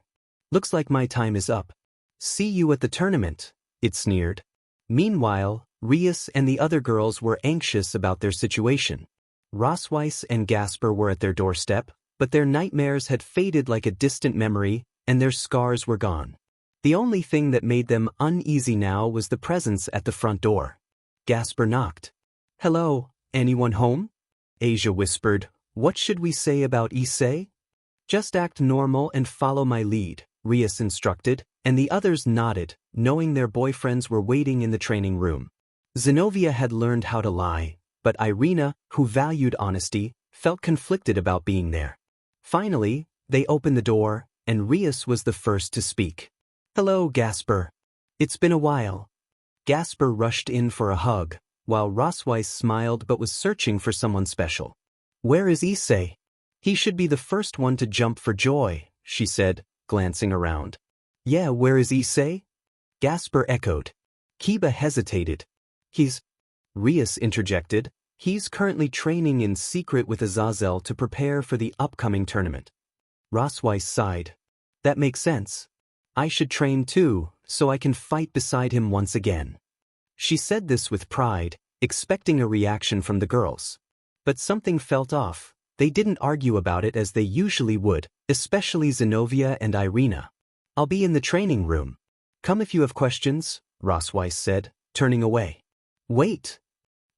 Looks like my time is up. See you at the tournament, it sneered. Meanwhile, Rias and the other girls were anxious about their situation. Rosweiss and Gasper were at their doorstep, but their nightmares had faded like a distant memory, and their scars were gone. The only thing that made them uneasy now was the presence at the front door. Gasper knocked. Hello, anyone home? Asia whispered, What should we say about Issei? Just act normal and follow my lead, Rias instructed, and the others nodded, knowing their boyfriends were waiting in the training room. Zenobia had learned how to lie, but Irina, who valued honesty, felt conflicted about being there. Finally, they opened the door, and Rias was the first to speak. Hello, Gasper. It's been a while. Gasper rushed in for a hug, while Rosweiss smiled but was searching for someone special. Where is Issei? He should be the first one to jump for joy, she said, glancing around. Yeah, where is Issei? Gasper echoed. Kiba hesitated. Rias interjected. He's currently training in secret with Azazel to prepare for the upcoming tournament. Rosweiss sighed. That makes sense. I should train too, so I can fight beside him once again. She said this with pride, expecting a reaction from the girls. But something felt off. They didn't argue about it as they usually would, especially Zenobia and Irina. I'll be in the training room. Come if you have questions, Rosweiss said, turning away. Wait!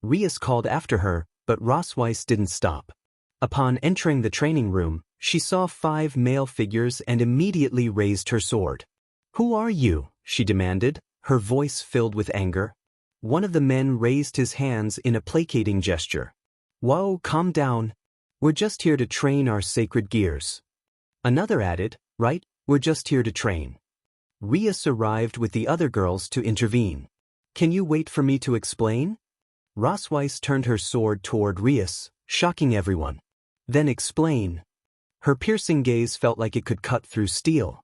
Rias called after her, but Rosweiss didn't stop. Upon entering the training room, she saw 5 male figures and immediately raised her sword. Who are you? She demanded, her voice filled with anger. One of the men raised his hands in a placating gesture. Whoa, calm down. We're just here to train our sacred gears. Another added, Right, we're just here to train. Rias arrived with the other girls to intervene. Can you wait for me to explain? Rosweiss turned her sword toward Rias, shocking everyone. Then explain. Her piercing gaze felt like it could cut through steel.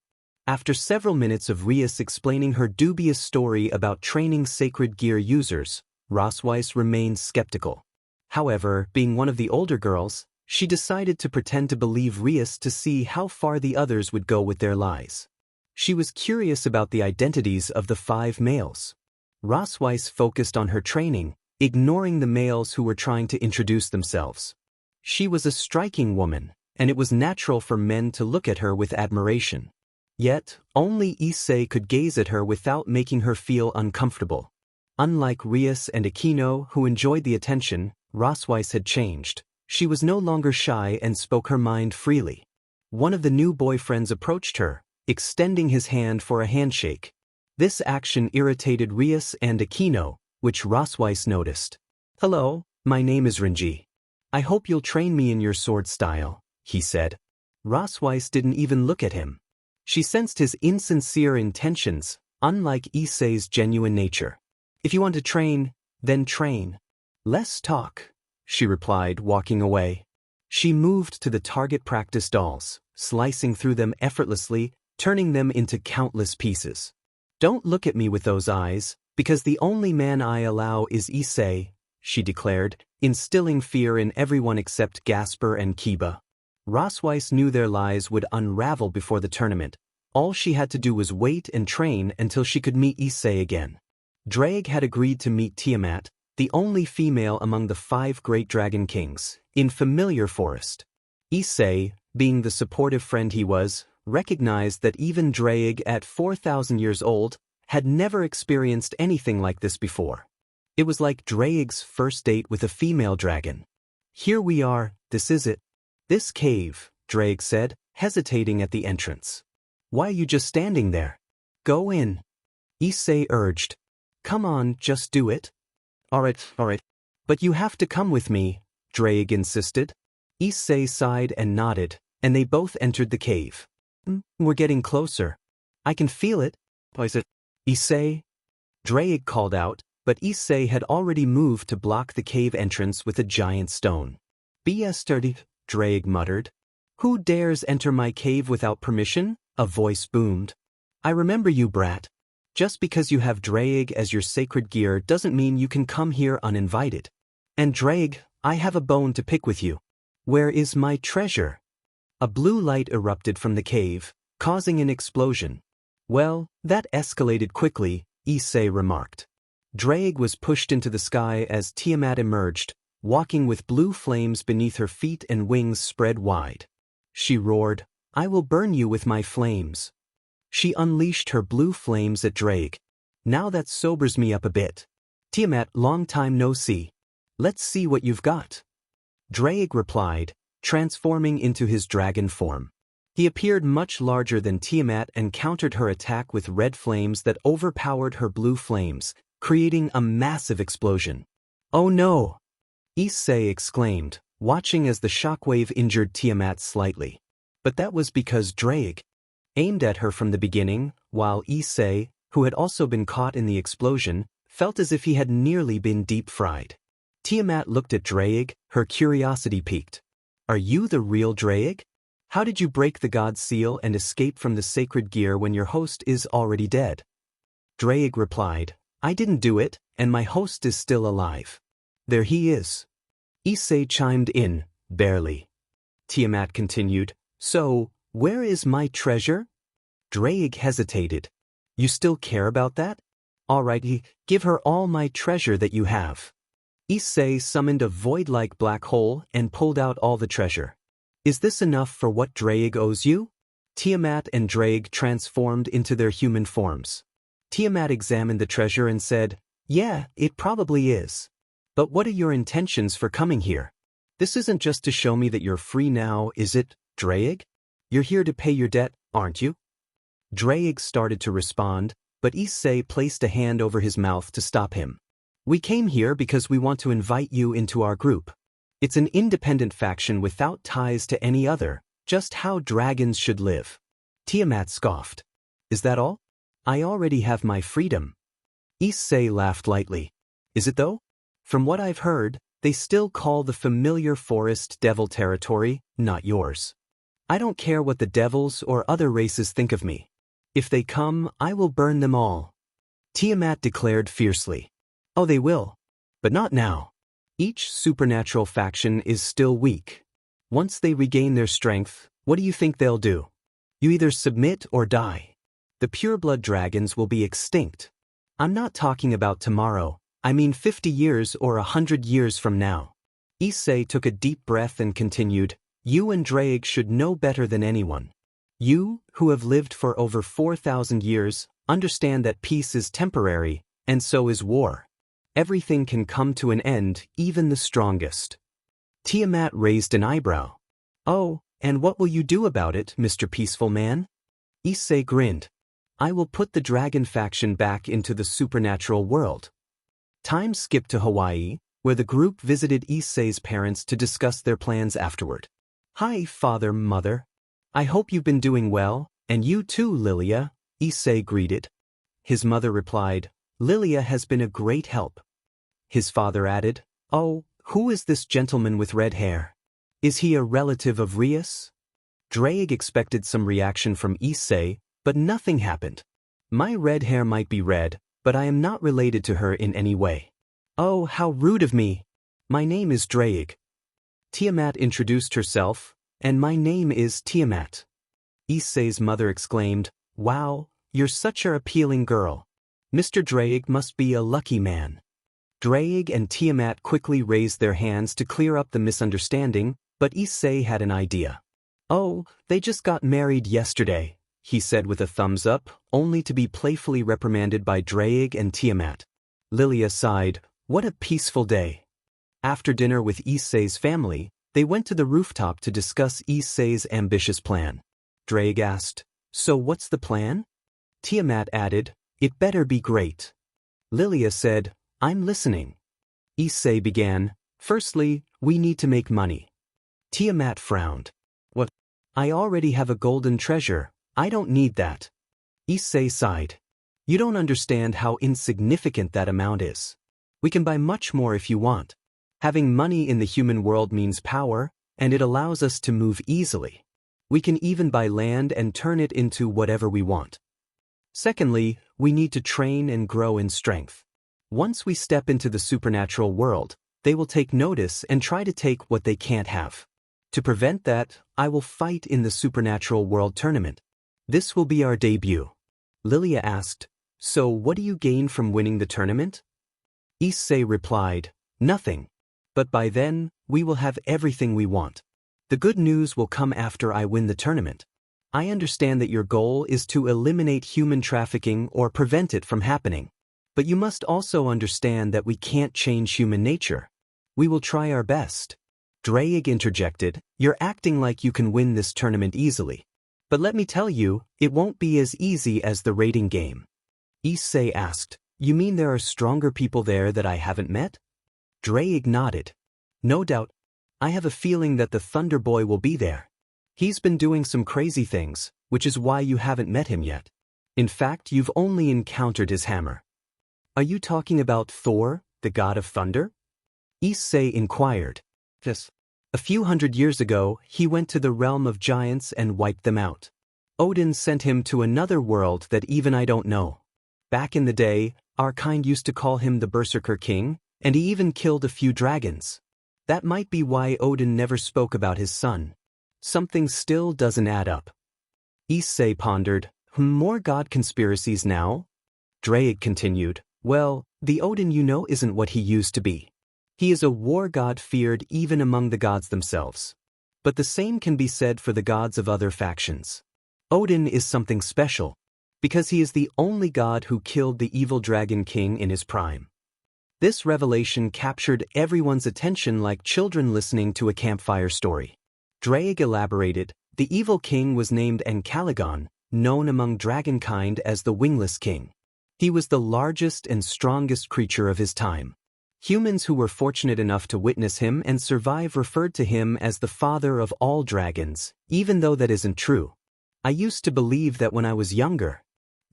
After several minutes of Rias explaining her dubious story about training sacred gear users, Rosweiss remained skeptical. However, being one of the older girls, she decided to pretend to believe Rias to see how far the others would go with their lies. She was curious about the identities of the 5 males. Rosweiss focused on her training, ignoring the males who were trying to introduce themselves. She was a striking woman, and it was natural for men to look at her with admiration. Yet, only Issei could gaze at her without making her feel uncomfortable. Unlike Rias and Aquino, who enjoyed the attention, Rosweiss had changed. She was no longer shy and spoke her mind freely. One of the new boyfriends approached her, extending his hand for a handshake. This action irritated Rias and Aquino, which Rosweiss noticed. Hello, my name is Renji. I hope you'll train me in your sword style, he said. Rosweiss didn't even look at him. She sensed his insincere intentions, unlike Issei's genuine nature. If you want to train, then train. Less talk, she replied, walking away. She moved to the target practice dolls, slicing through them effortlessly, turning them into countless pieces. Don't look at me with those eyes, because the only man I allow is Issei, she declared, instilling fear in everyone except Gasper and Kiba. Rosweiss knew their lies would unravel before the tournament, All she had to do was wait and train until she could meet Issei again. Drake had agreed to meet Tiamat, the only female among the 5 great dragon kings, in familiar forest. Issei, being the supportive friend he was, recognized that even Drake at 4,000 years old had never experienced anything like this before. It was like Drake's first date with a female dragon. Here we are, this is it. This cave, Drake said, hesitating at the entrance. Why are you just standing there? Go in. Issei urged. Come on, just do it. Alright. But you have to come with me, Drake insisted. Issei sighed and nodded, and they both entered the cave. We're getting closer. I can feel it. Is it? Issei? Drake called out, but Issei had already moved to block the cave entrance with a giant stone. Be sturdy, Drake muttered. Who dares enter my cave without permission? A voice boomed. I remember you, brat. Just because you have Drake as your sacred gear doesn't mean you can come here uninvited. And Drake, I have a bone to pick with you. Where is my treasure? A blue light erupted from the cave, causing an explosion. Well, that escalated quickly, Issei remarked. Drake was pushed into the sky as Tiamat emerged, walking with blue flames beneath her feet and wings spread wide. She roared, I will burn you with my flames. She unleashed her blue flames at Drake. Now that sobers me up a bit. Tiamat, long time no see. Let's see what you've got. Drake replied, transforming into his dragon form. He appeared much larger than Tiamat and countered her attack with red flames that overpowered her blue flames, creating a massive explosion. Oh no! Issei exclaimed, watching as the shockwave injured Tiamat slightly. But that was because Drake aimed at her from the beginning, while Issei, who had also been caught in the explosion, felt as if he had nearly been deep-fried. Tiamat looked at Drake, her curiosity piqued. Are you the real Drake? How did you break the god's seal and escape from the sacred gear when your host is already dead? Drake replied, I didn't do it, and my host is still alive. There he is. Issei chimed in, barely. Tiamat continued, So, where is my treasure? Drake hesitated. You still care about that? Alrighty, give her all my treasure that you have. Issei summoned a void-like black hole and pulled out all the treasure. Is this enough for what Drake owes you? Tiamat and Drake transformed into their human forms. Tiamat examined the treasure and said, Yeah, it probably is. But what are your intentions for coming here? This isn't just to show me that you're free now, is it, Drake? You're here to pay your debt, aren't you? Drake started to respond, but Issei placed a hand over his mouth to stop him. We came here because we want to invite you into our group. It's an independent faction without ties to any other, just how dragons should live. Tiamat scoffed. Is that all? I already have my freedom. Issei laughed lightly. Is it though? From what I've heard, they still call the familiar forest devil territory, not yours. I don't care what the devils or other races think of me. If they come, I will burn them all. Tiamat declared fiercely. Oh, they will. But not now. Each supernatural faction is still weak. Once they regain their strength, what do you think they'll do? You either submit or die. The pureblood dragons will be extinct. I'm not talking about tomorrow, I mean 50 years or 100 years from now. Issei took a deep breath and continued, You and Drake should know better than anyone. You, who have lived for over 4,000 years, understand that peace is temporary, and so is war. Everything can come to an end, even the strongest. Tiamat raised an eyebrow. Oh, and what will you do about it, Mr. Peaceful Man? Issei grinned. I will put the dragon faction back into the supernatural world. Time skipped to Hawaii, where the group visited Issei's parents to discuss their plans afterward. Hi, Father, Mother. I hope you've been doing well, and you too, Lilia, Issei greeted. His mother replied, Lilia has been a great help. His father added, Oh, who is this gentleman with red hair? Is he a relative of Rias? Drake expected some reaction from Issei, but nothing happened. My red hair might be red, but I am not related to her in any way. Oh, how rude of me. My name is Drake. Tiamat introduced herself, and my name is Tiamat. Issei's mother exclaimed, Wow, you're such a appealing girl. Mr. Drake must be a lucky man. Drake and Tiamat quickly raised their hands to clear up the misunderstanding, but Issei had an idea. Oh, they just got married yesterday, he said with a thumbs up, only to be playfully reprimanded by Drake and Tiamat. Lilia sighed, what a peaceful day. After dinner with Issei's family, they went to the rooftop to discuss Issei's ambitious plan. Drake asked, so what's the plan? Tiamat added, it better be great. Lilia said, I'm listening. Issei began, firstly, we need to make money. Tiamat frowned. What? I already have a golden treasure, I don't need that. Issei sighed. You don't understand how insignificant that amount is. We can buy much more if you want. Having money in the human world means power, and it allows us to move easily. We can even buy land and turn it into whatever we want. Secondly, we need to train and grow in strength. Once we step into the supernatural world, they will take notice and try to take what they can't have. To prevent that, I will fight in the supernatural world tournament. This will be our debut. Lilia asked, so what do you gain from winning the tournament? Issei replied, nothing. But by then, we will have everything we want. The good news will come after I win the tournament. I understand that your goal is to eliminate human trafficking or prevent it from happening. But you must also understand that we can't change human nature. We will try our best. Drake interjected, you're acting like you can win this tournament easily. But let me tell you, it won't be as easy as the rating game. Issei asked, you mean there are stronger people there that I haven't met? Drake nodded. No doubt. I have a feeling that the Thunder Boy will be there. He's been doing some crazy things, which is why you haven't met him yet. In fact, you've only encountered his hammer. Are you talking about Thor, the god of thunder? Issei inquired. Yes. A few hundred years ago, he went to the realm of giants and wiped them out. Odin sent him to another world that even I don't know. Back in the day, our kind used to call him the Berserker King, and he even killed a few dragons. That might be why Odin never spoke about his son. Something still doesn't add up. Issei pondered, more god conspiracies now? Drake continued, well, the Odin you know isn't what he used to be. He is a war god feared even among the gods themselves. But the same can be said for the gods of other factions. Odin is something special, because he is the only god who killed the evil dragon king in his prime. This revelation captured everyone's attention like children listening to a campfire story. Drake elaborated, the evil king was named Encalagon, known among dragonkind as the Wingless King. He was the largest and strongest creature of his time. Humans who were fortunate enough to witness him and survive referred to him as the father of all dragons, even though that isn't true. I used to believe that when I was younger.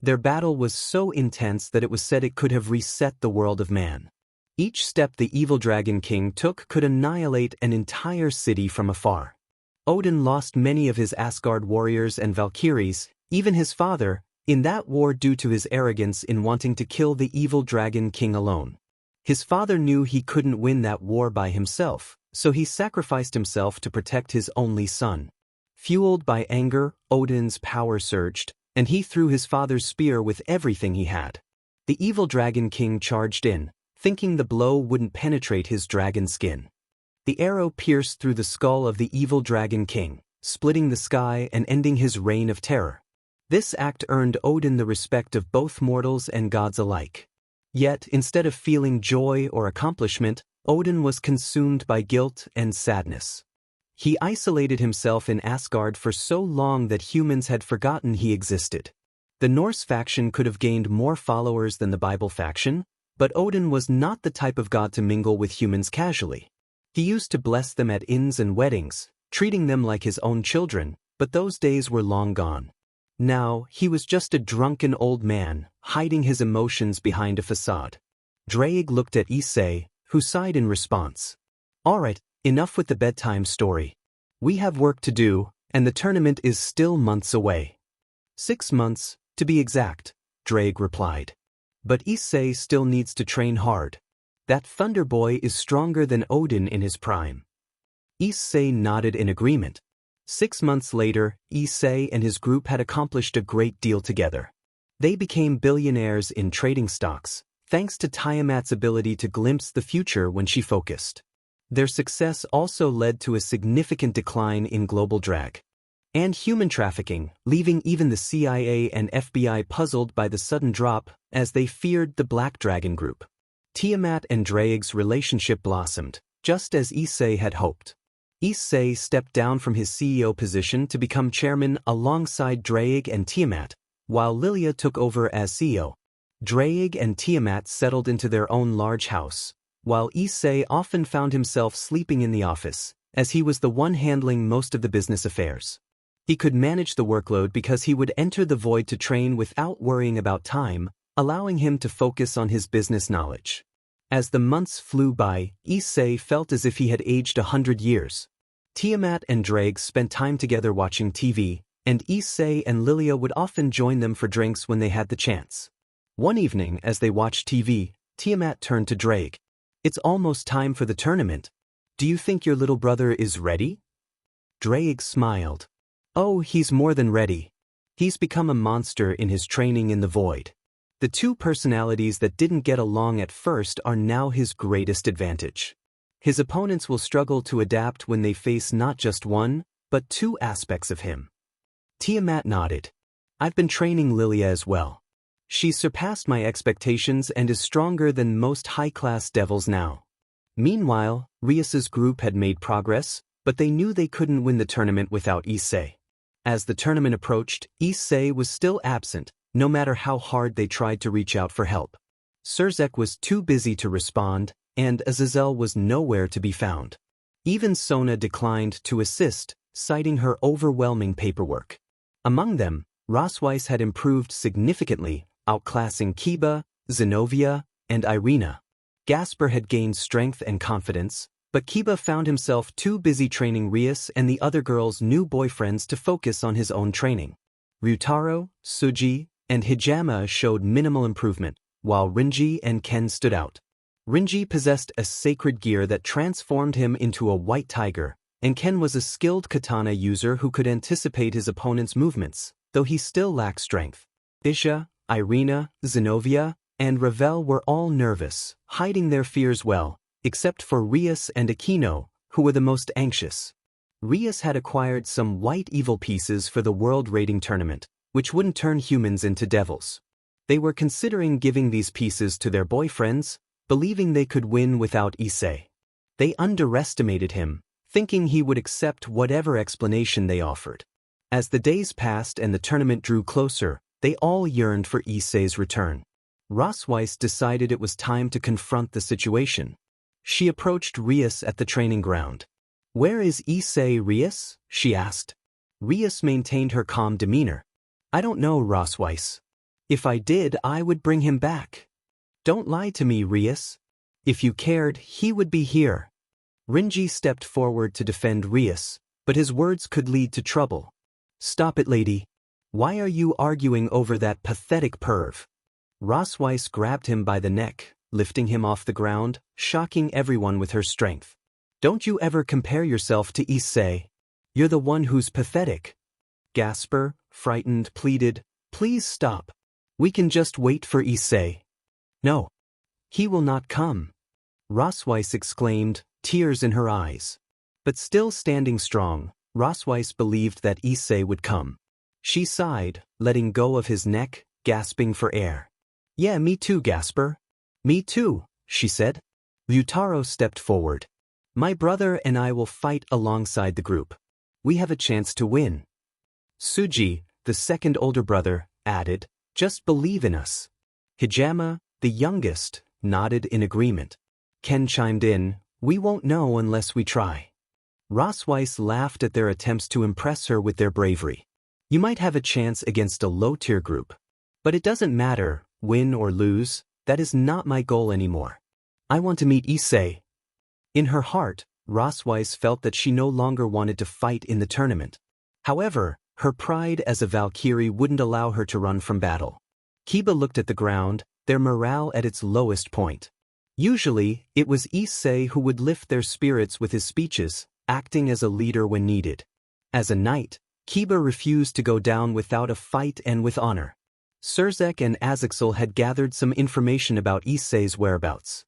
Their battle was so intense that it was said it could have reset the world of man. Each step the evil dragon king took could annihilate an entire city from afar. Odin lost many of his Asgard warriors and Valkyries, even his father, in that war due to his arrogance in wanting to kill the evil dragon king alone. His father knew he couldn't win that war by himself, so he sacrificed himself to protect his only son. Fueled by anger, Odin's power surged, and he threw his father's spear with everything he had. The evil dragon king charged in, thinking the blow wouldn't penetrate his dragon skin. The arrow pierced through the skull of the evil dragon king, splitting the sky and ending his reign of terror. This act earned Odin the respect of both mortals and gods alike. Yet, instead of feeling joy or accomplishment, Odin was consumed by guilt and sadness. He isolated himself in Asgard for so long that humans had forgotten he existed. The Norse faction could have gained more followers than the Bible faction, but Odin was not the type of god to mingle with humans casually. He used to bless them at inns and weddings, treating them like his own children, but those days were long gone. Now, he was just a drunken old man, hiding his emotions behind a facade. Drake looked at Issei, who sighed in response. All right, enough with the bedtime story. We have work to do, and the tournament is still months away. 6 months, to be exact, Drake replied. But Issei still needs to train hard. That Thunder Boy is stronger than Odin in his prime. Issei nodded in agreement. 6 months later, Issei and his group had accomplished a great deal together. They became billionaires in trading stocks, thanks to Tiamat's ability to glimpse the future when she focused. Their success also led to a significant decline in global drag and human trafficking, leaving even the CIA and FBI puzzled by the sudden drop, as they feared the Black Dragon Group. Tiamat and Draig's relationship blossomed, just as Issei had hoped. Issei stepped down from his CEO position to become chairman alongside Draig and Tiamat, while Lilia took over as CEO. Draig and Tiamat settled into their own large house, while Issei often found himself sleeping in the office, as he was the one handling most of the business affairs. He could manage the workload because he would enter the void to train without worrying about time, allowing him to focus on his business knowledge. As the months flew by, Issei felt as if he had aged 100 years. Tiamat and Draig spent time together watching TV, and Issei and Lilia would often join them for drinks when they had the chance. One evening, as they watched TV, Tiamat turned to Draig. "It's almost time for the tournament. Do you think your little brother is ready?" Draig smiled. "Oh, he's more than ready. He's become a monster in his training in the void." The two personalities that didn't get along at first are now his greatest advantage. His opponents will struggle to adapt when they face not just one, but two aspects of him. Tiamat nodded. "I've been training Lilia as well. She's surpassed my expectations and is stronger than most high-class devils now." Meanwhile, Rias's group had made progress, but they knew they couldn't win the tournament without Issei. As the tournament approached, Issei was still absent, no matter how hard they tried to reach out for help. Surzek was too busy to respond, and Azazel was nowhere to be found. Even Sona declined to assist, citing her overwhelming paperwork. Among them, Rosweiss had improved significantly, outclassing Kiba, Zenobia, and Irina. Gasper had gained strength and confidence, but Kiba found himself too busy training Rias and the other girls' new boyfriends to focus on his own training. Ryutaro, Suji, and Hijama showed minimal improvement, while Rinji and Ken stood out. Rinji possessed a sacred gear that transformed him into a white tiger, and Ken was a skilled katana user who could anticipate his opponent's movements, though he still lacked strength. Isha, Irina, Zenobia, and Ravel were all nervous, hiding their fears well, except for Rias and Aquino, who were the most anxious. Rias had acquired some white evil pieces for the World Raiding Tournament, which wouldn't turn humans into devils. They were considering giving these pieces to their boyfriends, believing they could win without Issei. They underestimated him, thinking he would accept whatever explanation they offered. As the days passed and the tournament drew closer, they all yearned for Issei's return. Rosweiss decided it was time to confront the situation. She approached Rias at the training ground. "Where is Issei, Rias?" she asked. Rias maintained her calm demeanor. "I don't know, Rosweiss. If I did, I would bring him back." "Don't lie to me, Rias. If you cared, he would be here." Rinji stepped forward to defend Rias, but his words could lead to trouble. "Stop it, lady. Why are you arguing over that pathetic perv?" Rosweiss grabbed him by the neck, lifting him off the ground, shocking everyone with her strength. "Don't you ever compare yourself to Issei. You're the one who's pathetic." Gasper, frightened, pleaded, "Please stop. We can just wait for Issei." "No. He will not come," Rosweiss exclaimed, tears in her eyes. But still standing strong, Rosweiss believed that Issei would come. She sighed, letting go of his neck, gasping for air. "Yeah, me too, Gasper. Me too," she said. Ryutaro stepped forward. "My brother and I will fight alongside the group. We have a chance to win." Suji, the second older brother, added, "Just believe in us." Hijama, the youngest, nodded in agreement. Ken chimed in, "We won't know unless we try." Rosweiss laughed at their attempts to impress her with their bravery. "You might have a chance against a low-tier group. But it doesn't matter, win or lose, that is not my goal anymore. I want to meet Issei." In her heart, Rosweiss felt that she no longer wanted to fight in the tournament. However, her pride as a Valkyrie wouldn't allow her to run from battle. Kiba looked at the ground, their morale at its lowest point. Usually, it was Issei who would lift their spirits with his speeches, acting as a leader when needed. As a knight, Kiba refused to go down without a fight and with honor. Surzek and Azixal had gathered some information about Issei's whereabouts.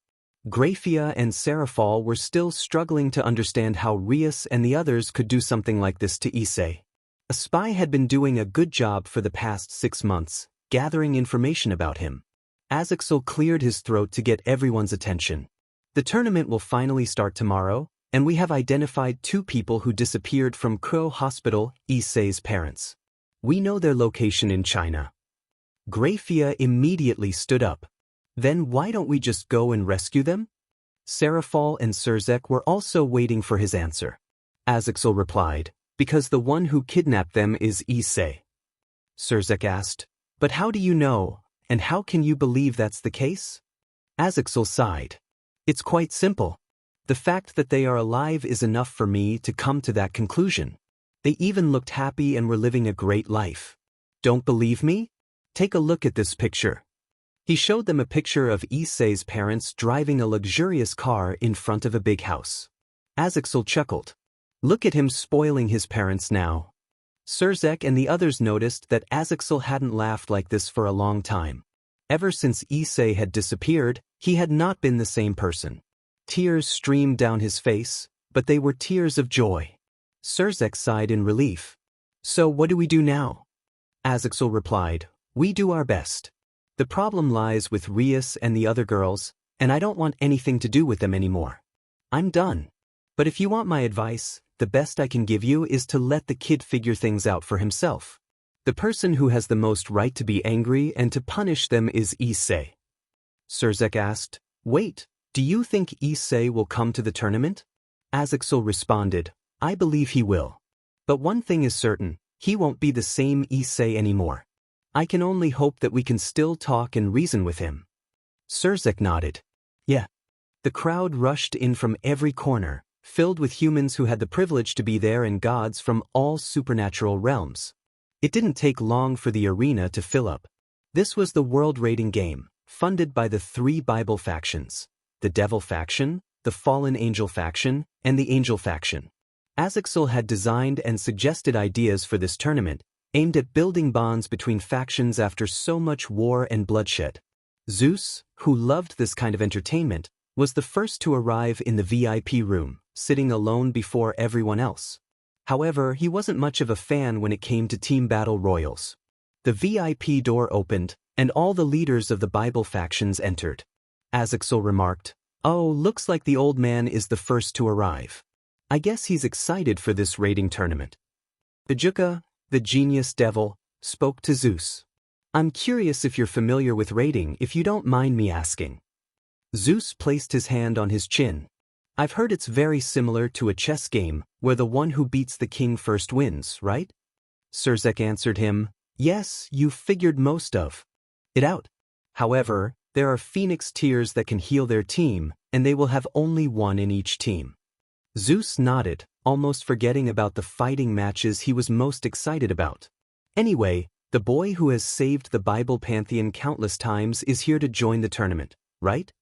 Grafia and Serafal were still struggling to understand how Rias and the others could do something like this to Issei. A spy had been doing a good job for the past 6 months, gathering information about him. Azixal cleared his throat to get everyone's attention. The tournament will finally start tomorrow, and we have identified 2 people who disappeared from Knull Hospital, Issei's parents. We know their location in China. Grafia immediately stood up. Then why don't we just go and rescue them? Serafal and Surzek were also waiting for his answer. Azixal replied, because the one who kidnapped them is Issei. Surzek asked, but how do you know, and how can you believe that's the case? Azixal sighed. It's quite simple. The fact that they are alive is enough for me to come to that conclusion. They even looked happy and were living a great life. Don't believe me? Take a look at this picture. He showed them a picture of Issei's parents driving a luxurious car in front of a big house. Azixal chuckled. Look at him spoiling his parents now. Surzek and the others noticed that Azixal hadn't laughed like this for a long time. Ever since Issei had disappeared, he had not been the same person. Tears streamed down his face, but they were tears of joy. Surzek sighed in relief. So what do we do now? Azixal replied, we do our best. The problem lies with Rias and the other girls, and I don't want anything to do with them anymore. I'm done. But if you want my advice, the best I can give you is to let the kid figure things out for himself. The person who has the most right to be angry and to punish them is Issei. Surzek asked, wait, do you think Issei will come to the tournament? Azixal responded, I believe he will. But one thing is certain, he won't be the same Issei anymore. I can only hope that we can still talk and reason with him. Surzek nodded. Yeah. The crowd rushed in from every corner, filled with humans who had the privilege to be there and gods from all supernatural realms. It didn't take long for the arena to fill up. This was the world raiding game, funded by the 3 Bible factions, the Devil faction, the Fallen Angel faction, and the Angel faction. Azixal had designed and suggested ideas for this tournament, aimed at building bonds between factions after so much war and bloodshed. Zeus, who loved this kind of entertainment, was the first to arrive in the VIP room, sitting alone before everyone else. However, he wasn't much of a fan when it came to team battle royals. The VIP door opened, and all the leaders of the Bible factions entered. Azixal remarked, oh, looks like the old man is the first to arrive. I guess he's excited for this raiding tournament. Ajuka, the genius devil, spoke to Zeus. I'm curious if you're familiar with raiding, if you don't mind me asking. Zeus placed his hand on his chin. I've heard it's very similar to a chess game, where the one who beats the king first wins, right? Surzek answered him, yes, you've figured most of it out. However, there are phoenix tiers that can heal their team, and they will have only one in each team. Zeus nodded, almost forgetting about the fighting matches he was most excited about. Anyway, the boy who has saved the Bible pantheon countless times is here to join the tournament, right?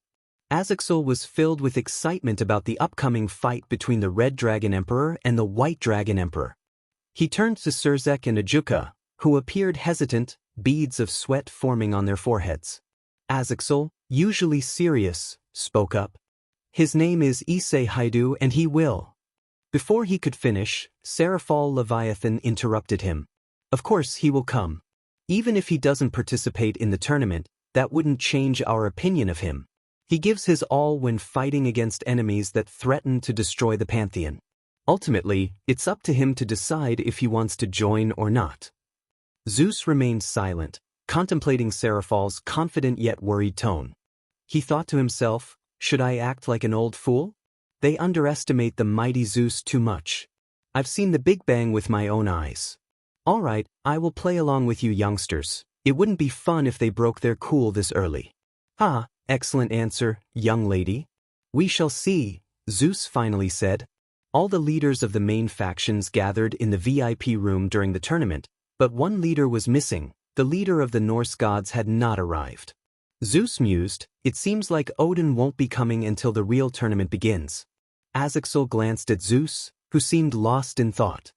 Azixal was filled with excitement about the upcoming fight between the Red Dragon Emperor and the White Dragon Emperor. He turned to Surzek and Ajuka, who appeared hesitant, beads of sweat forming on their foreheads. Azixal, usually serious, spoke up. His name is Issei Haidu and he will. Before he could finish, Serafal Leviathan interrupted him. Of course he will come. Even if he doesn't participate in the tournament, that wouldn't change our opinion of him. He gives his all when fighting against enemies that threaten to destroy the pantheon. Ultimately, it's up to him to decide if he wants to join or not. Zeus remained silent, contemplating Serafal's confident yet worried tone. He thought to himself, should I act like an old fool? They underestimate the mighty Zeus too much. I've seen the Big Bang with my own eyes. All right, I will play along with you youngsters. It wouldn't be fun if they broke their cool this early. Ah, excellent answer, young lady. We shall see, Zeus finally said. All the leaders of the main factions gathered in the VIP room during the tournament, but one leader was missing. The leader of the Norse gods had not arrived. Zeus mused, it seems like Odin won't be coming until the real tournament begins. Azixal glanced at Zeus, who seemed lost in thought.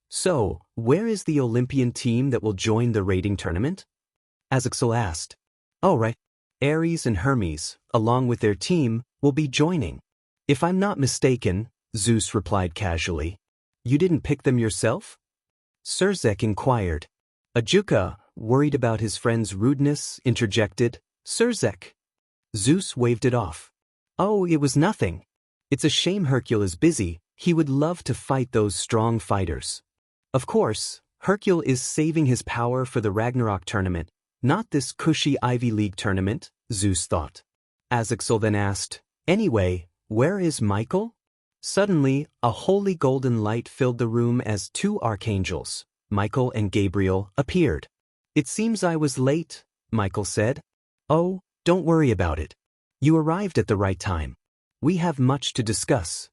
So, where is the Olympian team that will join the raiding tournament? Azaxel asked. Oh right. Ares and Hermes, along with their team, will be joining. If I'm not mistaken, Zeus replied casually. You didn't pick them yourself? Surzek inquired. Ajuka, worried about his friend's rudeness, interjected, Surzek. Zeus waved it off. Oh, it was nothing. It's a shame Hercule is busy, he would love to fight those strong fighters. Of course, Hercule is saving his power for the Ragnarok tournament, not this cushy Ivy League tournament, Zeus thought. Azaxel then asked, Anyway, where is Michael? Suddenly, a holy golden light filled the room as two archangels, Michael and Gabriel, appeared. It seems I was late, Michael said. Oh, don't worry about it. You arrived at the right time. We have much to discuss.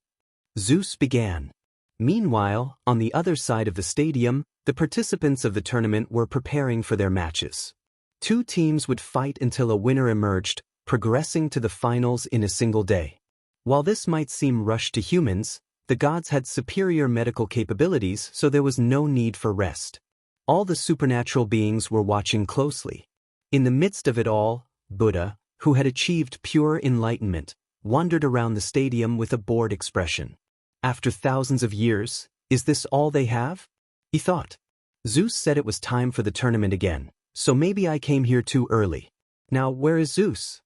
Zeus began. Meanwhile, on the other side of the stadium, the participants of the tournament were preparing for their matches. Two teams would fight until a winner emerged, progressing to the finals in a single day. While this might seem rushed to humans, the gods had superior medical capabilities, so there was no need for rest. All the supernatural beings were watching closely. In the midst of it all, Buddha, who had achieved pure enlightenment, wandered around the stadium with a bored expression. After thousands of years, is this all they have? He thought. Zeus said it was time for the tournament again, so maybe I came here too early. Now where is Zeus?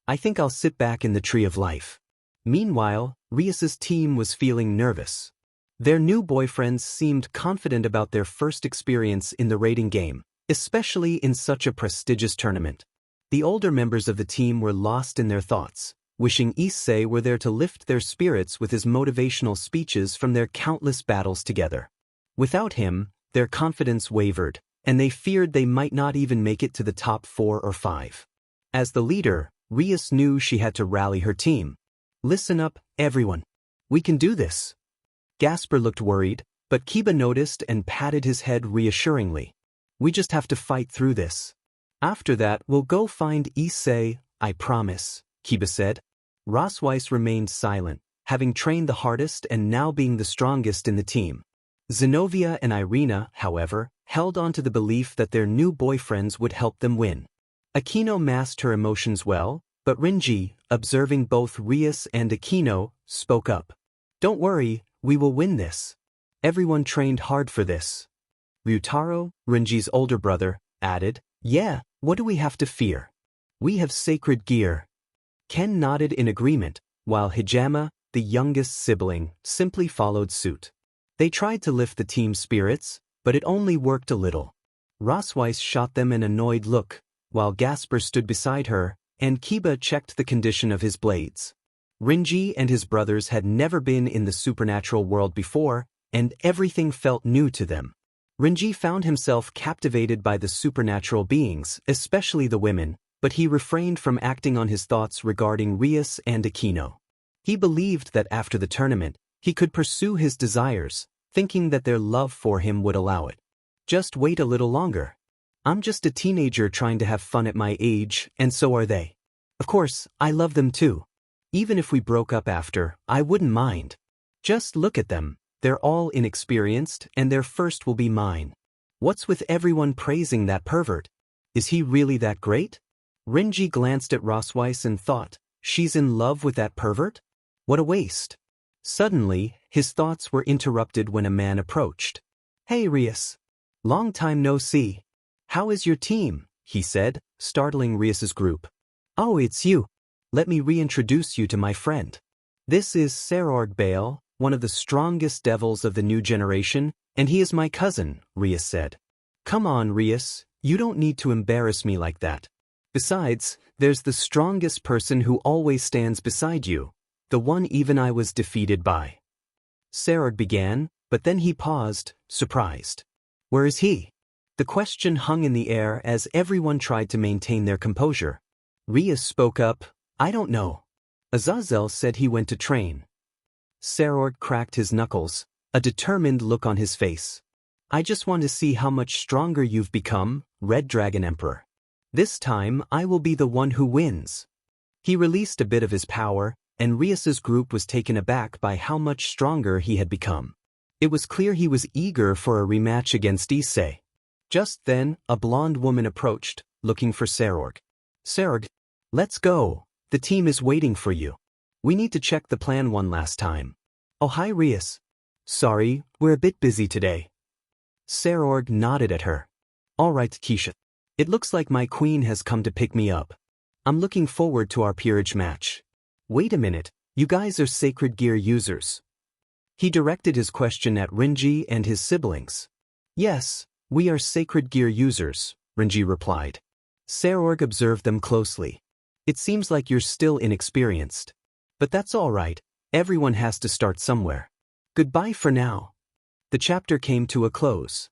I think I'll sit back in the tree of life. Meanwhile, Rias's team was feeling nervous. Their new boyfriends seemed confident about their first experience in the raiding game, especially in such a prestigious tournament. The older members of the team were lost in their thoughts, wishing Issei were there to lift their spirits with his motivational speeches from their countless battles together. Without him, their confidence wavered, and they feared they might not even make it to the top 4 or 5. As the leader, Rias knew she had to rally her team. Listen up, everyone. We can do this. Gasper looked worried, but Kiba noticed and patted his head reassuringly. We just have to fight through this. After that, we'll go find Issei, I promise, Kiba said. Rosweiss remained silent, having trained the hardest and now being the strongest in the team. Zenobia and Irina, however, held on to the belief that their new boyfriends would help them win. Aquino masked her emotions well, but Renji, observing both Rias and Aquino, spoke up. Don't worry, we will win this. Everyone trained hard for this. Ryutaro, Renji's older brother, added, Yeah, what do we have to fear? We have sacred gear. Ken nodded in agreement, while Hijama, the youngest sibling, simply followed suit. They tried to lift the team's spirits, but it only worked a little. Rosweiss shot them an annoyed look, while Gasper stood beside her, and Kiba checked the condition of his blades. Renji and his brothers had never been in the supernatural world before, and everything felt new to them. Renji found himself captivated by the supernatural beings, especially the women, but he refrained from acting on his thoughts regarding Rias and Aquino. He believed that after the tournament, he could pursue his desires, thinking that their love for him would allow it. Just wait a little longer. I'm just a teenager trying to have fun at my age, and so are they. Of course, I love them too. Even if we broke up after, I wouldn't mind. Just look at them, they're all inexperienced, and their first will be mine. What's with everyone praising that pervert? Is he really that great? Renji glanced at Rosweiss and thought, she's in love with that pervert? What a waste. Suddenly, his thoughts were interrupted when a man approached. Hey Rias. Long time no see. How is your team? He said, startling Rias's group. Oh, it's you. Let me reintroduce you to my friend. This is Serorg Bale, one of the strongest devils of the new generation, and he is my cousin, Rias said. Come on, Rias, you don't need to embarrass me like that. Besides, there's the strongest person who always stands beside you, the one even I was defeated by. Serorg began, but then he paused, surprised. Where is he? The question hung in the air as everyone tried to maintain their composure. Rias spoke up, I don't know. Azazel said he went to train. Serorg cracked his knuckles, a determined look on his face. I just want to see how much stronger you've become, Red Dragon Emperor. This time I will be the one who wins. He released a bit of his power, and Rias's group was taken aback by how much stronger he had become. It was clear he was eager for a rematch against Issei. Just then, a blonde woman approached, looking for Serorg. Serorg, let's go. The team is waiting for you. We need to check the plan one last time. Oh hi Rias. Sorry, we're a bit busy today. Serorg nodded at her. Alright Keisha. It looks like my queen has come to pick me up. I'm looking forward to our peerage match. Wait a minute, you guys are sacred gear users. He directed his question at Renji and his siblings. Yes, we are sacred gear users, Renji replied. Serorg observed them closely. It seems like you're still inexperienced. But that's alright, everyone has to start somewhere. Goodbye for now. The chapter came to a close.